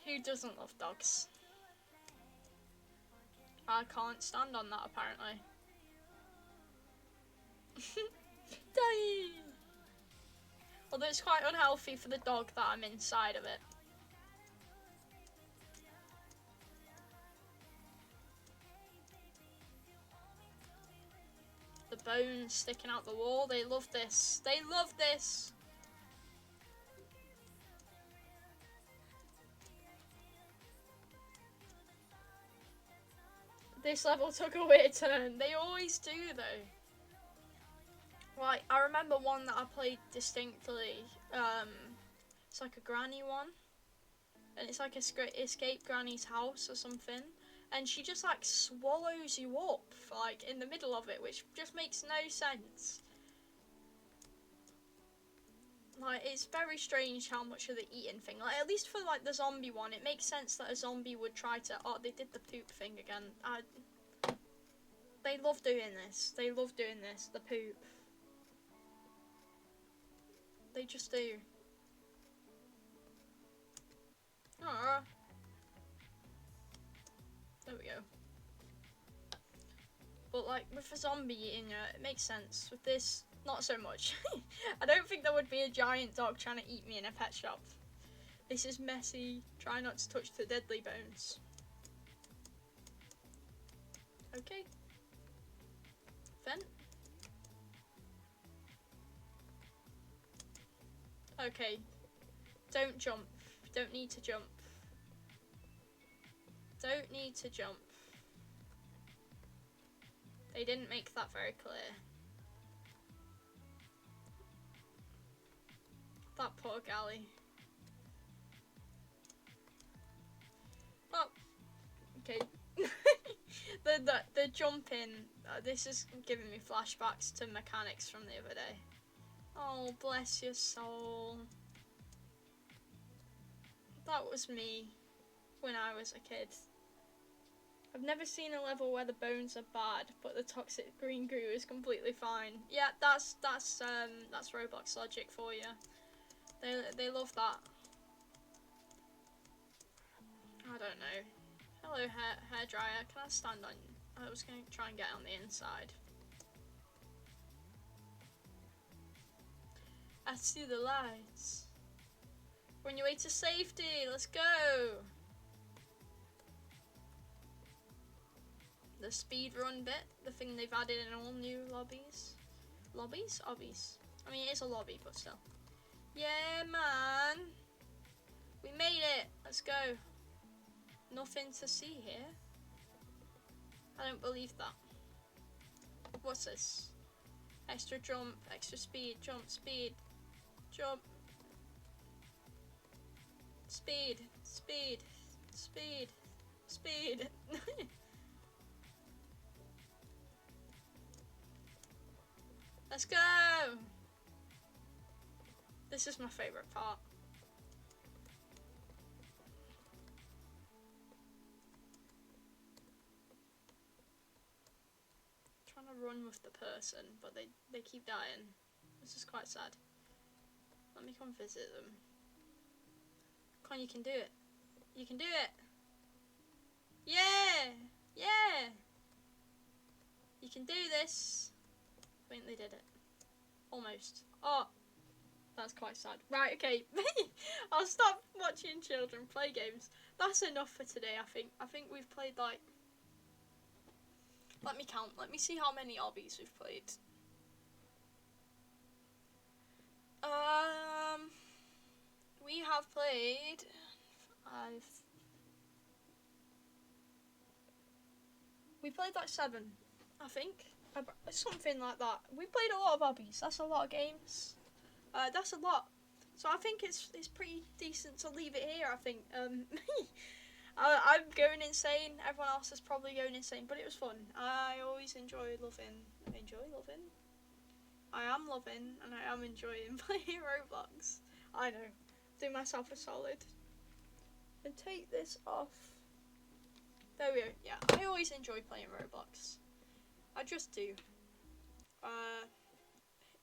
Who doesn't love dogs? I can't stand on that apparently. Doggy! Although it's quite unhealthy for the dog that I'm inside of it. The bones sticking out the wall. They love this. They love this. This level took a weird turn. They always do though. Right, I remember one that I played distinctly. It's like a granny one. And it's like escape granny's house or something. And she just like swallows you up like in the middle of it, which just makes no sense. Like, it's very strange how much of the eating thing, like at least for like the zombie one, it makes sense that a zombie would try to, oh, they did the poop thing again. They love doing this. They love doing this, the poop. They just do. Oh. There we go. But like with a zombie eating it makes sense. With this, not so much. I don't think there would be a giant dog trying to eat me in a pet shop. This is messy. Try not to touch the deadly bones. Okay. Vent. Okay. Don't jump. Don't need to jump. Don't need to jump. They didn't make that very clear. That poor galley. Oh, okay. the jumping. This is giving me flashbacks to mechanics from the other day. Oh, bless your soul. That was me when I was a kid. I've never seen a level where the bones are bad, but the toxic green goo is completely fine. Yeah, that's Roblox logic for you. They love that. I don't know. Hello, hairdryer. Can I stand on you? I was going to try and get on the inside. I see the lights. We're on your way to safety. Let's go. The speed run bit, the thing they've added in all new lobbies. Lobbies? Obbies. I mean, it is a lobby, but still. Yeah, man. We made it. Let's go. Nothing to see here. I don't believe that. What's this? Extra jump, extra speed, jump, speed, jump. Speed, speed, speed, speed. Let's go! This is my favourite part. Trying to run with the person, but they keep dying. This is quite sad. Let me come visit them. Come on, you can do it. You can do it! Yeah! Yeah! You can do this! I think they did it. Almost. Oh, that's quite sad. Right, okay. I'll stop watching children play games. That's enough for today, I think. I think we've played like... Let me count. Let me see how many obbies we've played. We have played 5. We played like 7, I think. Something like that. We played a lot of obbies. That's a lot of games. That's a lot. So I think it's pretty decent to leave it here. I think. I'm going insane. Everyone else is probably going insane, but it was fun. I always enjoy loving. I am loving, and I am enjoying playing Roblox. I know. Do myself a solid. And take this off. There we go. Yeah, I always enjoy playing Roblox. I just do.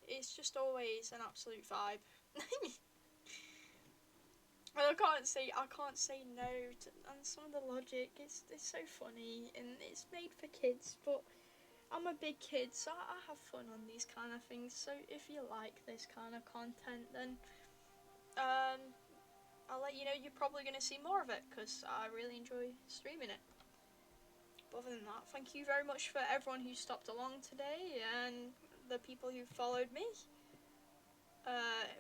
It's just always an absolute vibe. And I can't say no to, and some of the logic. It's so funny and it's made for kids, but I'm a big kid, so I have fun on these kind of things. So if you like this kind of content, then I'll let you know you're probably going to see more of it because I really enjoy streaming it. But other than that, thank you very much for everyone who stopped along today and the people who followed me.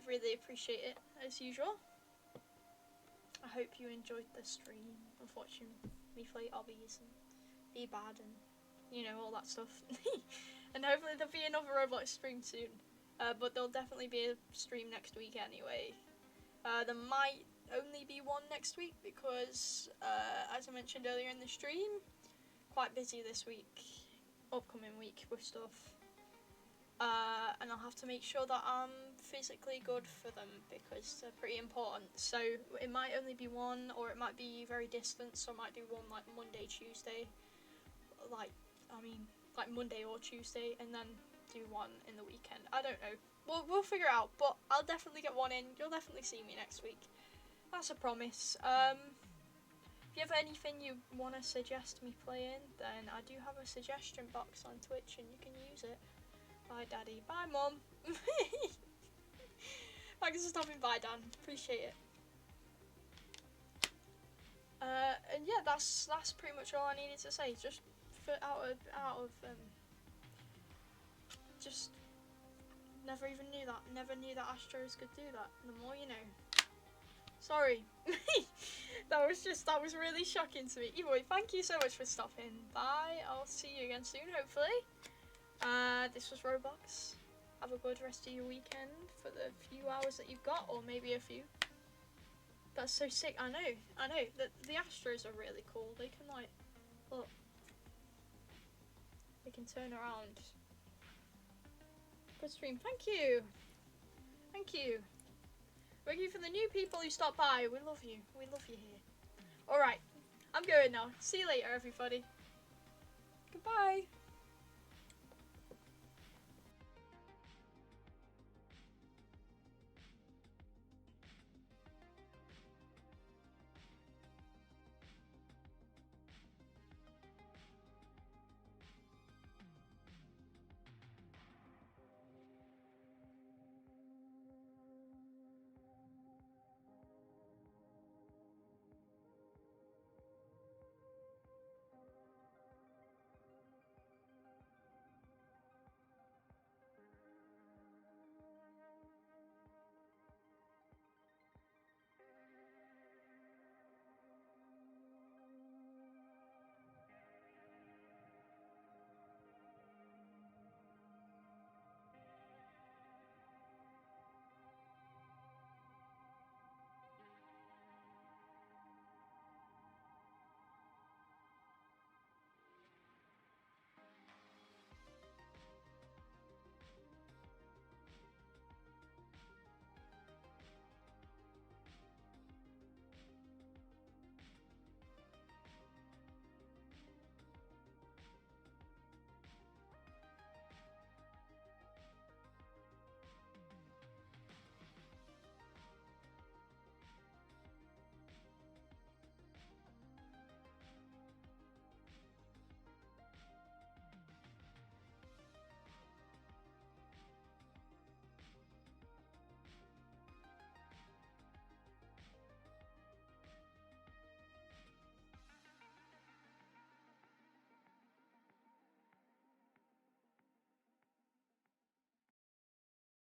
Really appreciate it as usual. I hope you enjoyed the stream of watching me play obbies and be bad and, you know, all that stuff. And hopefully there'll be another Roblox stream soon. But there'll definitely be a stream next week anyway. There might only be one next week because, as I mentioned earlier in the stream, quite busy this week, upcoming week with stuff. And I'll have to make sure that I'm physically good for them because they're pretty important. So it might only be one, or it might be very distant, so I might do one like Monday, Tuesday, like Monday or Tuesday, and then do one in the weekend. I don't know. We'll figure it out, but I'll definitely get one in. You'll definitely see me next week. That's a promise. If you have anything you want to suggest me playing, then I do have a suggestion box on Twitch and you can use it. Bye, Daddy. Bye, Mum. Thanks for stopping by, Dan. Appreciate it. And yeah, that's pretty much all I needed to say. Just just never even knew that. Never knew that Astros could do that. The more you know. Sorry. that was really shocking to me. Either way, thank you so much for stopping by. I'll see you again soon, hopefully. This was Roblox. Have a good rest of your weekend for the few hours that you've got, or maybe a few. That's so sick. I know. The Astros are really cool. They can, like, look. They can turn around. Good stream. Thank you. Thank you. Thank you for the new people who stopped by. We love you. We love you here. Alright. I'm going now. See you later, everybody. Goodbye.